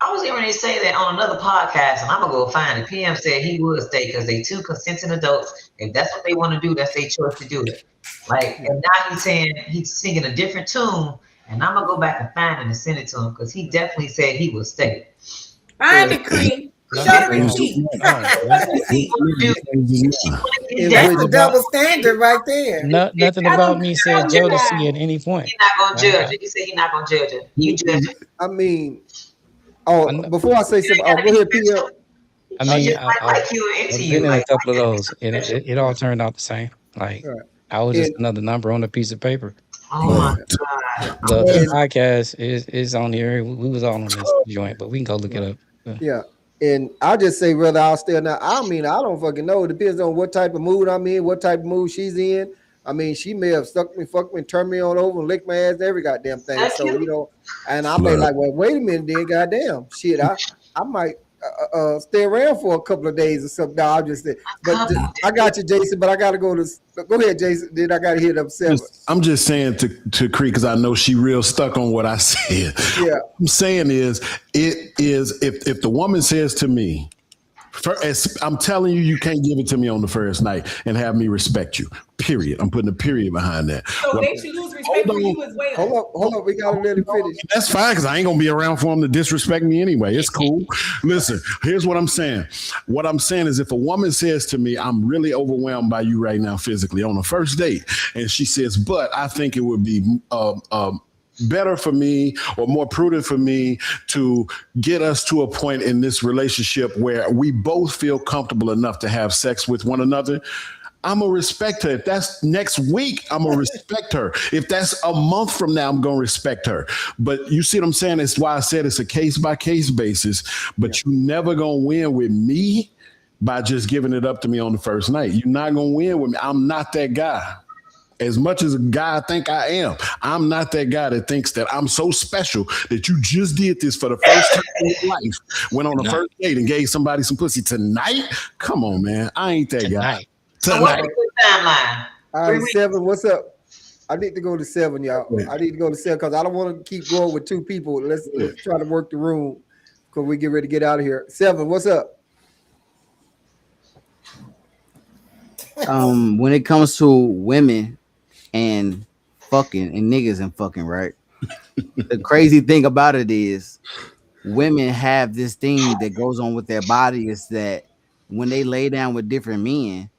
I was hearing they say that on another podcast, and I'm gonna go find it. PM said he would stay because they two consenting adults. If that's what they want to do, that's their choice to do it. Like, and now he's saying he's singing a different tune, and I'm gonna go back and find it and send it to him because he definitely said he would stay. Find it, Cree. No, Show the no, receipt. no. Show the receipt. Dude, In that's which That's the double standard right there. Nothing about me said Jodeci at any point. he's not gonna Right? judge it. He said he's not gonna judge it. You judge it. I mean, I know- before I say something, go ahead, PM. I She mean, just might like you and I've into been you. in a Like, couple of those, and it all turned out the same. Like Right. I was just And, another number on a piece of paper. oh my God. The and podcast is on here. We was all on this joint, but we can go look it up. yeah, and I just say whether I'll stay or not. I mean, I don't fucking know. It depends on what type of mood I'm in, what type of mood she's in. I mean, she may have sucked me, fucked me, turned me on over, and licked my ass, every goddamn thing. Thank So you. and I may like, well, wait a minute, then, goddamn, shit, I might stay around for a couple of days or something. No, I'm just, but I got you, Jason. But I gotta go ahead, Jason. Then I gotta hit up Seven. I'm just saying to Cree because I know she real stuck on what I said. Yeah. What I'm saying is, it is if the woman says to me, I'm telling you, you can't give it to me on the first night and have me respect you. Period. I'm putting a period behind that. So they should lose respect for you as well. Hold up. We gotta let him finish. That's fine because I ain't gonna be around for him to disrespect me anyway. It's cool. Listen, here's what I'm saying. What I'm saying is, if a woman says to me, "I'm really overwhelmed by you right now physically" on the first date, and she says, "But I think it would be better for me or more prudent for me to get us to a point in this relationship where we both feel comfortable enough to have sex with one another," I'm going to respect her. If that's next week, I'm going to respect her. If that's a month from now, I'm going to respect her. But you see what I'm saying? It's why I said it's a case-by-case basis, but you're never going to win with me by just giving it up to me on the first night. You're not going to win with me. I'm not that guy. As much as a guy I think I am, I'm not that guy that thinks that I'm so special that you just did this for the first time in your life, went on a first date and gave somebody some pussy tonight. Come on, man. I ain't that guy. So what's the good timeline? All right, Seven, what's up? I need to go to Seven, y'all. I need to go to Seven because I don't want to keep going with two people. Let's try to work the room because we get ready to get out of here. Seven, what's up? When it comes to women and fucking and niggas and fucking, right? The crazy thing about it is women have this thing that goes on with their body is that when they lay down with different men,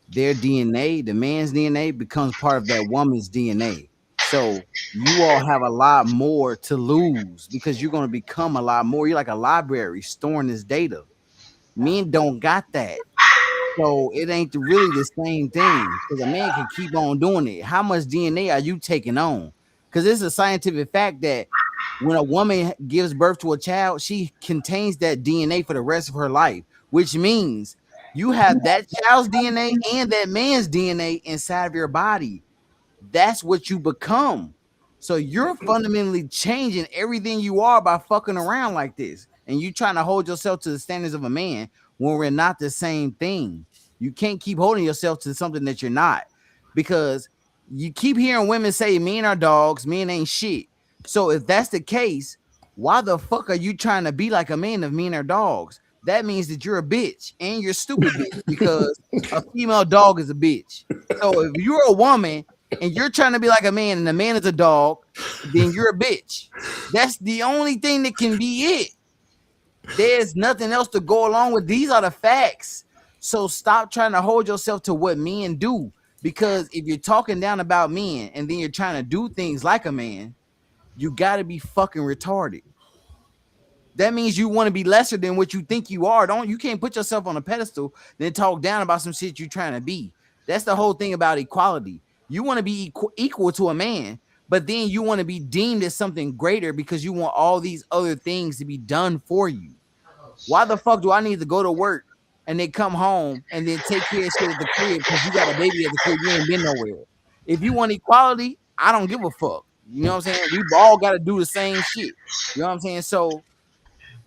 their DNA, the man's DNA, becomes part of that woman's DNA. So you all have a lot more to lose because you're going to become a lot more. You're like a library storing this data. Men don't got that. So it ain't really the same thing because a man can keep on doing it. How much DNA are you taking on? Because it's a scientific fact that when a woman gives birth to a child, she contains that DNA for the rest of her life, which means you have that child's DNA and that man's DNA inside of your body. That's what you become. So you're fundamentally changing everything you are by fucking around like this. And you trying to hold yourself to the standards of a man when we're not the same thing. You can't keep holding yourself to something that you're not because you keep hearing women say men are dogs, men ain't shit. So if that's the case, why the fuck are you trying to be like a man if men are dogs? That means that you're a bitch and you're stupid bitch because a female dog is a bitch. So if you're a woman and you're trying to be like a man and the man is a dog, then you're a bitch. That's the only thing that can be it. There's nothing else to go along with. These are the facts. So stop trying to hold yourself to what men do. Because if you're talking down about men and then you're trying to do things like a man, you got to be fucking retarded. That means you want to be lesser than what you think you are. You can't put yourself on a pedestal, then talk down about some shit you're trying to be. That's the whole thing about equality. You want to be equal to a man, but then you want to be deemed as something greater because you want all these other things to be done for you. Why the fuck do I need to go to work and then come home and then take care of shit at the crib because you got a baby at the crib? You ain't been nowhere. If you want equality, I don't give a fuck. You know what I'm saying? We all got to do the same shit. You know what I'm saying? So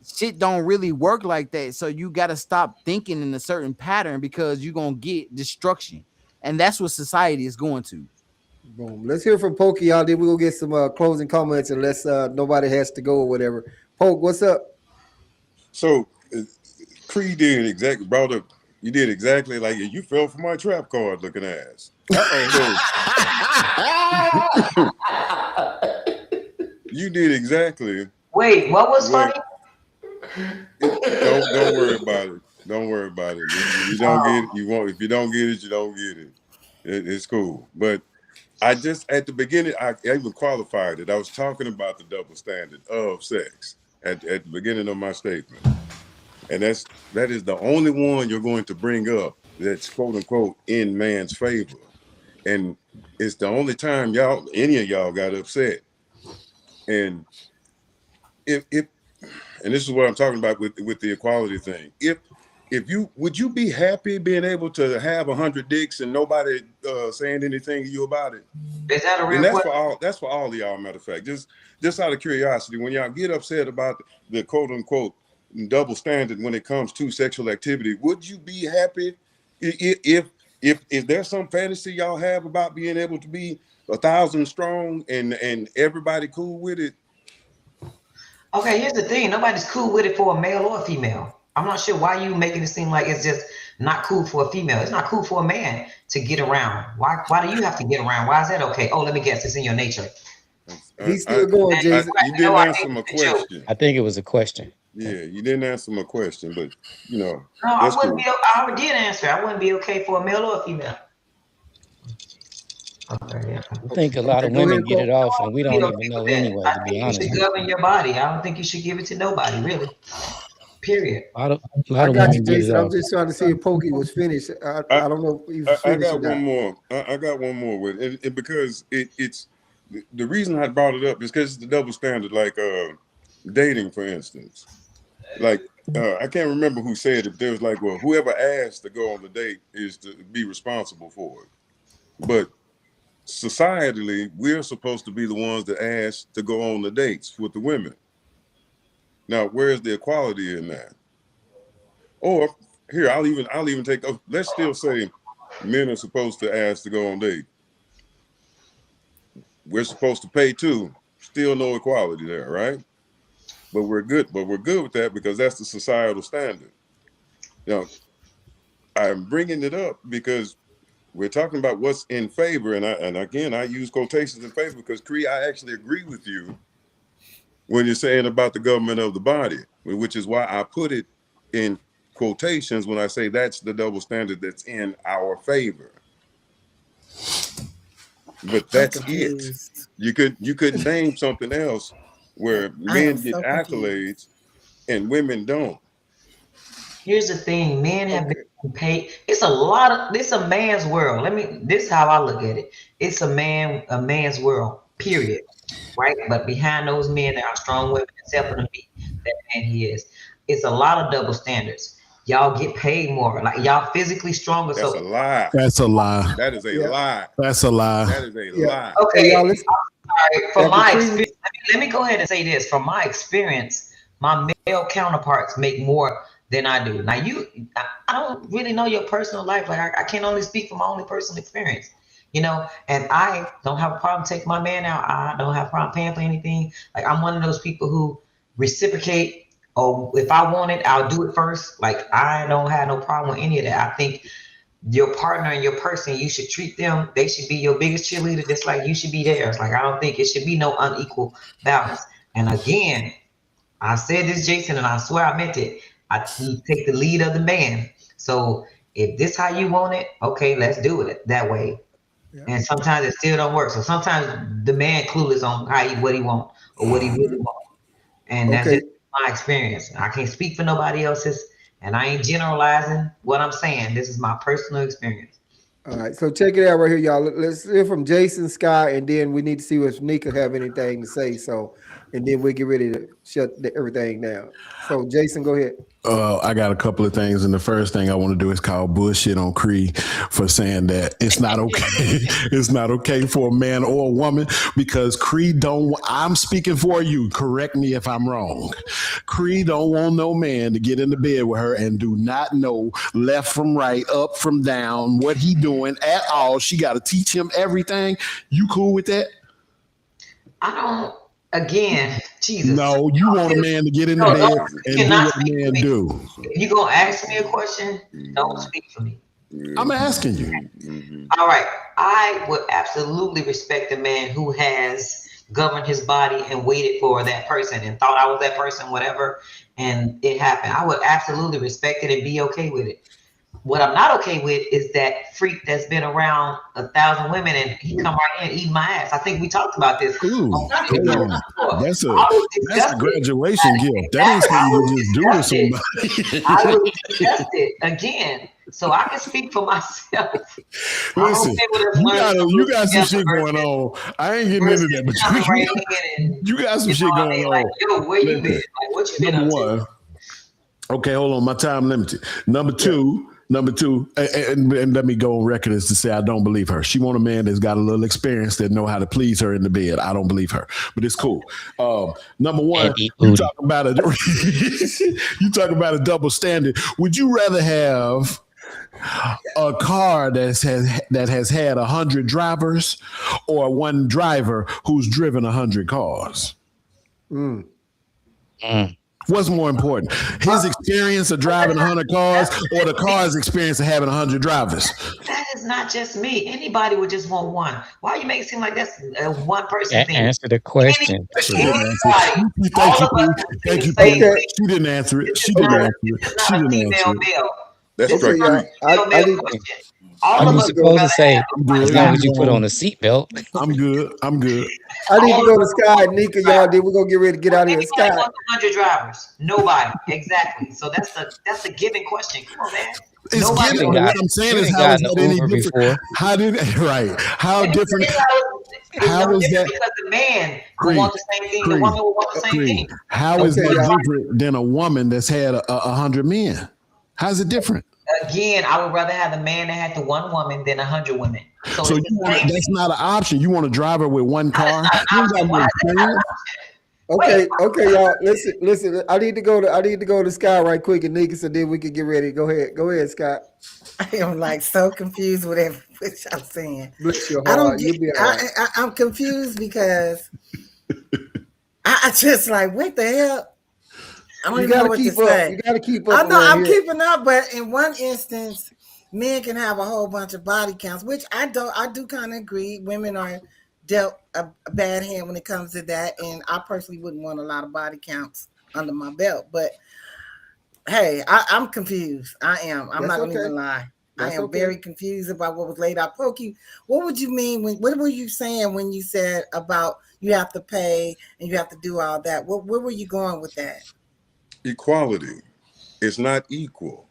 shit don't really work like that. So you got to stop thinking in a certain pattern because you're going to get destruction. And that's what society is going to. Boom. Let's hear from Pokey, y'all. Then we'll get some closing comments unless nobody has to go or whatever. Poke, what's up? So Creed did exactly brought up. You did exactly like you fell for my trap card looking ass. You did exactly. Wait, what was funny? Don't worry about it. Don't worry about it. If you don't get it, you won't. If you don't get it, you don't get it. It's cool. But I just at the beginning, I even qualified it. I was talking about the double standard of sex at the beginning of my statement, and that is the only one you're going to bring up that's quote unquote in man's favor, and it's the only time any of y'all got upset. And if and this is what I'm talking about with the equality thing. If you would you be happy being able to have 100 dicks and nobody saying anything to you about it? Is that a real And question? that's for all of y'all, matter of fact. Just out of curiosity, when y'all get upset about the quote unquote double standard when it comes to sexual activity, would you be happy if there's some fantasy y'all have about being able to be 1,000 strong and everybody cool with it? Okay, here's the thing. Nobody's cool with it for a male or a female. I'm not sure why you making it seem like it's just not cool for a female. It's not cool for a man to get around. Why do you have to get around? Why is that okay? Oh, let me guess. It's in your nature. He's still going, Jason. You didn't answer my question. I think it was a question. Yeah, you didn't answer my question, but No, I wouldn't be. I already did answer. I wouldn't be okay for a male or a female. Okay, yeah. I think a lot of women get it off, and we don't even know anyway. I To be think you honest, should govern your body. I don't think you should give it to nobody, really. Period. a lot of I got you, women get it Jason. I'm off. just trying to see if Pokey was finished. I don't know if he was I finished got or not. one more. I got one more with it because it's the reason I brought it up is because it's the double standard, like dating, for instance. Like I can't remember who said it, but there was like, well, whoever asked to go on the date is to be responsible for it. But societally, we're supposed to be the ones that ask to go on the dates with the women. Now, where's the equality in that? Or here, I'll even take. Let's still say men are supposed to ask to go on date. We're supposed to pay too. Still no equality there, right? But we're good. But we're good with that because that's the societal standard. Now, I'm bringing it up because we're talking about what's in favor, and again I use quotations in favor because Cree, I actually agree with you when you're saying about the government of the body, which is why I put it in quotations when I say that's the double standard that's in our favor. But that's it. You could name something else where men get accolades and women don't. Here's the thing, men have been paid. It's a man's world. This is how I look at it. It's a man's world, period. Right? But behind those men, there are strong women that's helping him be that man he is. It's a lot of double standards. Y'all get paid more. Like y'all physically stronger. That's a lie. That's a lie. That is a lie. That's a lie. That is a lie. Okay. Hey, y'all, listen. From my experience, let me go ahead and say this. From my experience, my male counterparts make more than I do. Now, I don't really know your personal life. Like I can only speak from my own personal experience, and I don't have a problem taking my man out. I don't have a problem paying for anything. Like I'm one of those people who reciprocate. Or if I want it, I'll do it first. Like I don't have no problem with any of that. I think your partner and your person, you should treat them. They should be your biggest cheerleader, just like you should be theirs. Like I don't think it should be no unequal balance. And again, I said this, Jason, and I swear I meant it. You take the lead of the man. So if this how you want it, okay, let's do it that way. Yeah. And sometimes it still don't work. So sometimes the man clueless on what he want or what he really want. And that's just my experience. I can't speak for nobody else's, and I ain't generalizing what I'm saying. This is my personal experience. All right, so check it out right here, y'all. Let's hear from Jason, Sky, and then we need to see if Nika have anything to say. So, and then we get ready to shut everything down. So, Jason, go ahead. I got a couple of things, and the first thing I want to do is call bullshit on Cree for saying that it's not okay. It's not okay for a man or a woman because Cree don't. I'm speaking for you. Correct me if I'm wrong. Cree don't want no man to get into bed with her and do not know left from right, up from down, what he doing at all. She got to teach him everything. You cool with that? I don't. Again, Jesus. No, you want a man to get in the bed and do what a man do. If you're going to ask me a question, don't speak for me. I'm asking you. All right. I would absolutely respect a man who has governed his body and waited for that person and thought I was that person, whatever, and it happened. I would absolutely respect it and be okay with it. What I'm not okay with is that freak that's been around 1,000 women and he come right in and eat my ass. I think we talked about this. Ooh, that's a graduation gift. That ain't something you just do to somebody. I would discuss it again, so I can speak for myself. Listen, you got some shit going on. I ain't getting into that, but you got some shit going on. Like, yo, where you been? Like, what you been up to? Okay, hold on. My time limited. Number two, and let me go on record as to say I don't believe her. She want a man that's got a little experience that know how to please her in the bed. I don't believe her, but it's cool. Number one, you talk about a double standard. Would you rather have a car that has had 100 drivers or one driver who's driven 100 cars? What's more important, his experience of driving 100 cars or the car's experience of having 100 drivers? That is not just me. Anybody would just want one. Why you make it seem like that's a one person thing? Answer the question. Thank you. She didn't answer it. She didn't answer it. That's correct. I'm supposed to say, as long as you put on a seatbelt. I'm good. I need to go to Sky and Nika, y'all. Then we're gonna get ready to get out of here. Sky. 100 drivers. Nobody. Exactly. So that's a given question. Come on, man. It's given. What I'm saying is, how is that any different? How different? How is that? Because the man will want the same thing. The woman will want the same thing. How is that different than a woman that's had 100 men? How's it different? Again, I would rather have the man that had the one woman than 100 women. So that's not an option. You want a driver with one car? Okay, y'all. Listen. I need to go to Sky right quick and Nika, so then we can get ready. Go ahead, Scott. I am like so confused with everything I'm saying. Bless your heart. I'm confused because I just like, what the hell? I don't even know what to say. You gotta keep up. I know I'm keeping up, but in one instance, men can have a whole bunch of body counts, which I do kind of agree. Women are dealt a bad hand when it comes to that, and I personally wouldn't want a lot of body counts under my belt. But hey, I'm confused. I am. I'm That's not gonna okay. even lie. I That's am okay. very confused about what was laid out. Pokey, what would you mean what were you saying when you said about you have to pay and you have to do all that? Where were you going with that? Equality is not equal.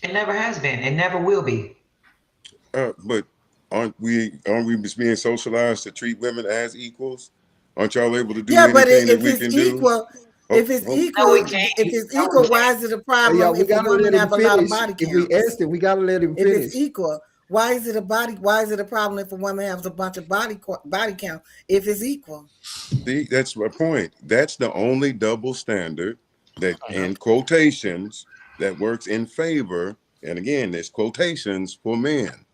It never has been. It never will be. But aren't we being socialized to treat women as equals? Aren't y'all able to do Yeah, but anything that if we it's can do? equal, Oh, No, we can't. if it's No, we equal, why can't. is it a Hey, y'all, problem we if a gotta woman let him have a lot of finish. body If we counts? asked him, we gotta let him If finish. it's equal, why is it a problem if a woman has a bunch of body count if it's equal? See, that's my point. That's the only double standard that, in quotations, that works in favor. And again, there's quotations for men.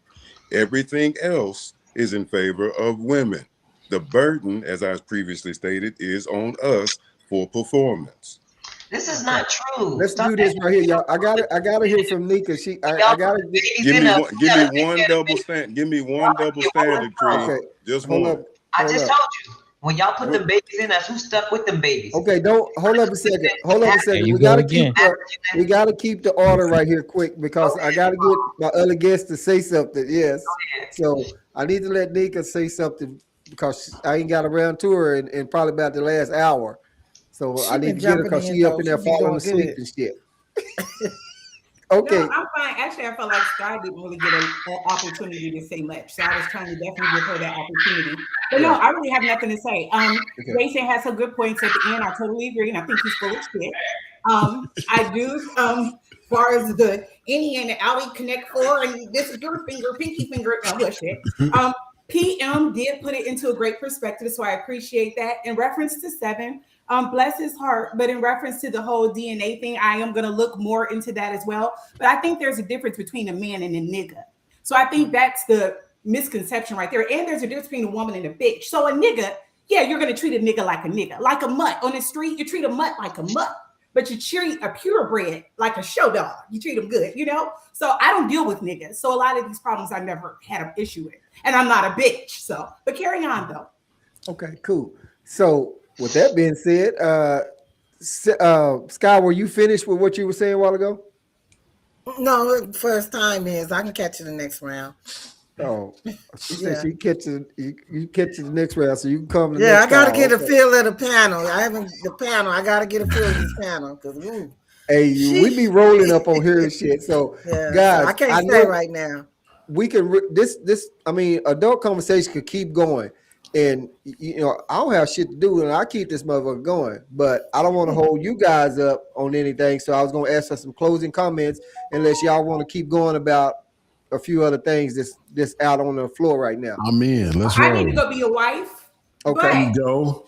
Everything else is in favor of women. The burden, as I previously stated, is on us for performance. This is not true. Let's Stop do this right here, y'all. I gotta hear from Nika. I y'all gotta put get. babies Give in me us. one. Give me one double stand. Give me one Y'all double get one standard, Cree. Okay, Just hold one. up, I hold just up. told you. When y'all put the babies in us, who stuck with them babies? Okay, don't hold up a second. Hold up a There second. you We go gotta keep again. the order right here quick because I gotta get my other guest to say something. Yes. So I need to let Nika say something because I ain't got around to her in probably about the last hour. So I She need been to get her jumping because in she up though. in She there been falling doing asleep good. and shit. No, Okay. I'm fine. Actually, I felt like Sky didn't really get an opportunity to say much, so I was trying to definitely give her that opportunity. But no, Right. I really have nothing to say. Okay. Jason has some good points at the end. I totally agree, and I think he's full of shit. I do. As far as the any and the outie connect four, and this is your finger, pinky finger, no bullshit. PM did put it into a great perspective, so I appreciate that. In reference to Seven, bless his heart, but in reference to the whole DNA thing, I am going to look more into that as well. But I think there's a difference between a man and a nigga. So I think that's the misconception right there. And there's a difference between a woman and a bitch. So a nigga, yeah, you're going to treat a nigga like a nigga. Like a mutt. On the street, you treat a mutt like a mutt. But you treat a purebred like a show dog. You treat them good, you know? So I don't deal with niggas. So a lot of these problems I never had an issue with. And I'm not a bitch. So, but carry on though. Okay, cool. So with that being said, Sky, were you finished with what you were saying a while ago? No, first time is I can catch you the next round. Oh, she said Yeah. she catches you catch the next round, so you can come to the Yeah, next I gotta call. get a Okay. feel of the panel. I haven't the panel. I gotta get a feel of this panel because Hey, we be rolling up on here and shit. So yeah. So guys, I can't I say know right now. we can this. I mean, adult conversation could keep going, and you know I don't have shit to do, and I keep this motherfucker going. But I don't want to hold you guys up on anything, so I was gonna ask for some closing comments, unless y'all want to keep going about a few other things that's out on the floor right now. I'm in. Let's I need to roll. go be a wife. Okay. Go.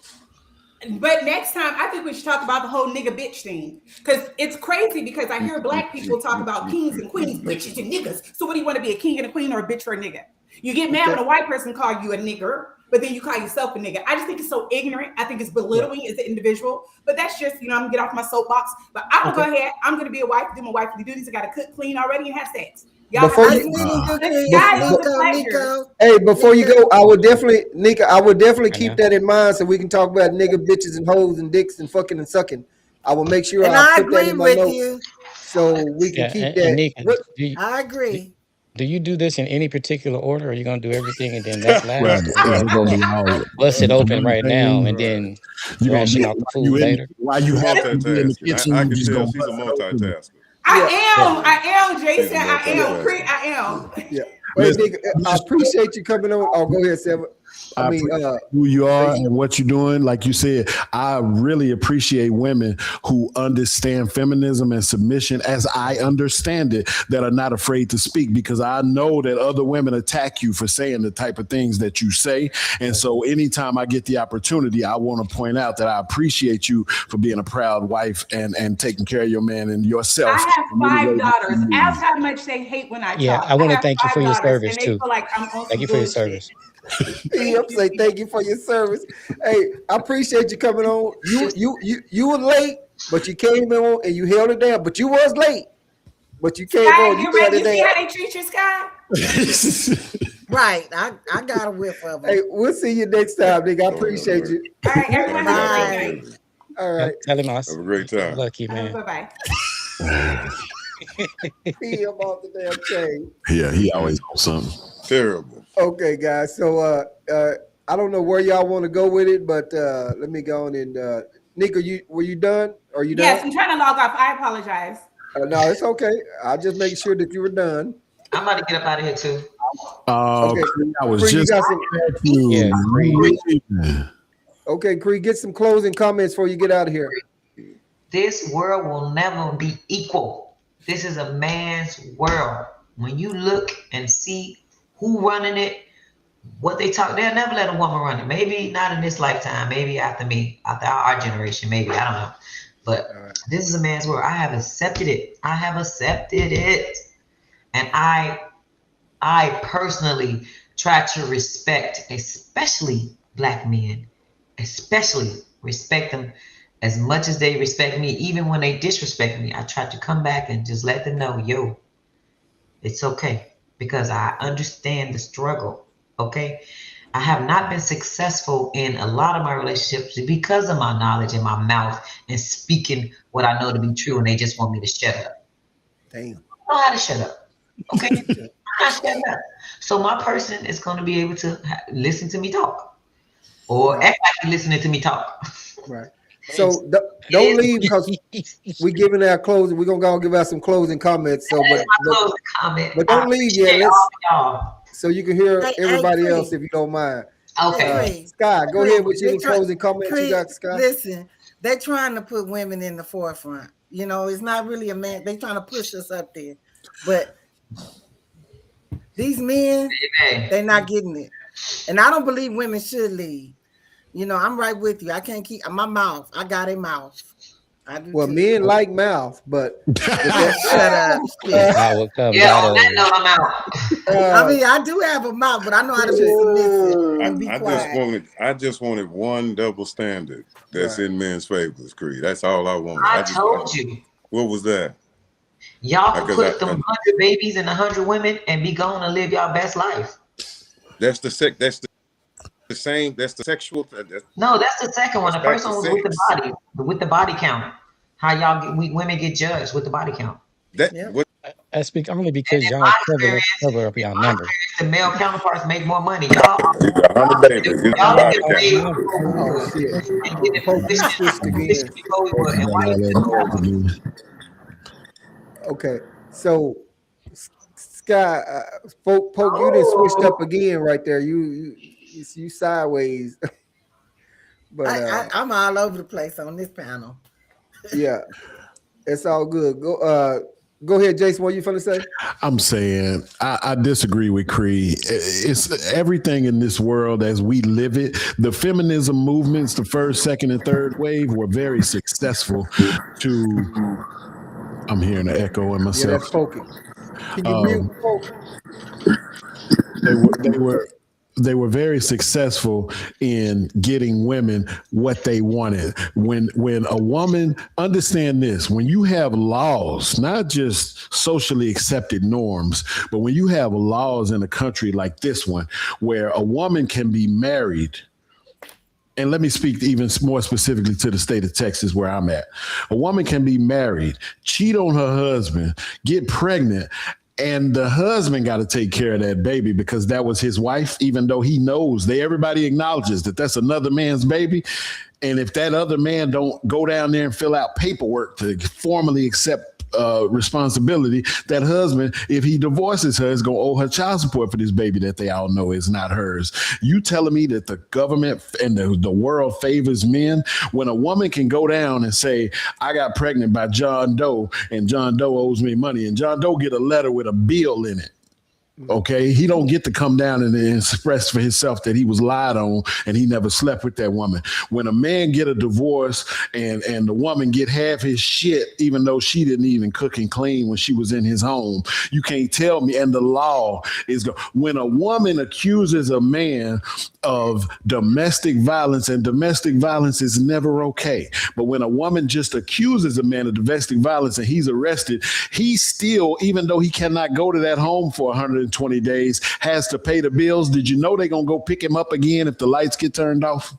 But next time, I think we should talk about the whole nigga bitch thing. Because it's crazy because I hear black people talk about kings and queens, bitches and niggas. So what do you want to be, a king and a queen or a bitch or a nigga? You get mad when a white person call you a nigger, but then you call yourself a nigga. I just think it's so ignorant. I think it's belittling as an individual. But that's just, I'm going to get off my soapbox. But I'm going to go ahead. I'm going to be a wife, do my wifely duties. I got to cook, clean already, and have sex. Y'all Before have you, the sky is the pleasure. hey, before you go, I would definitely, Nika, I would definitely I keep know. that in mind so we can talk about nigga, bitches, and hoes and dicks and fucking and sucking. I will make sure And I I put that agree in my with notes you. so we can Yeah, keep and that. Nika, What? I agree. do you do this in any particular order, or are you gonna do everything and then that Right. last, Is or it gonna be all bust it open one right now and thing? Right. then You gonna ration do out the while food later? while She you happen to be in the multitasking. kitchen, I you can just tell gonna she's a bust it open. multitasker. Yeah, I am, She's Jason. a I am, Chris. multitasker. I am. yeah. Hey, Listen, nigga, I appreciate you coming on. Oh, go ahead, Seven. I I mean, appreciate who you are Jason. and what you're doing. Like you said, I really appreciate women who understand feminism and submission as I understand it, that are not afraid to speak, because I know that other women attack you for saying the type of things that you say. And so anytime I get the opportunity, I want to point out that I appreciate you for being a proud wife and taking care of your man and yourself. I have in any way 5 that daughters. you Ask need. how much they hate when I Yeah, talk. I I want to have thank you for 5 your daughters, service and they too. feel like I'm on Thank some you for your bullshit. service. Yep, say thank you for your service. Hey, I appreciate you coming on. You were late, but you came on and you held it down. But you was late, but you came Sky, on. You held it you see down. how they treat you, Sky? Right. I got a whiff of Hey, it. we'll see you next time, nigga. I appreciate you. All right, everyone have a Bye. great night. All right. Tell him I was Have a great time. lucky, man. Bye-bye. He about the damn chain. Yeah, he always on something. Terrible. Okay, guys. So I don't know where y'all want to go with it, but let me go on and Nick, were you done? Are you Yes, done? I'm trying to log off. I apologize. No, it's okay. I'll just make sure that you were done. I'm about to get up out of here too. Okay. I was Creed, you just got some. Yeah, Creed. Okay, Creed, get some closing comments before you get out of here. This world will never be equal. This is a man's world. When you look and see who running it, what they talk, they'll never let a woman run it. Maybe not in this lifetime. Maybe after me, after our generation. Maybe, I don't know. But this is a man's world. I have accepted it. I have accepted it, and I personally try to respect, especially Black men, especially respect them as much as they respect me. Even when they disrespect me, I try to come back and just let them know, yo, it's okay, because I understand the struggle. Okay. I have not been successful in a lot of my relationships because of my knowledge and my mouth and speaking what I know to be true, and they just want me to shut up. Damn. I know how to shut up. Okay. I'm not shutting up. So my person is going to be able to listen to me talk, or act like you're listening to me talk. Right. So don't leave, because we giving our closing. We're gonna go and give out some closing comments. So, That's my closing comment. but don't leave yet. Appreciate all y'all. So you can hear Hey, everybody Creed. else if you don't mind. Okay. Creed. Sky, go ahead with your They try- closing comments. You Creed, got, Sky? listen, they're trying to put women in the forefront. You know, it's not really a man. They're trying to push us up there. But these men, Amen. they're not getting it. And I don't believe women should lead. You know, I'm right with you. I can't keep my mouth. I got a mouth. I do Well, too. men like mouth, but Shut up. Power comes Yeah, out on of that it. note, I'm out. I mean, I do have a mouth, but I know how to be submissive and be quiet. I just wanted one double standard that's Right. in men's favors, Creed. That's all I wanted. I told you. What was that? Y'all can Because put them 100 babies and 100 women and be gone and live y'all best life. That's the same. That's the sexual. No, that's the second one. The That's first one was back to with the body count. How y'all women get judged with the body count. that. Yeah. What I speak only because And in y'all my cover up y'all numbers. the male counterparts make more money. Y'all 100 babies. Get the y'all body get count. paid Oh, before we oh would. shit, And get in Poke, you position switched again. before we would. And why you Okay, so Sky, Poke, you done switched up again right there. You sideways, but I'm all over the place on this panel. yeah, it's all good. Go ahead, Jason. What you finna say? I'm saying I disagree with Creed. It's everything in this world as we live it. The feminism movements, the first, second, and third wave, were very successful. I'm hearing an echo in Yeah, myself. that's poking. Can you mute Poke? They were very successful in getting women what they wanted. When a woman, understand this, when you have laws, not just socially accepted norms, but when you have laws in a country like this one, where a woman can be married, and let me speak even more specifically to the state of Texas where I'm at. A woman can be married, cheat on her husband, get pregnant, and the husband got to take care of that baby because that was his wife, even though he knows everybody acknowledges that that's another man's baby. And if that other man don't go down there and fill out paperwork to formally accept responsibility, that husband, if he divorces her, is going to owe her child support for this baby that they all know is not hers. You telling me that the government and the world favors men when a woman can go down and say, I got pregnant by John Doe and John Doe owes me money, and John Doe get a letter with a bill in it. Okay, he don't get to come down and express for himself that he was lied on and he never slept with that woman. When a man get a divorce and the woman get half his shit, even though she didn't even cook and clean when she was in his home, you can't tell me. And the law is when a woman accuses a man of domestic violence, and domestic violence is never okay. But when a woman just accuses a man of domestic violence and he's arrested, he still, even though he cannot go to that home for 100 120 days, has to pay the bills. Did you know they're going to go pick him up again if the lights get turned off?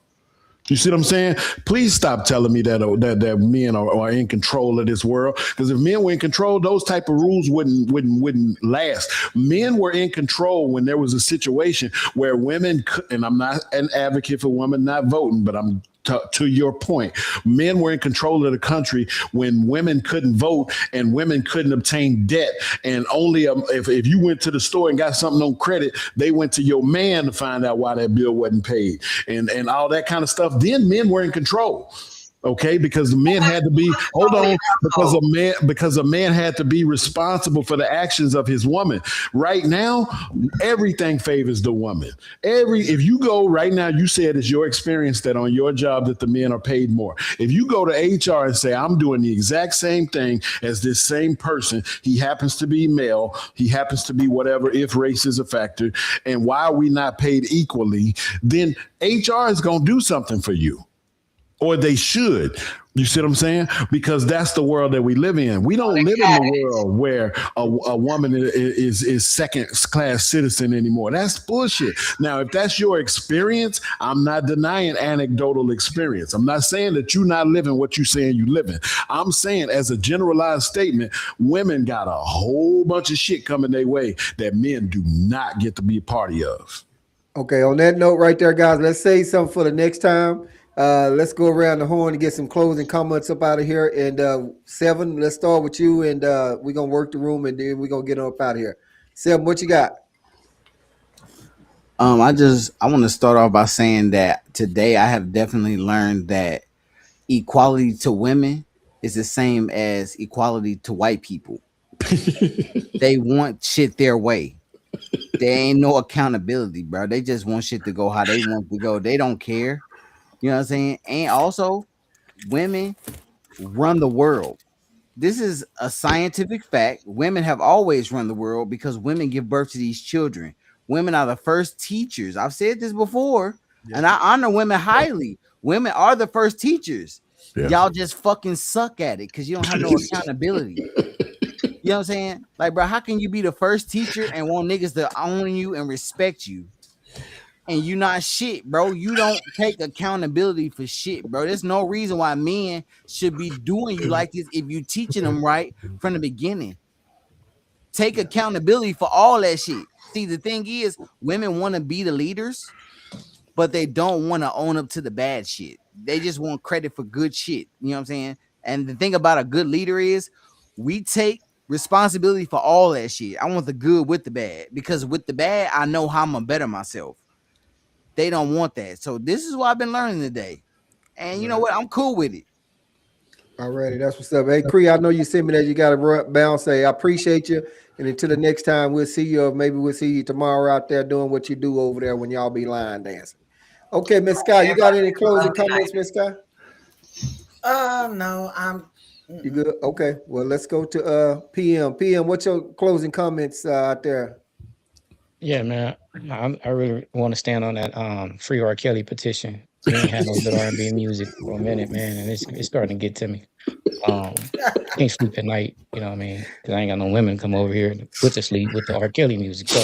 You see what I'm saying? Please stop telling me that men are in control of this world. Because if men were in control, those type of rules wouldn't last. Men were in control when there was a situation where women could, and I'm not an advocate for women not voting, but I'm to your point, men were in control of the country when women couldn't vote and women couldn't obtain debt. And only if you went to the store and got something on credit, they went to your man to find out why that bill wasn't paid and all that kind of stuff. Then men were in control. Okay, because the men had to be because a man had to be responsible for the actions of his woman. Right now, everything favors the woman. If you go right now, you said it's your experience that on your job that the men are paid more. If you go to HR and say, I'm doing the exact same thing as this same person, he happens to be male, he happens to be whatever, if race is a factor, and why are we not paid equally, then HR is going to do something for you. Or they should. You see what I'm saying? Because that's the world that we live in. We don't live in the world where a woman is second-class citizen anymore. That's bullshit. Now, if that's your experience, I'm not denying anecdotal experience. I'm not saying that you're not living what you're saying you living. I'm saying as a generalized statement, women got a whole bunch of shit coming their way that men do not get to be a party of. Okay, on that note right there, guys, let's say something for the next time. Let's go around the horn and get some closing comments up out of here. And Seven, let's start with you, and we're gonna work the room, and then we're gonna get up out of here. Seven, what you got? I want to start off by saying that today I have definitely learned that equality to women is the same as equality to white people. They want shit their way. There ain't no accountability, bro. They just want shit to go how they want to go. They don't care. You know what I'm saying? And also, women run the world. This is a scientific fact. Women have always run the world because women give birth to these children. Women are the first teachers. I've said this before, and I honor women highly. Women are the first teachers. Yeah. Y'all just fucking suck at it because you don't have no accountability. You know what I'm saying? Like, bro, how can you be the first teacher and want niggas to own you and respect you? And you not shit, bro. You don't take accountability for shit, bro. There's no reason why men should be doing you like this if you teaching them right from the beginning. Take accountability for all that shit. See, the thing is, women want to be the leaders, but they don't want to own up to the bad shit. They just want credit for good shit. You know what I'm saying? And the thing about a good leader is we take responsibility for all that shit. I want the good with the bad, because with the bad, I know how I'm gonna better myself. They don't want that. So this is what I've been learning today. And you know what? I'm cool with it. All righty. That's what's up. Hey, Cree, I know you sent me that. You got to bounce. Say, I appreciate you. And until the next time, we'll see you. Or maybe we'll see you tomorrow out there doing what you do over there when y'all be line dancing. Okay, Miss Sky, you got any closing comments, Miss Sky? No, You good? Okay. Well, let's go to PM. PM, what's your closing comments out there? Yeah, man. I really want to stand on that free R. Kelly petition. He ain't had no good R&B music for a minute, man, and it's starting to get to me. Can't sleep at night, you know what I mean? Because I ain't got no women come over here to put to sleep with the R. Kelly music. So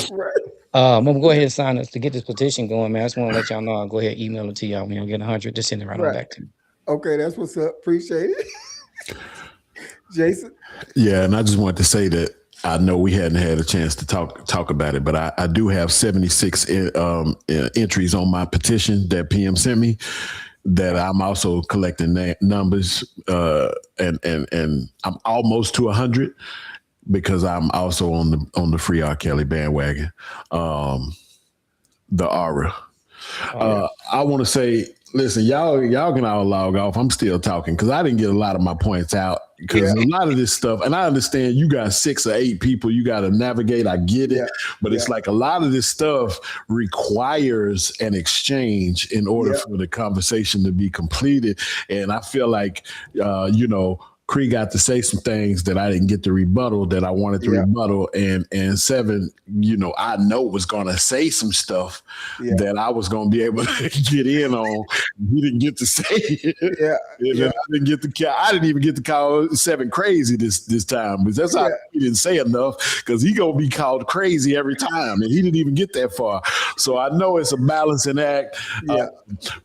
I'm gonna go ahead and sign us to get this petition going, man. I just want to let y'all know. I'll go ahead and email it to y'all when I get 100. Just send it right on back to me. Okay, that's what's up. Appreciate it. Jason? Yeah, and I just wanted to say that I know we hadn't had a chance to talk about it, but I do have 76 entries on my petition that PM sent me that I'm also collecting numbers and I'm almost to 100 because I'm also on the free R. Kelly bandwagon. The aura. I want to say, listen, y'all can all log off. I'm still talking because I didn't get a lot of my points out because a lot of this stuff, and I understand you got 6 or 8 people you got to navigate. I get it, but it's like a lot of this stuff requires an exchange in order for the conversation to be completed. And I feel like, Cree got to say some things that I didn't get to rebuttal that I wanted to rebuttal, and Seven, I know was gonna say some stuff that I was gonna be able to get in on. He didn't get to say it. I didn't even get to call Seven crazy this time, but that's how he didn't say enough, because he gonna be called crazy every time, and he didn't even get that far. So I know it's a balancing act.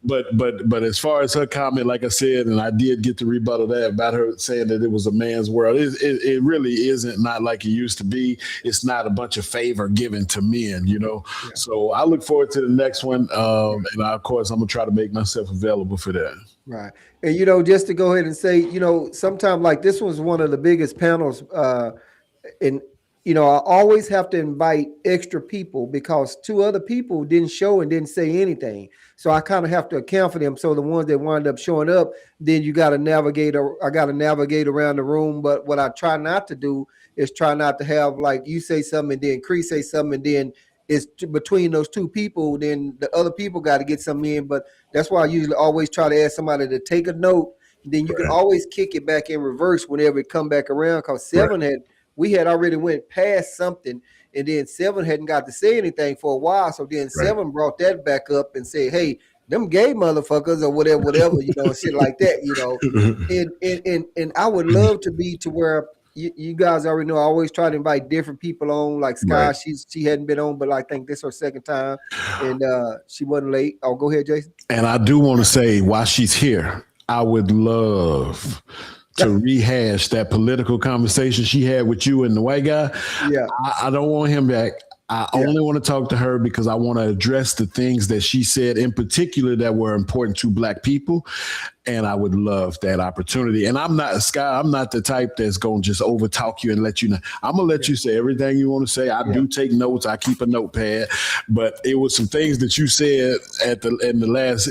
But as far as her comment, like I said, and I did get to rebuttal that about her saying that it was a man's world. It really isn't, not like it used to be. It's not a bunch of favor given to men, So I look forward to the next one, and of course I'm gonna try to make myself available for that. Right. And just to go ahead and say, sometimes like this was one of the biggest panels, and I always have to invite extra people because 2 other people didn't show and didn't say anything. So I kind of have to account for them. So the ones that wind up showing up, then you got to navigate. I got to navigate around the room. But what I try not to do is try not to have, like, you say something and then Cree say something, and then it's between those 2 people. Then the other people got to get something in. But that's why I usually always try to ask somebody to take a note. Then you can always kick it back in reverse whenever it come back around, because we had already went past something, and then Seven hadn't got to say anything for a while. So then Seven brought that back up and said, "Hey, them gay motherfuckers," or whatever, shit like that, And I would love to be to where you guys already know I always try to invite different people on. Like Sky, she hadn't been on, but I think this is her second time, and she wasn't late. Oh, go ahead, Jason. And I do want to say, while she's here, I would love to rehash that political conversation she had with you and the white guy. Yeah. I don't want him back. I only want to talk to her because I want to address the things that she said in particular that were important to Black people. And I would love that opportunity. And I'm not the type that's going to just over talk you and let you know. I'm going to let you say everything you want to say. I do take notes. I keep a notepad. But it was some things that you said in the last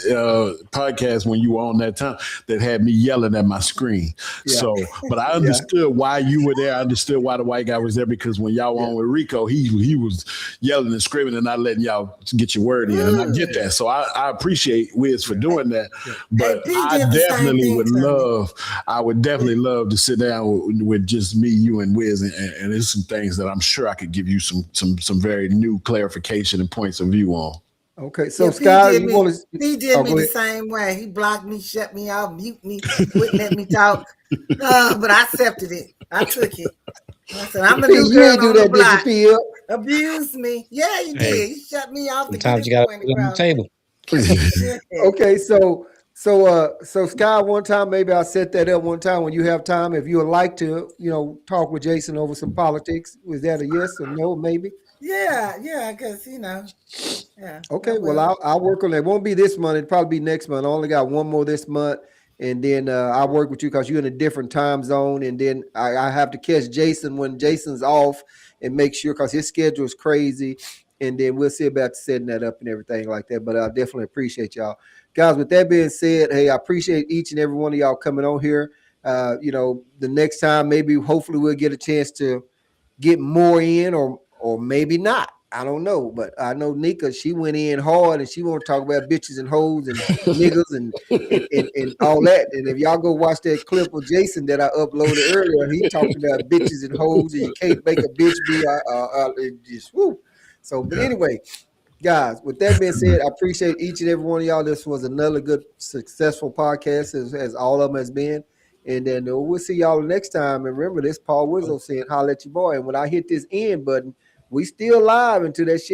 podcast when you were on that time that had me yelling at my screen. Yeah. So, but I understood why you were there. I understood why the white guy was there, because when y'all were on with Rico, he was yelling and screaming and not letting y'all get your word in. And I get that. So I appreciate Wiz for doing that. But I would definitely love to sit down with just me, you, and Wiz, and there's some things that I'm sure I could give you some very new clarification and points of view on. Okay, so Sky, he did me the same way. He blocked me, shut me off, mute me, wouldn't let me talk. But I accepted it. I took it. I said, I'm a new girl on the block. Abused me. Yeah, he did. He shut me off. Sometimes you got to put it on the table. Okay, so Sky, one time, maybe I'll set that up one time when you have time. If you would like to, talk with Jason over some politics, was that a yes or no, maybe? Yeah, because, yeah. Okay, well, I'll work on that. It won't be this month. It'll probably be next month. I only got one more this month, and then I'll work with you because you're in a different time zone, and then I have to catch Jason when Jason's off and make sure, because his schedule is crazy, and then we'll see about setting that up and everything like that. But I definitely appreciate y'all. Guys, with that being said, hey, I appreciate each and every one of y'all coming on here. The next time, hopefully we'll get a chance to get more in, or maybe not. I don't know. But I know Nika, she went in hard, and she want to talk about bitches and hoes and niggas and all that. And if y'all go watch that clip of Jason that I uploaded earlier, he talked about bitches and hoes, and you can't make a bitch be just whoo. So, but anyway, guys, with that being said, I appreciate each and every one of y'all. This was another good, successful podcast, as all of them has been. And then we'll see y'all next time. And remember, this Paul Wizzo saying, holla at your boy. And when I hit this end button, we still live until that shit